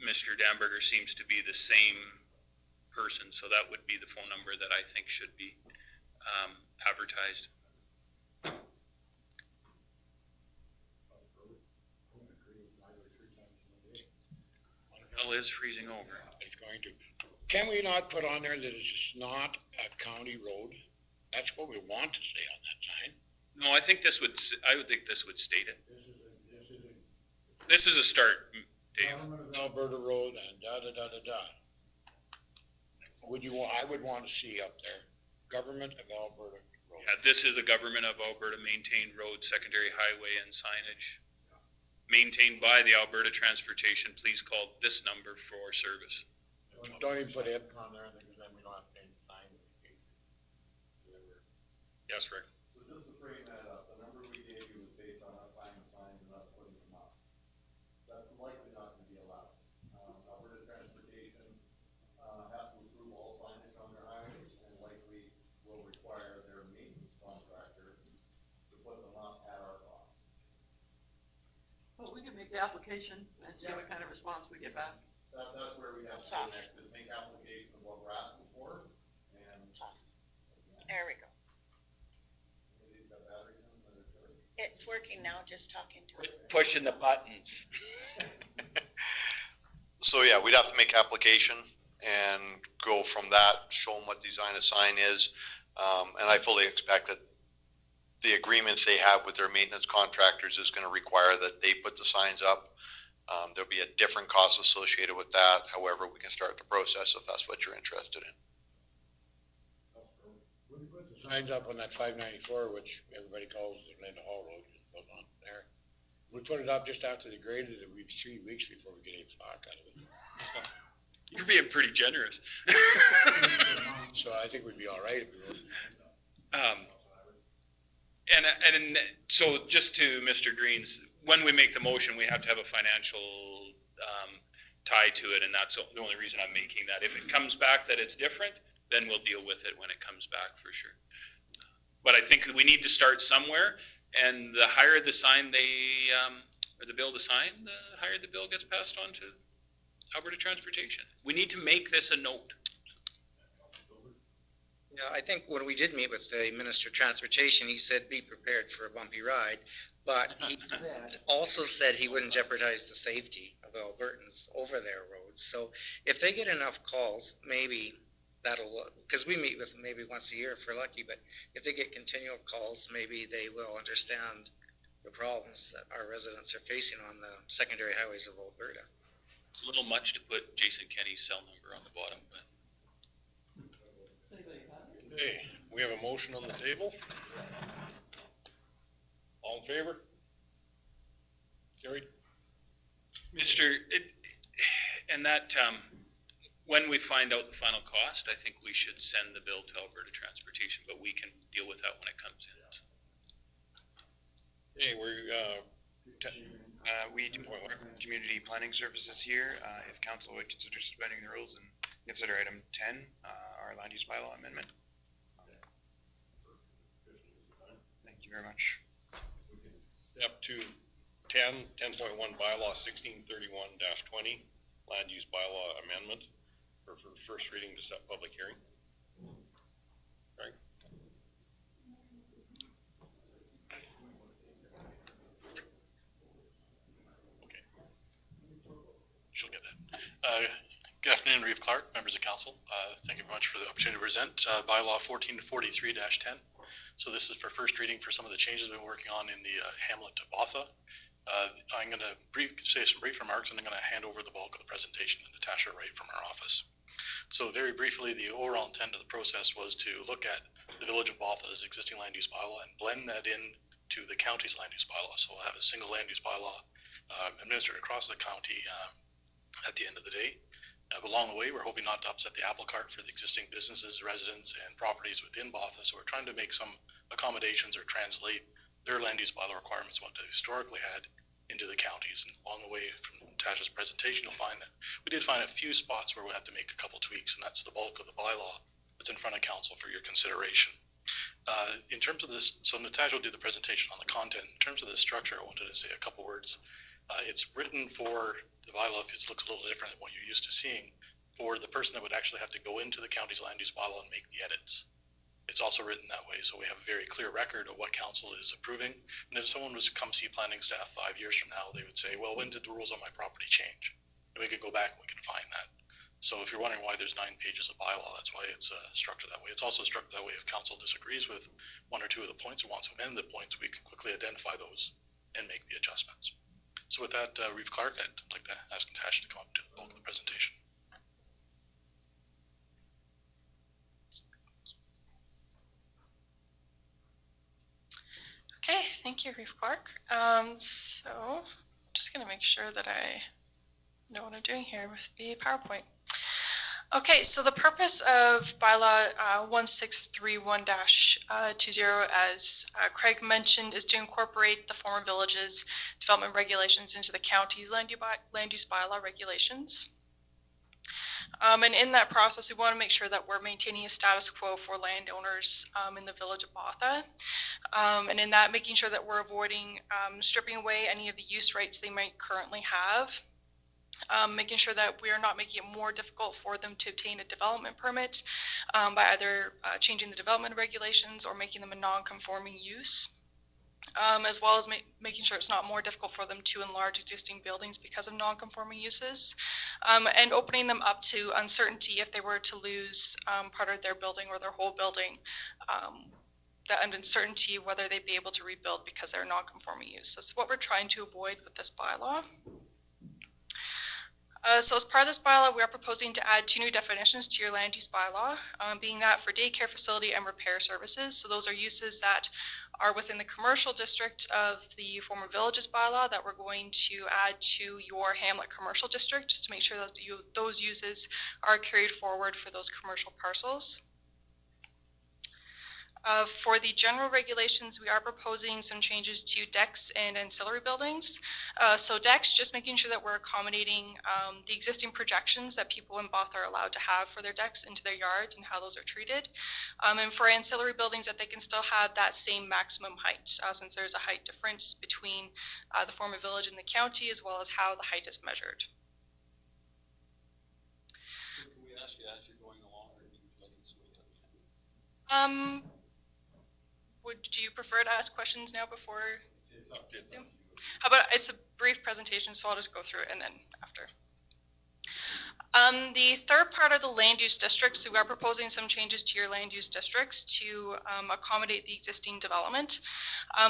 Mr. Damberger seems to be the same person. So that would be the phone number that I think should be advertised. Hell is freezing over. It's going to. Can we not put on there that it's not a county road? That's what we want to say on that sign. No, I would think this would state it. This is a start, Dave. Government of Alberta Road and da-da-da-da-da. I would want to see up there, government of Alberta road. Yeah, this is a government of Alberta maintained road, secondary highway and signage. Maintained by the Alberta Transportation. Please call this number for service. Don't even put it on there, because then we don't have to pay the fine. Yes, Rick? So just to frame that up, the number we gave you was based on us buying the signs and us putting them up. That's likely not going to be allowed. Alberta Transportation has to approve all signage on their highways and likely will require their maintenance contractor to put them up at our cost. Well, we can make the application and see what kind of response we get back. That's where we have to go next, is make application of what we're asking for, and. There we go. It's working now, just talking to it. Pushing the buttons. So yeah, we'd have to make application and go from that, show them what design of sign is. And I fully expect that the agreements they have with their maintenance contractors is going to require that they put the signs up. There'll be a different cost associated with that. However, we can start the process if that's what you're interested in. We put the signs up on that 594, which everybody calls the Linda Hall Road, it goes on there. We put it up just after the grade, it would be 3 weeks before we get any flock out of it. You're being pretty generous. So I think we'd be all right if we were. And so just to Mr. Green's, when we make the motion, we have to have a financial tie to it, and that's the only reason I'm making that. If it comes back that it's different, then we'll deal with it when it comes back for sure. But I think we need to start somewhere, and the higher the sign or the bill to sign, the higher the bill gets passed on to Alberta Transportation. We need to make this a note. Yeah, I think when we did meet with the Minister of Transportation, he said be prepared for a bumpy ride, but he also said he wouldn't jeopardize the safety of Albertans over their roads. So if they get enough calls, maybe that'll, because we meet with them maybe once a year if we're lucky, but if they get continual calls, maybe they will understand the problems that our residents are facing on the secondary highways of Alberta. It's a little much to put Jason Kenny's cell number on the bottom, but. Okay, we have a motion on the table. All in favor? Carried. And that, when we find out the final cost, I think we should send the bill to Alberta Transportation, but we can deal with that when it comes in. Okay, We do community planning services here. If council would consider suspending the rules and consider item 10, our land use bylaw amendment. Thank you very much. Step to 10.1 bylaw 1631-20, land use bylaw amendment for first reading to set public hearing. Right. Okay. She'll get that. Good afternoon, Reeve Clark, members of council. Thank you very much for the opportunity to present bylaw 1443-10. So this is for first reading for some of the changes we've been working on in the hamlet of Botha. I'm going to say some brief remarks, and I'm going to hand over the bulk of the presentation to Natasha Wright from our office. So very briefly, the overall intent of the process was to look at the village of Botha's existing land use bylaw and blend that in to the county's land use bylaw. So we'll have a single land use bylaw administered across the county at the end of the day. Along the way, we're hoping not to upset the apple cart for the existing businesses, residents, and properties within Botha. So we're trying to make some accommodations or translate their land use bylaw requirements, what they historically had, into the counties. And along the way from Natasha's presentation, you'll find that we did find a few spots where we have to make a couple tweaks, and that's the bulk of the bylaw that's in front of council for your consideration. In terms of this, so Natasha will do the presentation on the content. In terms of the structure, I wanted to say a couple words. It's written for the bylaw, if it looks a little different than what you're used to seeing, for the person that would actually have to go into the county's land use bylaw and make the edits. It's also written that way, so we have a very clear record of what council is approving. And if someone was to come see planning staff 5 years from now, they would say, well, when did the rules on my property change? And we could go back and we can find that. So if you're wondering why there's 9 pages of bylaw, that's why it's structured that way. It's also structured that way if council disagrees with 1 or 2 of the points or wants to amend the points, we can quickly identify those and make the adjustments. So with that, Reeve Clark, I'd like to ask Natasha to come up to the bulk of the presentation. Okay, thank you, Reeve Clark. So just going to make sure that I know what I'm doing here with the PowerPoint. Okay, so the purpose of bylaw 1631-20, as Craig mentioned, is to incorporate the former villages development regulations into the county's land use bylaw regulations. And in that process, we want to make sure that we're maintaining a status quo for landowners in the village of Botha. And in that, making sure that we're avoiding stripping away any of the use rights they might currently have. Making sure that we are not making it more difficult for them to obtain a development permit by either changing the development regulations or making them a non-conforming use. As well as making sure it's not more difficult for them to enlarge existing buildings because of non-conforming uses, and opening them up to uncertainty if they were to lose part of their building or their whole building, that uncertainty whether they'd be able to rebuild because they're non-conforming use. That's what we're trying to avoid with this bylaw. So as part of this bylaw, we are proposing to add 2 new definitions to your land use bylaw, being that for daycare facility and repair services. So those are uses that are within the commercial district of the former villages bylaw that we're going to add to your Hamlet commercial district, just to make sure that those uses are carried forward for those commercial parcels. For the general regulations, we are proposing some changes to decks and ancillary buildings. So decks, just making sure that we're accommodating the existing projections that people in Botha are allowed to have for their decks into their yards and how those are treated. And for ancillary buildings, that they can still have that same maximum height, since there's a height difference between the former village and the county, as well as how the height is measured. Can we ask you as you're going along, or do you like this way till the end? Do you prefer to ask questions now before? It's up to you. How about, it's a brief presentation, so I'll just go through it and then after. The third part of the land use districts, so we are proposing some changes to your land use districts to accommodate the existing development.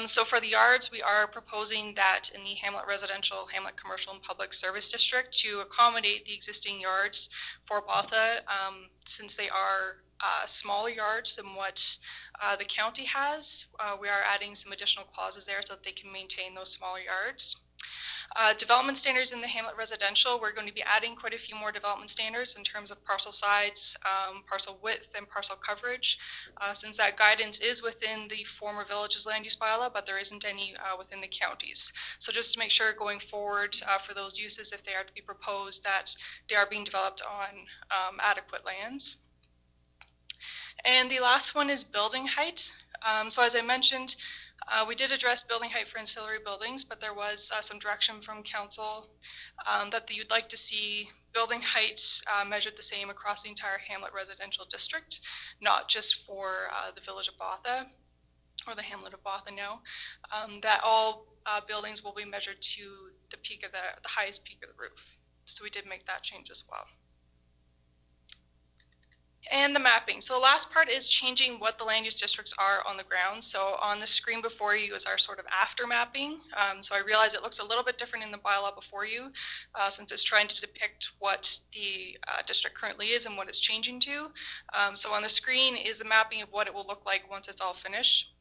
So for the yards, we are proposing that in the Hamlet residential, Hamlet commercial and public service district to accommodate the existing yards for Botha, since they are smaller yards than what the county has. We are adding some additional clauses there so that they can maintain those smaller yards. Development standards in the Hamlet residential, we're going to be adding quite a few more development standards in terms of parcel size, parcel width, and parcel coverage, since that guidance is within the former villages land use bylaw, but there isn't any within the counties. So just to make sure going forward for those uses, if they are to be proposed, that they are being developed on adequate lands. And the last one is building height. So as I mentioned, we did address building height for ancillary buildings, but there was some direction from council that you'd like to see building height measured the same across the entire Hamlet residential district, not just for the village of Botha or the Hamlet of Botha now, that all buildings will be measured to the peak of the highest peak of the roof. So we did make that change as well. And the mapping. So the last part is changing what the land use districts are on the ground. So on the screen before you is our sort of after mapping. So I realize it looks a little bit different in the bylaw before you, since it's trying to depict what the district currently is and what it's changing to. So on the screen is a mapping of what it will look like once it's all finished.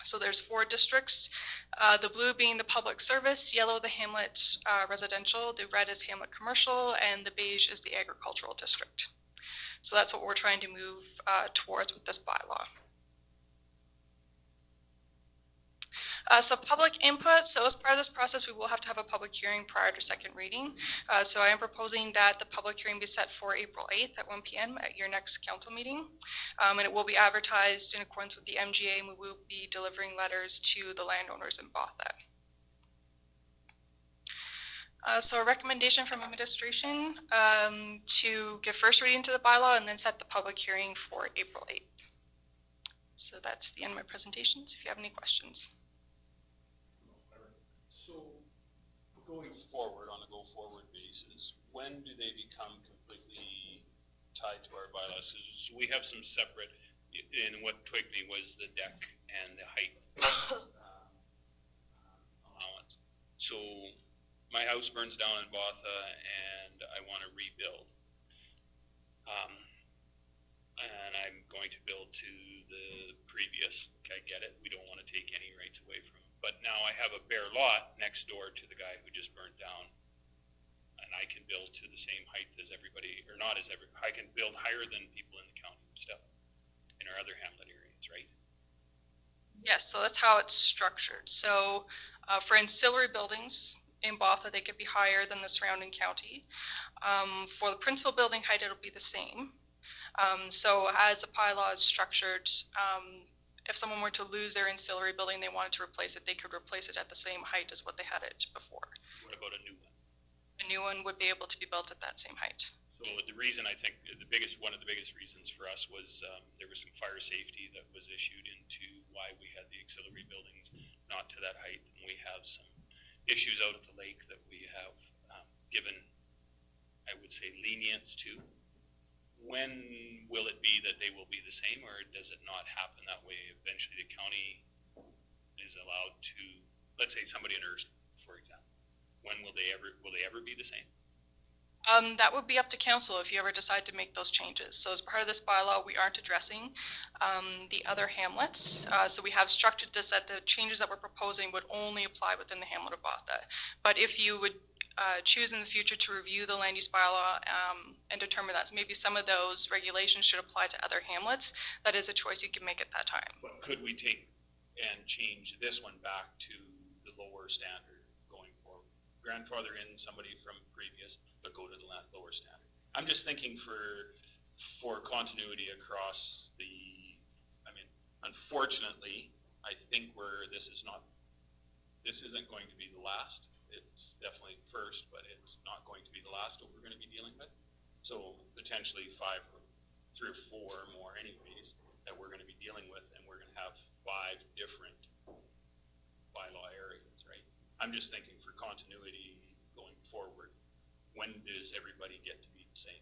So there's 4 districts, the blue being the public service, yellow the Hamlet residential, the red is Hamlet commercial, and the beige is the agricultural district. So that's what we're trying to move towards with this bylaw. So public input, so as part of this process, we will have to have a public hearing prior to second reading. So I am proposing that the public hearing be set for April 8th at 1 p.m. at your next council meeting. And it will be advertised in accordance with the MGA, and we will be delivering letters to the landowners in Botha. So a recommendation from administration to give first reading to the bylaw and then set the public hearing for April 8th. So that's the end of my presentations, if you have any questions. So going forward, on a go-forward basis, when do they become completely tied to our bylaws? So we have some separate, and what tweaked me was the deck and the height allowance. So my house burns down in Botha and I want to rebuild. And I'm going to build to the previous. I get it. We don't want to take any rights away from him. But now I have a bare lot next door to the guy who just burned down. And I can build to the same height as everybody, or not as I can build higher than people in the county and stuff in our other hamlet areas, right? Yes, so that's how it's structured. So for ancillary buildings in Botha, they could be higher than the surrounding county. For the principal building height, it'll be the same. So as a bylaw is structured, if someone were to lose their ancillary building, they wanted to replace it, they could replace it at the same height as what they had it before. What about a new one? A new one would be able to be built at that same height. So the reason I think one of the biggest reasons for us was there was some fire safety that was issued into why we had the auxiliary buildings not to that height, and we have some issues out at the lake that we have given, I would say, lenience to. When will it be that they will be the same, or does it not happen that way? Eventually, the county is allowed to, let's say, somebody in Erskine, for example. When will they ever be the same? That would be up to council if you ever decide to make those changes. So as part of this bylaw, we aren't addressing the other hamlets. So we have structured this that the changes that we're proposing would only apply within the hamlet of Botha. But if you would choose in the future to review the land use bylaw and determine that maybe some of those regulations should apply to other hamlets, that is a choice you can make at that time. But could we take and change this one back to the lower standard going forward? Grandfather in somebody from previous, but go to the lower standard. I'm just thinking for continuity across the, unfortunately, I think this isn't going to be the last. It's definitely first, but it's not going to be the last that we're going to be dealing with. So potentially 3 or 4 more anyways that we're going to be dealing with, and we're going to have 5 different bylaw areas, right? I'm just thinking for continuity going forward, when does everybody get to be the same?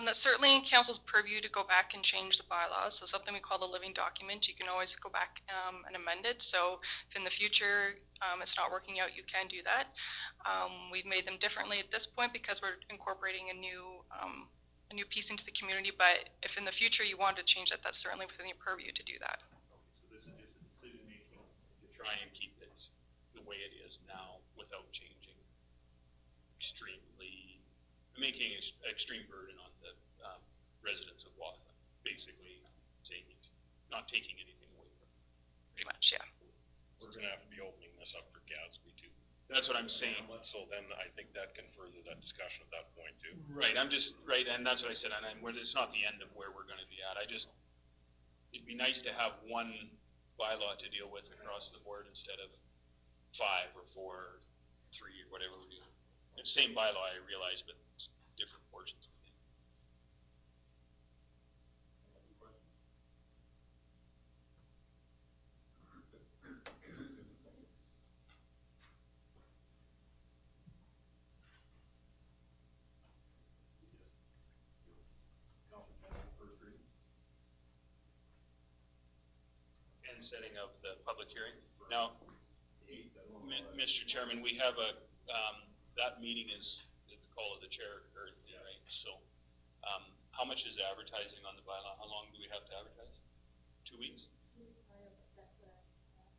That's certainly in council's purview to go back and change the bylaws. So something we call the living document, you can always go back and amend it. So if in the future it's not working out, you can do that. We've made them differently at this point because we're incorporating a new piece into the community. But if in the future you want to change that, that's certainly within your purview to do that. Okay, so this is just a decision making to try and keep it the way it is now without changing making extreme burden on the residents of Watha, basically saying not taking anything away from them. Pretty much, yeah. We're going to have to be opening this up for Gatsby too. That's what I'm saying. So then I think that can further that discussion at that point too. Right, and that's what I said, and it's not the end of where we're going to be at. It'd be nice to have one bylaw to deal with across the board instead of 5 or 4 or 3 or whatever we're doing. It's the same bylaw, I realize, but it's different portions within. And setting of the public hearing. Now, Mr. Chairman, we have that meeting is at the call of the chair currently, right? So, how much is advertising on the bylaw? How long do we have to advertise? 2 weeks?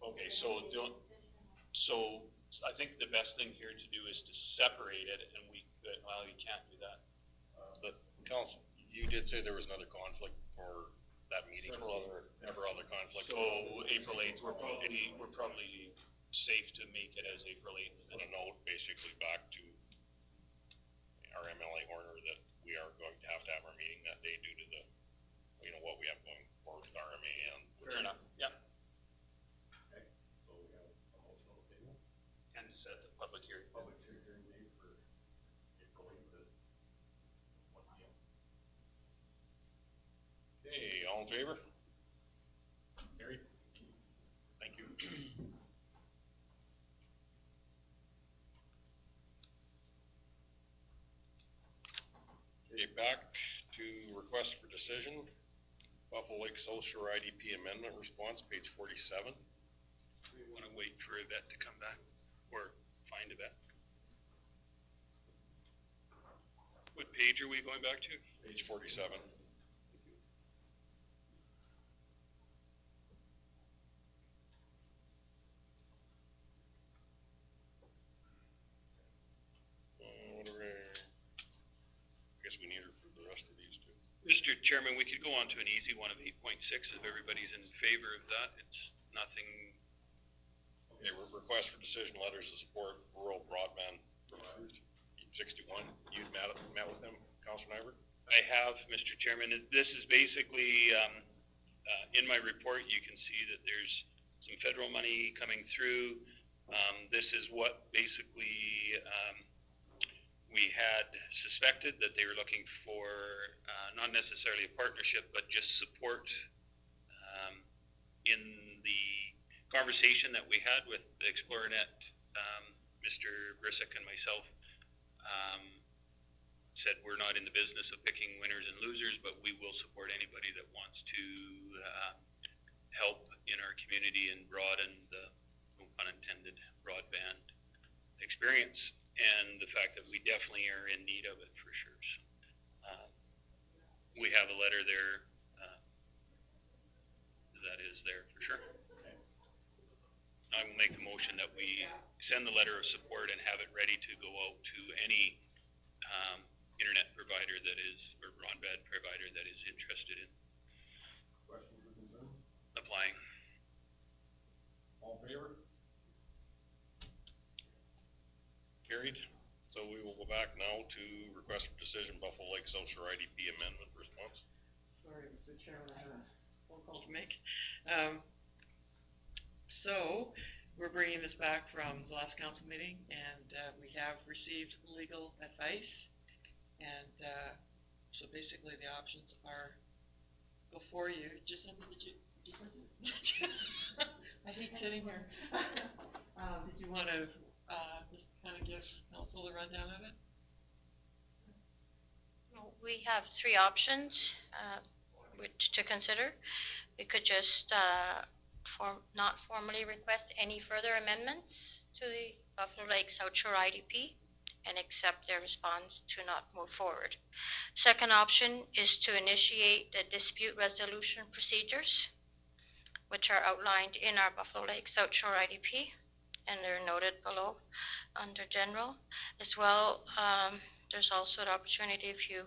Okay, so I think the best thing here to do is to separate it, and you can't do that. But Council, you did say there was another conflict for that meeting. Several other conflicts. So April 8th, we're probably safe to make it as April 8th. And a note basically back to our MLA Horner that we are going to have our meeting that day due to the, what we have going forward with RMA and. Fair enough, yeah. Okay, so we have a motion on the table. And to set the public hearing. Public hearing date for April 8th at 1 p.m. Okay, all in favor? Carried. Thank you. Okay, back to request for decision. Buffalo Lake South Shore IDP amendment response, page 47. We want to wait for Yvette to come back or find Yvette. What page are we going back to? Page 47. Mr. Chairman, we could go on to an easy one of 8.6 if everybody's in favor of that. It's nothing. Okay, request for decision letters of support for rural broadband providers. 61, you met with them, Councilor Nyberg? I have, Mr. Chairman. This is basically, in my report, you can see that there's some federal money coming through. This is what basically we had suspected, that they were looking for not necessarily a partnership, but just support in the conversation that we had with the ExplorerNet. Mr. Brissick and myself said we're not in the business of picking winners and losers, but we will support anybody that wants to help in our community and broaden the, no pun intended, broadband experience, and the fact that we definitely are in need of it for sure. So, we have a letter there that is there for sure. I will make the motion that we send the letter of support and have it ready to go out to any internet provider that is, or broadband provider that is interested in Questions or concerns? applying. All in favor? Carried. So we will go back now to request for decision Buffalo Lake South Shore IDP amendment response. Sorry, Mr. Chairman, I have a phone call to make. So, we're bringing this back from the last council meeting, and we have received legal advice. And so basically the options are before you. Just something that you I hate sitting here. Did you want to just kind of give council the rundown of it? We have three options which to consider. We could just not formally request any further amendments to the Buffalo Lake South Shore IDP and accept their response to not move forward. Second option is to initiate the dispute resolution procedures, which are outlined in our Buffalo Lake South Shore IDP, and they're noted below under general. As well, there's also the opportunity, if you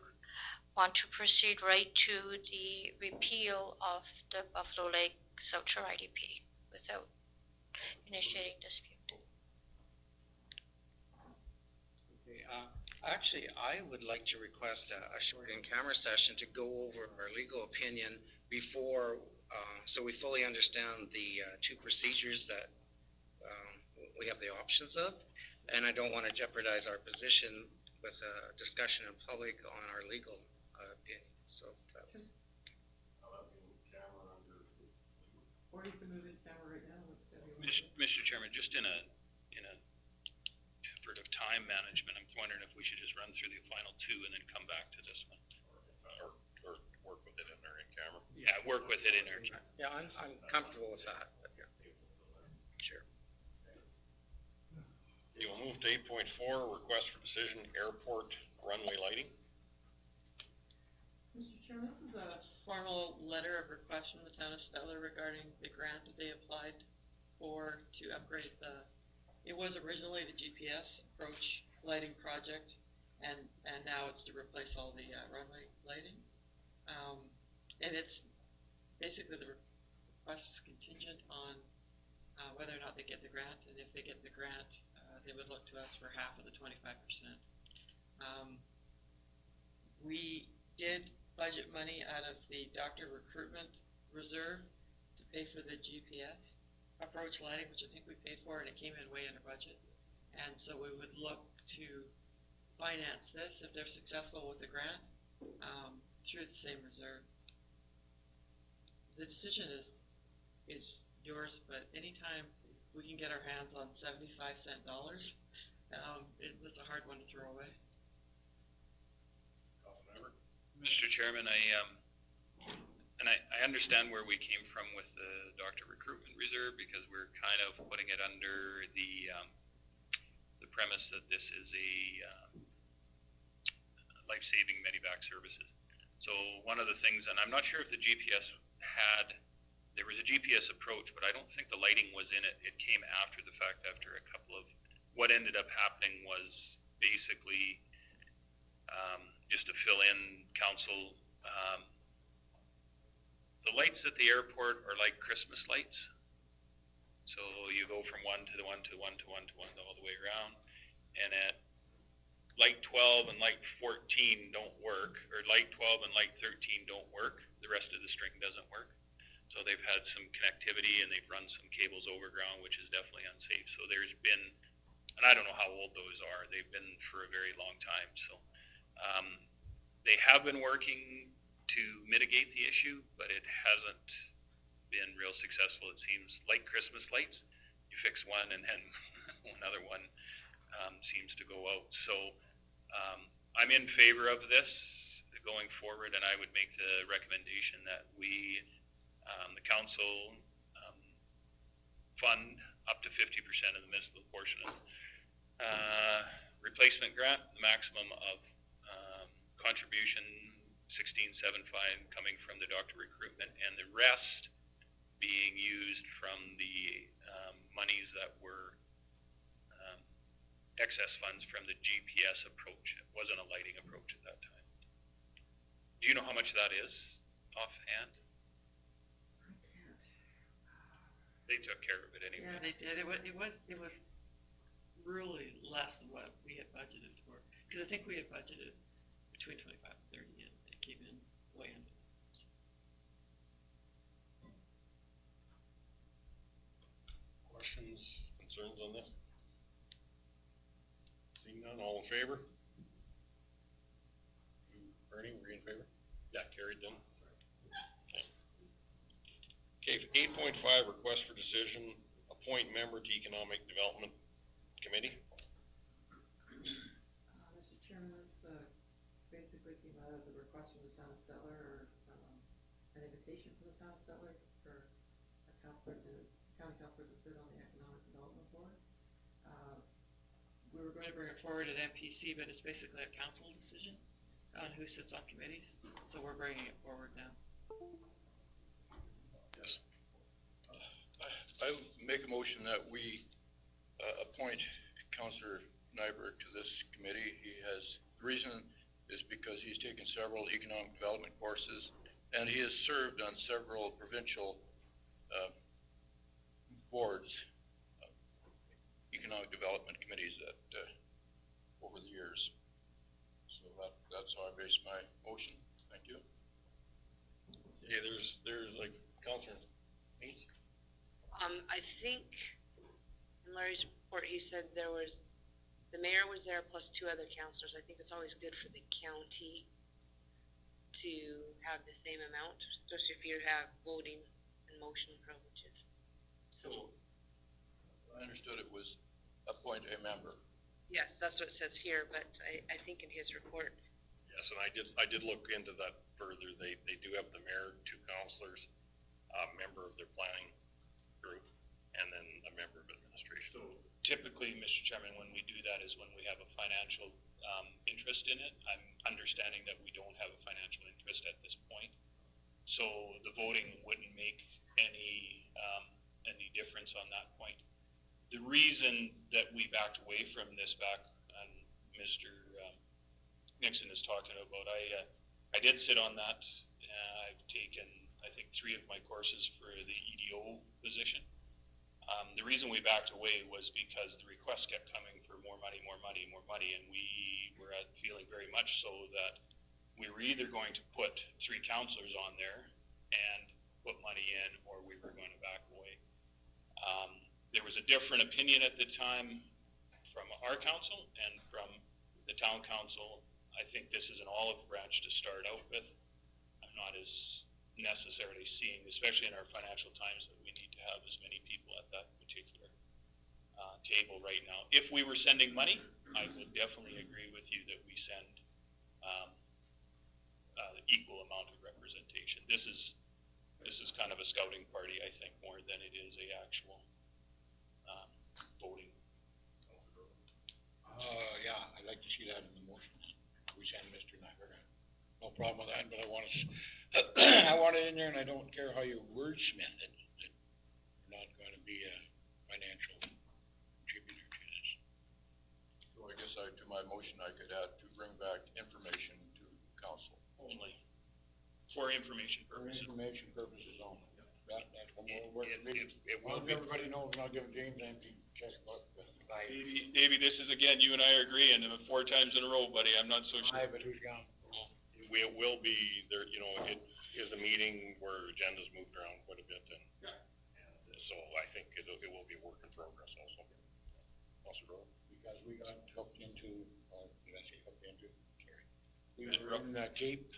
want to proceed right to the repeal of the Buffalo Lake South Shore IDP without initiating dispute. Actually, I would like to request a short in-camera session to go over our legal opinion before, so we fully understand the two procedures that we have the options of, and I don't want to jeopardize our position with a discussion in public on our legal opinion. So that was. Or you can move in camera right now. Mr. Chairman, just in a effort of time management, I'm wondering if we should just run through the final two and then come back to this one. Or work with it in our in-camera. Yeah, work with it in our. Yeah, I'm comfortable with that. But yeah. Sure. You will move to 8.4, request for decision airport runway lighting. Mr. Chairman, this is A formal letter of request from the town of Stettler regarding the grant that they applied for to upgrade it was originally the GPS approach lighting project, and now it's to replace all the runway lighting. And it's basically the request is contingent on whether or not they get the grant, and if they get the grant, they would look to us for half of the 25%. We did budget money out of the doctor recruitment reserve to pay for the GPS approach lighting, which I think we paid for, and it came in way under budget. And so we would look to finance this, if they're successful with the grant, through the same reserve. The decision is yours, but anytime we can get our hands on 75-cent dollars, it's a hard one to throw away. Mr. Chairman, I understand where we came from with the doctor recruitment reserve, because we're kind of putting it under the premise that this is a life-saving medevac services. So one of the things, and I'm not sure if the GPS there was a GPS approach, but I don't think the lighting was in it. It came after the fact, after a couple of, what ended up happening was basically just to fill in, council The lights at the airport are like Christmas lights. So you go from one to the one to one to one to one all the way around. And at light 12 and light 14 don't work, or light 12 and light 13 don't work. The rest of the string doesn't work. So they've had some connectivity and they've run some cables overground, which is definitely unsafe. So there's been, and I don't know how old those are. They've been for a very long time. So they have been working to mitigate the issue, but it hasn't been real successful. It seems like Christmas lights. You fix one and then another one seems to go out. So I'm in favor of this going forward, and I would make the recommendation that we, the council, fund up to 50% of the municipal portion of replacement grant, the maximum of contribution 1675 coming from the doctor recruitment, and the rest being used from the monies that were excess funds from the GPS approach. It wasn't a lighting approach at that time. Do you know how much that is offhand? They took care of it anyway. Yeah, they did. It was really less than what we had budgeted for. Because I think we had budgeted between 25 and 30, and it came in way under. Questions, concerns on this? Seeing none, all in favor? Ernie, were you in favor? Yeah, carried then. Okay, 8.5, request for decision, appoint member to Economic Development Committee. Mr. Chairman, this basically came out of the request from the town of Stettler, or an invitation from the town of Stettler for a county councilor to sit on the Economic Development Board. We were going to bring it forward at MPC, but it's basically a council decision on who sits on committees. So we're bringing it forward now. Yes. I make a motion that we appoint Councillor Nyberg to this committee. The reason is because he's taken several economic development courses, and he has served on several provincial boards, economic development committees that over the years. So that's how I base my motion. Thank you. Yeah, there's like Councillor Meats. I think in Larry's report, he said the mayor was there plus 2 other councillors. I think it's always good for the county to have the same amount, especially if you have voting and motion privileges. So I understood it was appoint a member. yes, that's what it says here, but I think in his report. Yes, and I did look into that further. They do have the mayor, 2 councillors, a member of their planning group, and then a member of administration. So typically, Mr. Chairman, when we do that is when we have a financial interest in it. I'm understanding that we don't have a financial interest at this point. So the voting wouldn't make any difference on that point. The reason that we backed away from this back on Mr. Nixon is talking about, I did sit on that. I've taken, I think, 3 of my courses for the EDO position. The reason we backed away was because the requests kept coming for more money, and we were feeling very much so that we were either going to put 3 councillors on there and put money in, or we were going to back away. There was a different opinion at the time from our council and from the town council. I think this is an olive branch to start out with. I'm not as necessarily seeing, especially in our financial times, that we need to have as many people at that particular table right now. If we were sending money, I would definitely agree with you that we send equal amount of representation. This is kind of a scouting party, I think, more than it is a actual voting. Yeah, I'd like to see that in the motion. We send Mr. Nyberg. No problem with that, but I want it in there, and I don't care how you wordsmith it, that we're not going to be a financial contributor to this. So I guess to my motion, I could add to bring back information to council. Only. For information For purposes. information purposes only. That's one more work. It will Well, be. everybody knows we're not giving James an empty checkbook. Davey, this is again, you and I are agreeing, 4 times in a row, buddy, I'm not so sure. Aye, but who's counting? It will be, there, you know, it is a meeting where agendas moved around quite a bit, and so I think it will be a work in progress also. Because we got hooked into, did I say hooked into? Sorry. We were in the Cape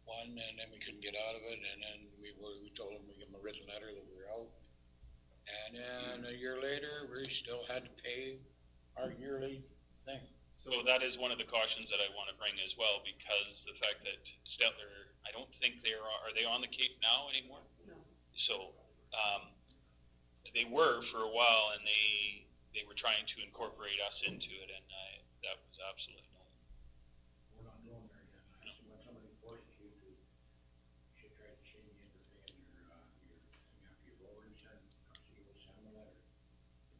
one, and then we couldn't get out of it, and then we told them we give them a written letter that we were out. And then a year later, we still had to pay our yearly thing. So that is one of the cautions that I want to bring as well, because the fact that Stettler, I don't think are they on the Cape now anymore? No. So, they were for a while, and they were trying to incorporate us into it, and that was absolutely no. We're not going there yet. So when somebody forces you to, should try to shame you into paying your rollers, and you will send a letter.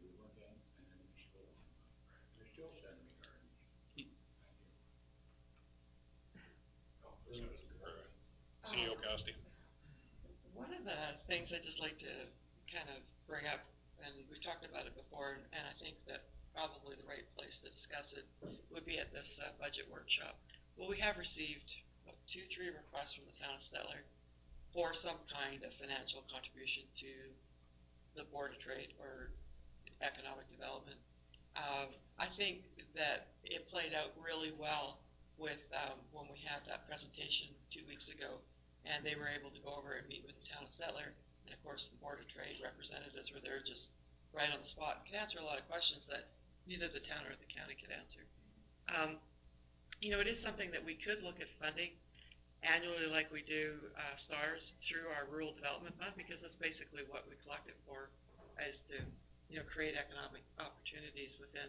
We went in, and then we still, they're still sending me cards. CEO Cassidy. One of the things I'd just like to kind of bring up, and we've talked about it before, and I think that probably the right place to discuss it would be at this budget workshop. Well, we have received 2-3 requests from the town of Stettler for some kind of financial contribution to the Board of Trade or economic development. I think that it played out really well with when we had that presentation 2 weeks ago, and they were able to go over and meet with the town of Stettler, and of course the Board of Trade representatives were there just right on the spot and could answer a lot of questions that neither the town or the county could answer. You know, it is something that we could look at funding annually like we do STARS through our Rural Development Fund, because that's basically what we collect it for, is to, you know, create economic opportunities within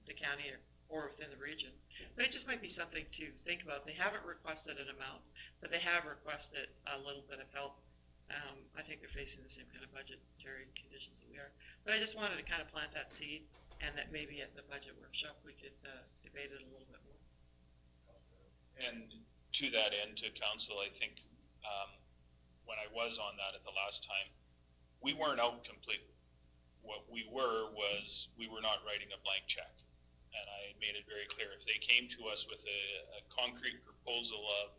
the county or within the region. But it just might be something to think about. They haven't requested an amount, but they have requested a little bit of help. I think they're facing the same kind of budgetary conditions that we are. But I just wanted to kind of plant that seed, and that maybe at the budget workshop we could debate it a little bit more. And to that end, to council, I think when I was on that at the last time, we weren't out completely. What we were was we were not writing a blank check. And I made it very clear, if they came to us with a concrete proposal of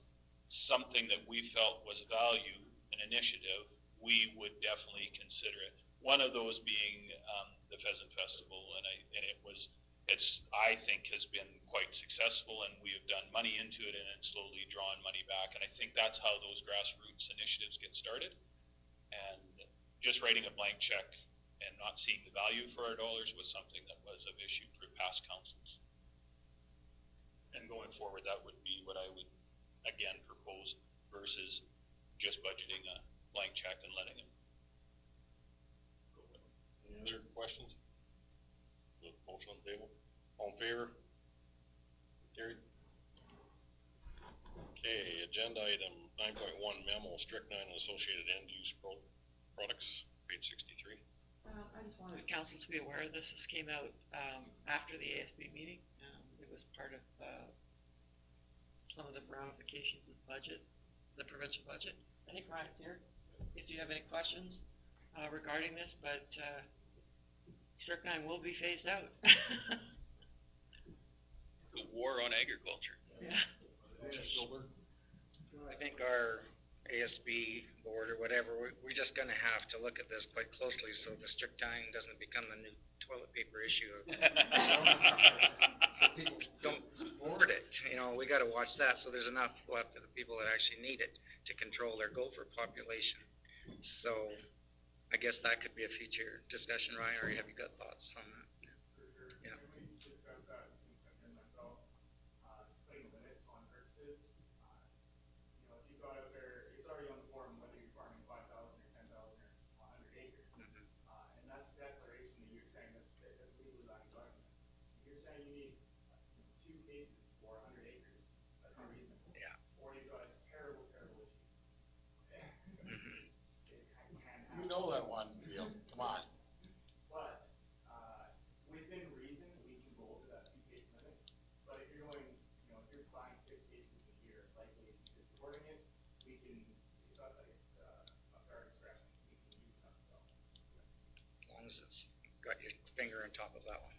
something that we felt was value, an initiative, we would definitely consider it. One of those being the Pheasant Festival, and I think has been quite successful, and we have done money into it and then slowly drawn money back. And I think that's how those grassroots initiatives get started. And just writing a blank check and not seeing the value for our dollars was something that was of issue for past councils. And going forward, that would be what I would again propose versus just budgeting a blank check and letting it go. Any other questions? Motion on the table. All in favor? Carried. Okay, agenda item 9.1 memo, strychnine and associated end-use products, page 63. I just wanted council to be aware of this. This came out after the ASB meeting. It was part of some of the ramifications of the budget, the provincial budget. I think Ryan's here if you have any questions regarding this, but strychnine will be phased out. It's a war on agriculture. Yeah. I think our ASB board or whatever, we're just going to have to look at this quite closely so the strychnine doesn't become the new toilet paper issue of so people don't hoard it. You know, we got to watch that so there's enough left to the people that actually need it to control their gopher population. So I guess that could be a future discussion, Ryan, or have you got thoughts on that? Yeah. You know that one, Bill. Come on. But as it's got your finger on top of that one.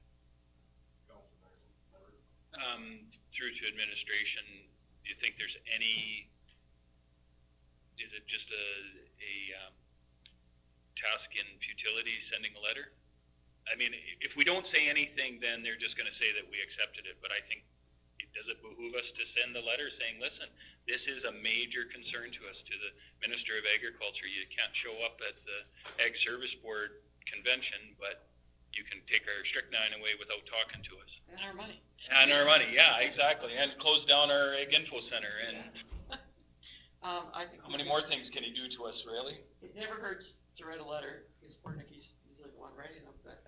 Through to administration, do you think there's any, is it just a task in futility, sending a letter? I mean, if we don't say anything, then they're just gonna say that we accepted it, but I think, does it behoove us to send a letter saying, listen, this is a major concern to us, to the Minister of Agriculture, you can't show up at the Ag Service Board convention, but you can take our strychnine away without talking to us. And our money. And our money, yeah, exactly, and close down our Ag Info Center, and I think how many more things can he do to us, really? it never hurts to write a letter, because poor Nicky's usually the one writing them, but,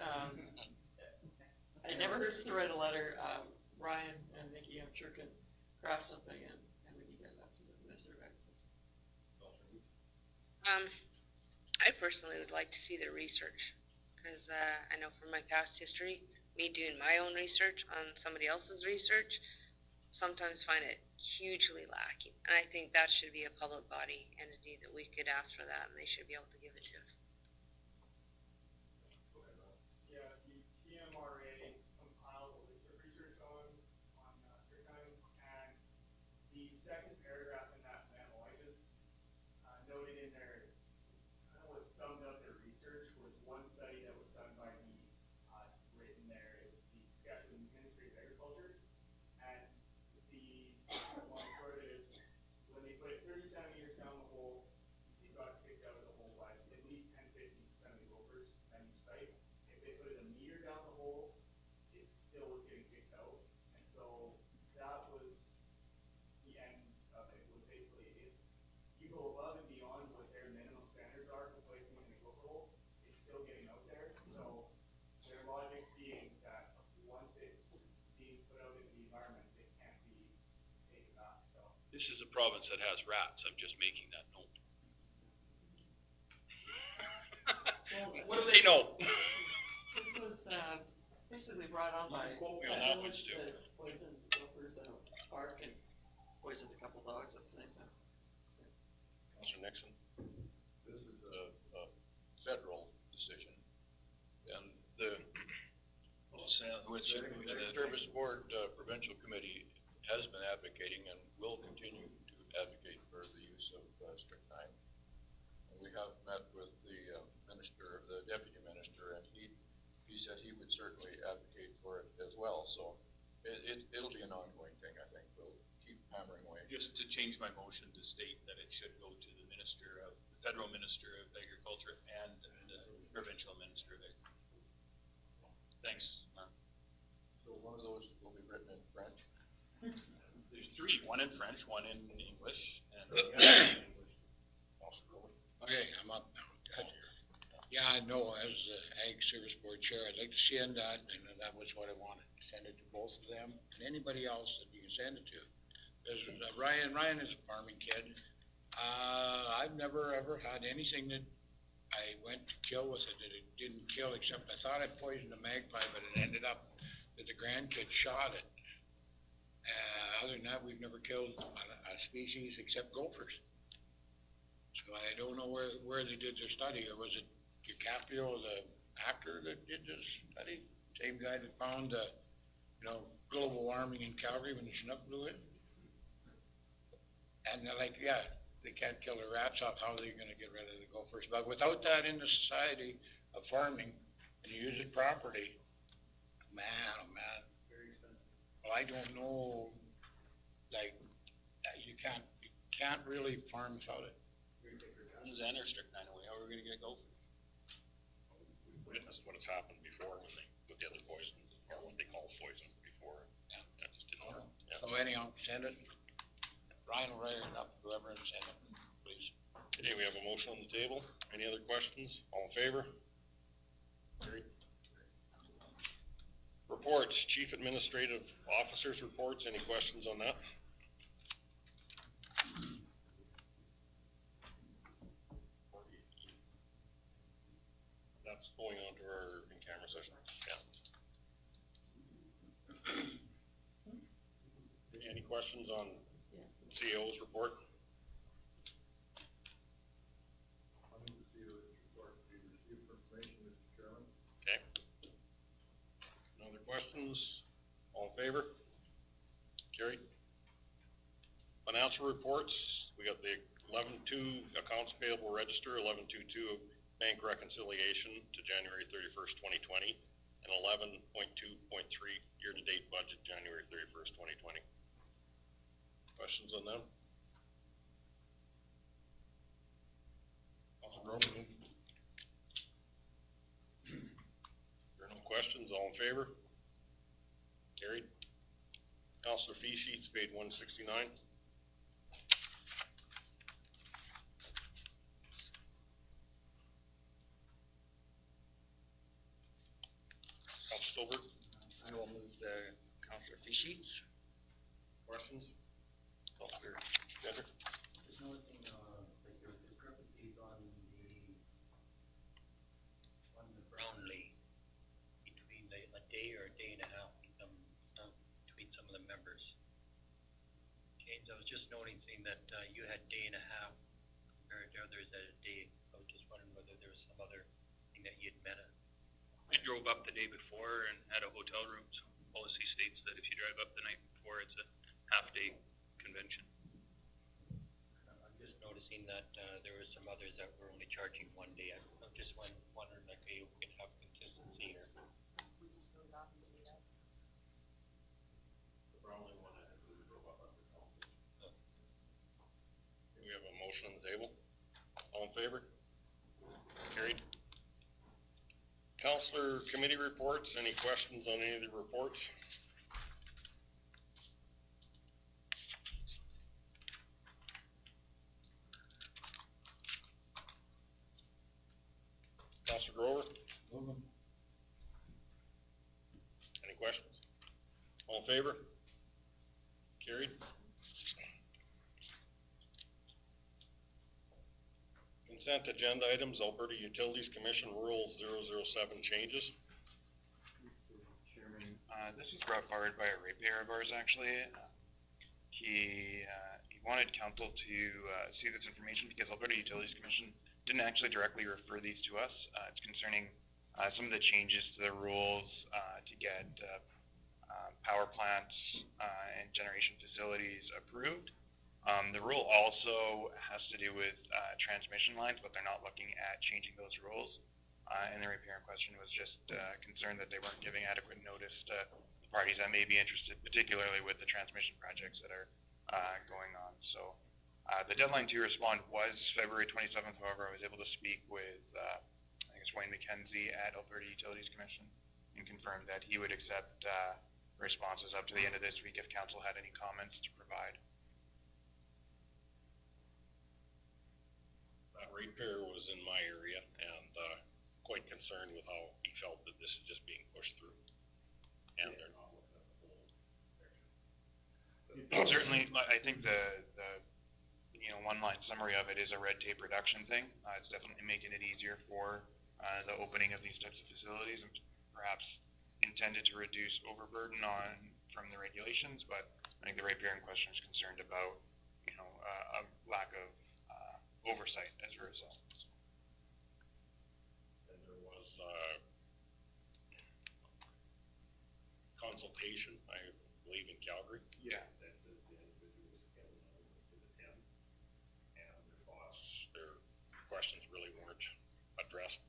it never hurts to write a letter. Ryan and Nikki, I'm sure, can craft something and we can get it up to the Minister of Agriculture. I personally would like to see their research, because I know from my past history, me doing my own research on somebody else's research, sometimes find it hugely lacking. And I think that should be a public body entity that we could ask for that, and they should be able to give it to us. Yeah, the PMRA compiled a list of research on strychnine, and the second paragraph in that memo, I just noted in there, kind of what summed up their research was one study that was done by the, written there, it was the Saskatchewan Ministry of Agriculture, and the long short of it is, when they put it 30 centimeters down the hole, they got kicked out of the hole by at least 10-15% of the gophers at each site. If they put it a meter down the hole, it still was getting kicked out. And so that was the end of it, was basically if you go above and beyond what their minimum standards are for placing it in a gopher hole, it's still getting out there. So their logic being that once it's being put out into the environment, it can't be taken back. So This is a province that has rats, I'm just making that note. What do they know? This was basically brought on by Quote me on that one, Stu. poisoned gophers in a park and poisoned a couple dogs at the same time. Councilor Nixon. This is a federal decision, and the Service Board Provincial Committee has been advocating and will continue to advocate for the use of strychnine. And we have met with the minister, the deputy minister, and he said he would certainly advocate for it as well. So it'll be an ongoing thing, I think. We'll keep hammering away. Just to change my motion to state that it should go to the federal minister of agriculture and the provincial minister of agriculture. Thanks. So one of those will be written in French. There's three, one in French, one in English, and Okay, I'm up now. Yeah, I know, as the Ag Service Board Chair, I'd like to send that, and that was what I wanted, send it to both of them, and anybody else that you can send it to. There's Ryan is a farming kid. I've never ever had anything that I went to kill with it that it didn't kill, except I thought I poisoned a magpie, but it ended up that the grandkid shot it. Other than that, we've never killed a species except gophers. So I don't know where they did their study, or was it DiCaprio, the actor, that did this study? Same guy that found global warming in Calgary when the Chinook blew in? And they're like, yeah, they can't kill the rats off, how are they gonna get rid of the gophers? But without that in the society of farming, and you use it properly, man, oh man. Very expensive. Well, I don't know, you can't really farm without it. Zen or strychnine away, how are we gonna get gophers? Witnessed what has happened before with the other poison, or what they call poison before. Yeah. That just didn't work. Yeah. So anyhow, send it. Ryan will write it up, whoever, and send it, please. Okay, we have a motion on the table. Any other questions? All in favor? Carried. Reports, Chief Administrative Officers reports. Any questions on that? That's going on to our in-camera session. Yeah. Any questions on CEO's report? I move the CEO's report to be received for information, Mr. Chairman. questions? All in favor? Carried. Financial reports, we got the 11-2 accounts payable register, 11-2-2 bank reconciliation to January 31st, 2020, and 11.2.3 year-to-date budget, January 31st, 2020. Questions on them? Councilor Grover? There are no questions, all in favor? Carried. Councilor fee sheets paid 169. Councilor Silver? I will move the councilor fee sheets. Questions? Councilor Stettler? Just noticing, like there were discrepancies on the Brownlee between a day or a day and a half between some of the members. James, I was just noticing that you had day and a half compared to others at a day. I was just wondering whether there was some other thing that you'd met. I drove up the day before and had a hotel room, so policy states that if you drive up the night before, it's a half-day convention. I'm just noticing that there were some others that were only charging 1 day. I'm just wondering, like, okay, we can have consistency here. The Brownlee one, I think we drove up after council. We have a motion on the table. All in favor? Carried. Councilor committee reports, any questions on any of the reports? Councilor Grover? Any questions? All in favor? Carried. Consent agenda items, Alberta Utilities Commission Rule 007 changes. Chairman, this was brought forward by a ratepayer of ours, actually. He wanted council to see this information because Alberta Utilities Commission didn't actually directly refer these to us. It's concerning some of the changes to the rules to get power plants and generation facilities approved. The rule also has to do with transmission lines, but they're not looking at changing those rules. And the ratepayer in question was just concerned that they weren't giving adequate notice to the parties that may be interested, particularly with the transmission projects that are going on. So the deadline to respond was February 27th. However, I was able to speak with, I guess, Wayne McKenzie at Alberta Utilities Commission and confirmed that he would accept responses up to the end of this week if council had any comments to provide. Ratepayer was in my area and quite concerned with how he felt that this is just being pushed through. And they're not looking at the whole picture. Certainly, I think the one-line summary of it is a red tape reduction thing. It's definitely making it easier for the opening of these types of facilities and perhaps intended to reduce overburden from the regulations, but I think the ratepayer in question is concerned about a lack of oversight as a result. And there was consultation, I believe, in Calgary. Yeah. That the individuals can attend, and their questions really weren't addressed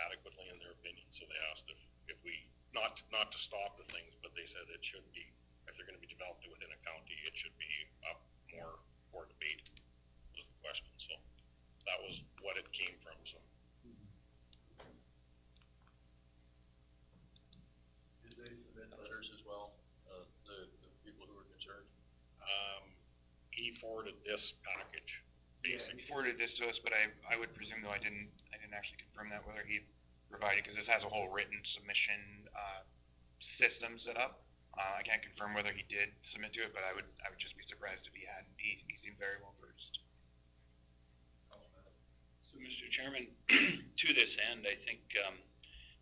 adequately in their opinion. So they asked if we not to stop the things, but they said it should be, if they're going to be developed within a county, it should be up more for debate. Was the question. So that was what it came from. So did they submit letters as well, the people who were concerned? He forwarded this package basically. Yeah, he forwarded this to us, but I would presume, though I didn't actually confirm that whether he provided, because this has a whole written submission system set up. I can't confirm whether he did submit to it, but I would just be surprised if he hadn't. He seemed very well versed. So, Mr. Chairman, to this end, I think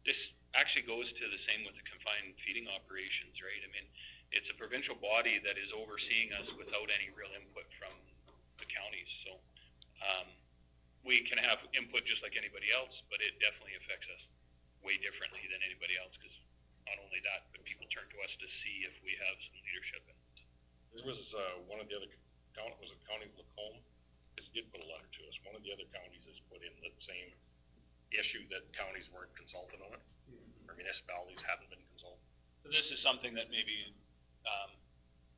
this actually goes to the same with the confined feeding operations, right? I mean, it's a provincial body that is overseeing us without any real input from the counties. So we can have input just like anybody else, but it definitely affects us way differently than anybody else, because not only that, but people turn to see if we have some leadership in it. There was, one of the other, was it County of Lacombe? It did put a letter to us. One of the other counties has put in the same issue that counties weren't consulted on it, or municipalities hadn't been consulted. So this is something that maybe,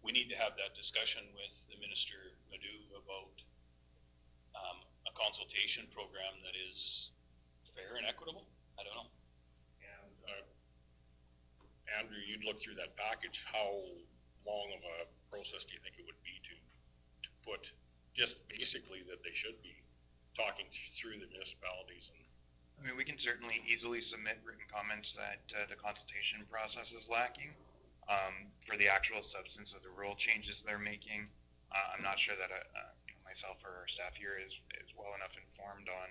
we need to have that discussion with the Minister Madhu about, a consultation program that is fair and equitable. I don't know. And, Andrew, you'd look through that package. How long of a process do you think it would be to put just basically that they should be talking through the municipalities? And I mean, we can certainly easily submit written comments that the consultation process is lacking for the actual substance of the rule changes they're making. I'm not sure that myself or our staff here is well enough informed on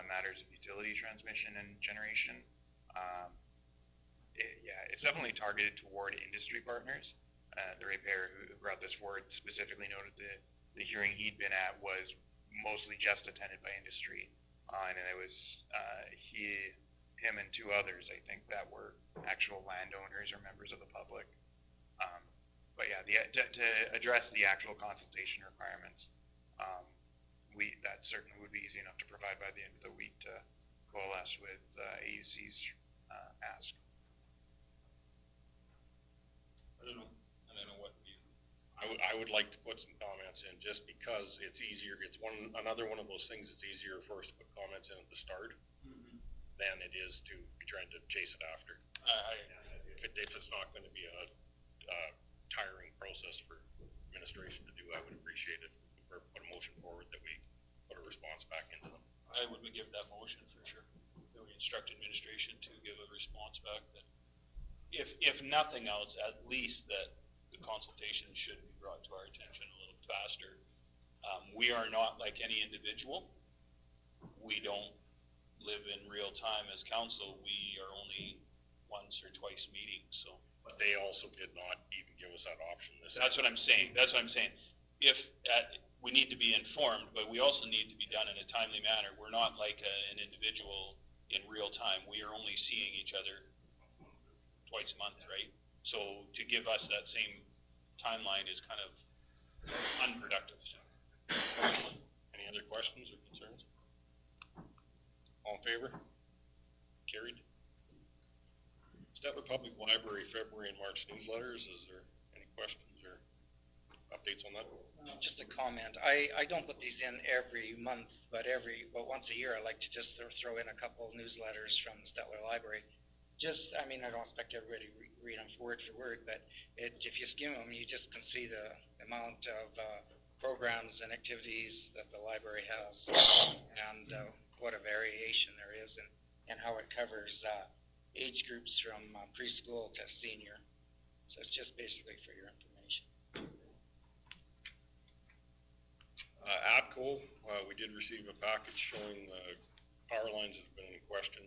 matters of utility transmission and generation. It's definitely targeted toward industry partners. The ratepayer who brought this forward specifically noted the hearing he'd been at was mostly just attended by industry. And it was him and two others, I think, that were actual landowners or members of the public. But yeah, to address the actual consultation requirements, that certainly would be easy enough to provide by the end of the week to coalesce with AUC's ask. I don't know what you. I would like to put some comments in just because it's easier. It's another one of those things. It's easier for us to put comments in at the start than it is to be trying to chase it after. If it's not going to be a tiring process for administration to do, I would appreciate it if we put a motion forward that we put a response back into them. I would give that motion for sure. That we instruct administration to give a response back that if nothing else, at least that the consultation should be brought to our attention a little faster. We are not like any individual. We don't live in real time as council. We are only once or twice meeting, so. But they also did not even give us that option. That's what I'm saying. We need to be informed, but we also need to be done in a timely manner. We're not like an individual in real time. We are only seeing each other twice a month, right? So to give us that same timeline is kind of unproductive. Any other questions or concerns? All in favor? Carried. Stettler Public Library February and March newsletters. Is there any questions or updates on that? Just a comment. I don't put these in every month, but once a year I like to just throw in a couple newsletters from the Stettler Library. I don't expect everybody to read them word for word, but if you skim them, you just can see the amount of programs and activities that the library has, and what a variation there is, and how it covers age groups from preschool to senior. So it's just basically for your information. ATCO, we did receive a package showing the power lines that have been in question,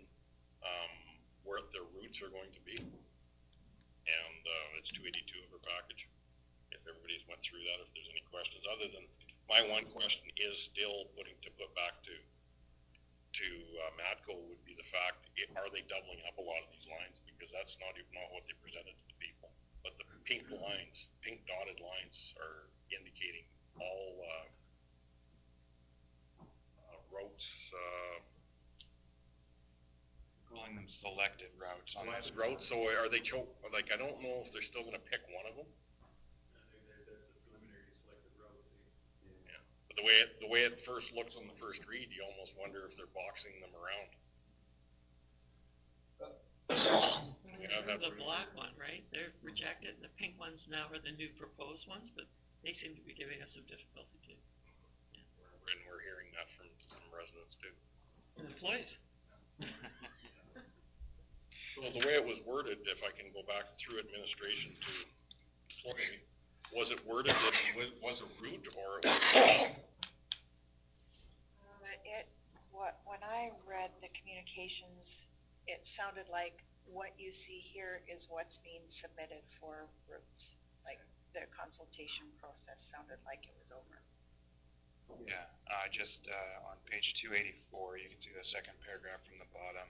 where their routes are going to be. And it's 282 of our package. If everybody's went through that, if there's any questions, other than my one question is still put back to Matco would be the fact, are they doubling up a lot of these lines? Because that's not what they presented to the people. But the pink dotted lines are indicating all routes. Calling them selected routes. Routes. So are they I don't know if they're still going to pick one of them. But the way it first looks on the first read, you almost wonder if they're boxing them around. The black one, right? They're rejected, and the pink ones now are the new proposed ones, but they seem to be giving us some difficulty too. Yeah. And we're hearing that from some residents too. And employees. So the way it was worded, if I can go back through administration to employee, was it worded that it was a route or it was? When I read the communications, it sounded like what you see here is what's being submitted for routes. Like the consultation process sounded like it was over. Yeah, just on page 284, you can see the second paragraph from the bottom.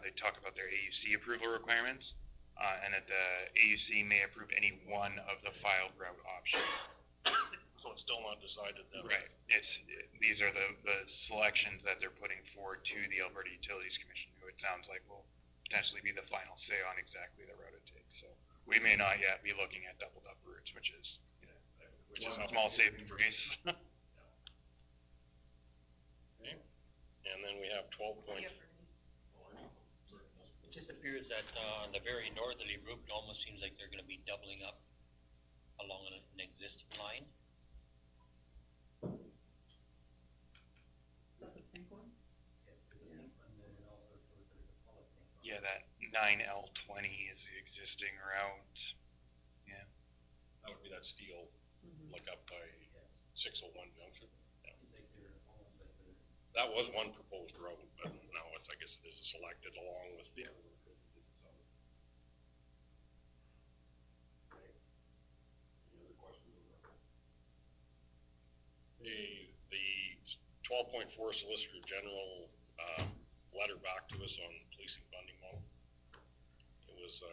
They talk about their AUC approval requirements. and that the AUC may approve any one of the filed route options. So it's still not decided then? Right. These are the selections that they're putting forward to the Alberta Utilities Commission, who it sounds like will potentially be the final say on exactly the route it takes. So we may not yet be looking at doubled up routes, which is a small saving grace. Okay. And then we have 12 It just appears that on the very northerly route, it almost seems like they're gonna be doubling up along an existing line. Is that the pink one? Yeah, that 9L20 is the existing route. Yeah. That would be that steel, like up by 601 Junction. Yeah. That was one proposed road, but now it's, I guess it is selected along with the. The 12.4 Solicitor General letter back to us on policing funding model. It was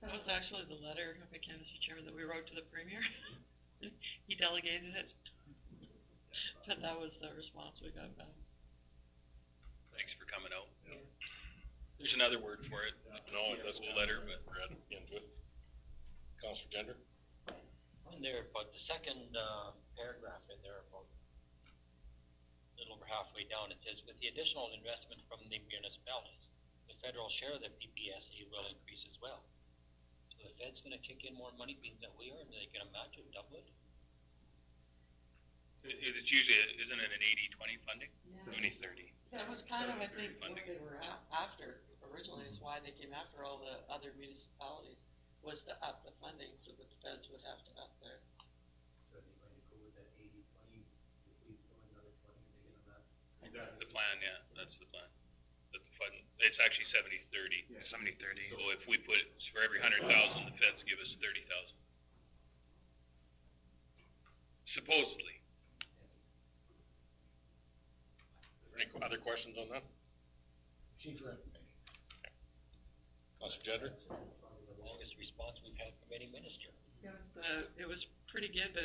That was actually the letter, if I can, Mr. Chairman, that we wrote to the Premier. He delegated it. But that was the response we got back. Thanks for coming out. Yeah. There's another word for it. No, that's a letter, but read into it. Councilor Gender? On there, but the second paragraph in there, about a little over halfway down, it says, with the additional investment from the municipalities, the federal share of the PPSA will increase as well. So the Fed's gonna kick in more money being that we are, and they're gonna match it, double it? It's usually, isn't it an 80-20 funding? Yeah. 70-30. That was kind of, I think, what Funding. they were after, originally, is why they came after all the other municipalities, was to up the funding so that the feds would have to up their. So are they going to go with that 80-20, if we throw another 20, they're gonna match? That's the plan, yeah, that's the plan. That the fund, it's actually 70-30. Yeah, 70-30. So if we put, for every 100,000, the feds give us 30,000. Supposedly. Any other questions on that? Chief Red. Councilor Gender? The longest response we've had from any minister. It was pretty good, but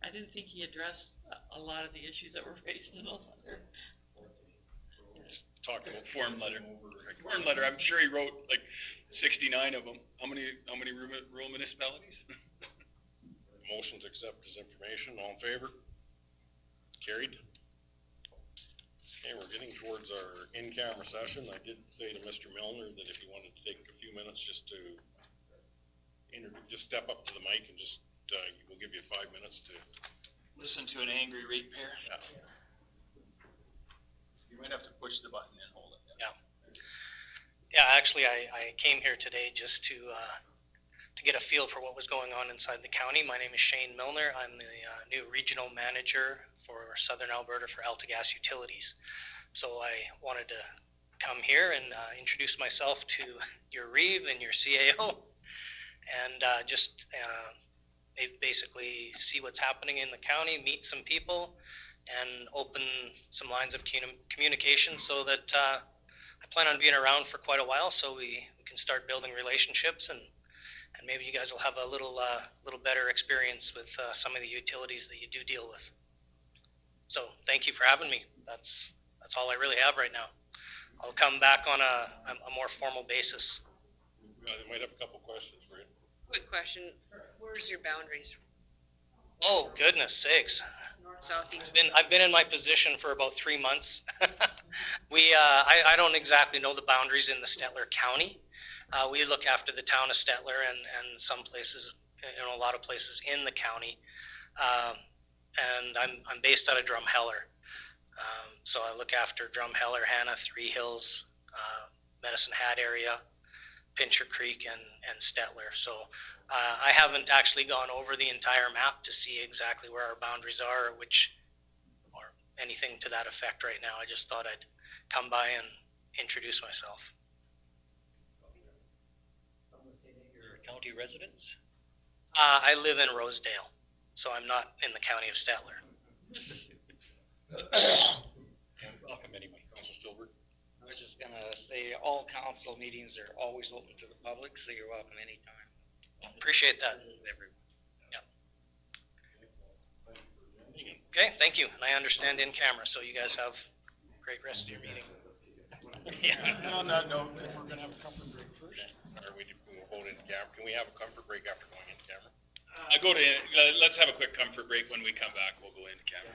I didn't think he addressed a lot of the issues that were raised in the letter. Talking about Form letter. Form letter, I'm sure he wrote like 69 of them. How many rural municipalities? Motion to accept his information, all in favor? Carried. Okay, we're getting towards our in-camera session. I did say to Mr. Milner that if he wanted to take a few minutes just to just step up to the mic and just, we'll give you 5 minutes to. Listen to an angry ratepayer. Yeah. You might have to push the button and hold it. Yeah, actually, I came here today just to get a feel for what was going on inside the county. My name is Shane Milner. I'm the new regional manager for Southern Alberta for AltaGas Utilities. So I wanted to come here and introduce myself to your Reeve and your CAO and just basically see what's happening in the county, meet some people, and open some lines of communication so that I plan on being around for quite a while so we can start building relationships and maybe you guys will have a little better experience with some of the utilities that you do deal with. So thank you for having me. That's all I really have right now. I'll come back on a more formal basis. I might have a couple questions for you. Quick question, where's your boundaries? Oh, goodness sakes. North, south, east? I've been in my position for about 3 months. I don't exactly know the boundaries in the Stettler County. We look after the town of Stettler and some places, a lot of places in the county. And I'm based out of Drumheller. So I look after Drumheller, Hannah, Three Hills, Medicine Hat area, Pincher Creek, and Stettler. So I haven't actually gone over the entire map to see exactly where our boundaries are or anything to that effect right now. I just thought I'd come by and introduce myself. Your county residence? I live in Rosedale, so I'm not in the county of Stettler. Welcome anyway. Councilor Stilbert? was just gonna say, all council meetings are always open to the public, so you're welcome anytime. Appreciate that. Everyone. Okay, thank you. And I understand in camera, so you guys have a great rest of your meeting. On that note, we're gonna have a comfort break first. Or we'll vote in camera. Can we have a comfort break after going into camera? Let's have a quick comfort break. When we come back, we'll go into camera.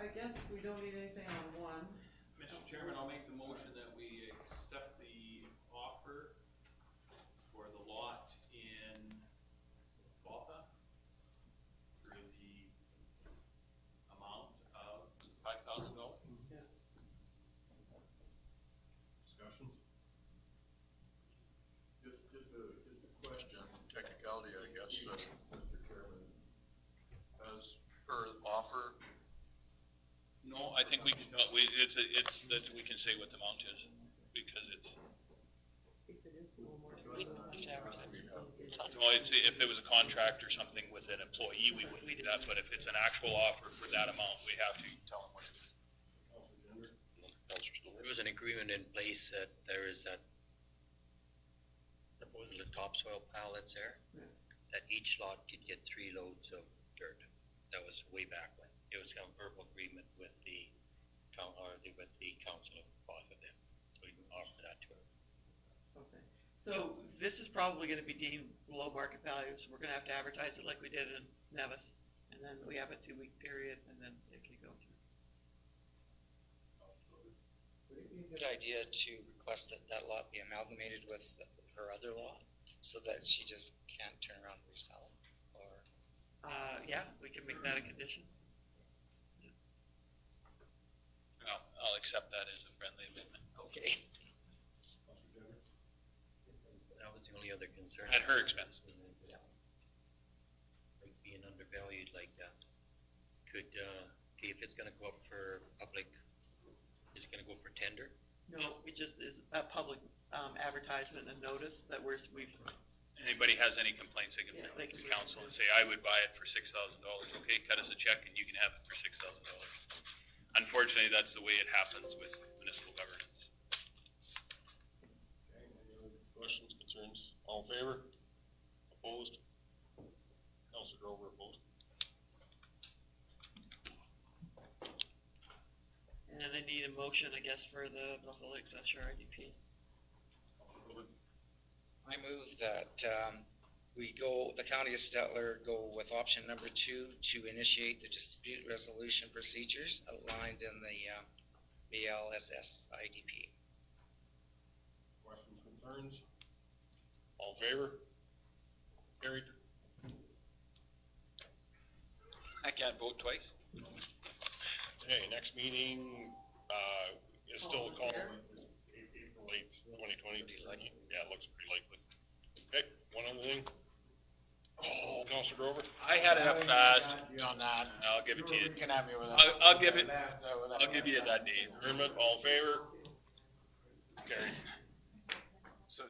I guess we don't need anything on one. Mr. Chairman, I'll make the motion that we accept the offer for the lot in Botha for the amount of $5,000. Discussions? Just a question, technicality, I guess, Mr. Chairman. As per offer, No, I think it's that we can say what the amount is, because it's, no, it's, if it was a contract or something with an employee, we wouldn't do that, but if it's an actual offer for that amount, we have to tell them what it is. There was an agreement in place that there is that, supposedly the topsoil pile that's there, that each lot could get 3 loads of dirt. That was way back when. It was a verbal agreement with the council of both of them. So we can offer that to her. Okay. So this is probably gonna be deemed below market value, so we're gonna have to advertise it like we did in Nevis. And then we have a 2-week period, and then it can go through. Would it be a good idea to request that that lot be amalgamated with her other lot, so that she just can't turn around and resell it? Or Yeah, we can make that a condition. I'll accept that as a friendly amendment. Okay. That was the only other concern. At her expense. Like being undervalued like that. Could, okay, if it's gonna go up for public, is it gonna go for tender? No, we just, is a public advertisement and notice that we've. Anybody has any complaints, they can bring it to the council and say, I would buy it for $6,000. Okay, cut us a check and you can have it for $6,000. Unfortunately, that's the way it happens with municipal government. okay, any other questions, concerns? All in favor? Opposed? Councilor Grover opposed. And then they need a motion, I guess, for the Buffalo Accessory IDP. I move that the county of Stettler go with option number 2 to initiate the dispute resolution procedures outlined in the BLSS IDP. Questions, concerns? All in favor? Carried. I can't vote twice. Okay, next meeting, is still a call. April 8th, 2020. Yeah, it looks pretty likely. Okay, one other thing. Oh, Councilor Grover? I had it up fast. On that. I'll give it to you. You can have me with that. I'll give you that, Dave. Adjournment, all in favor? Carried.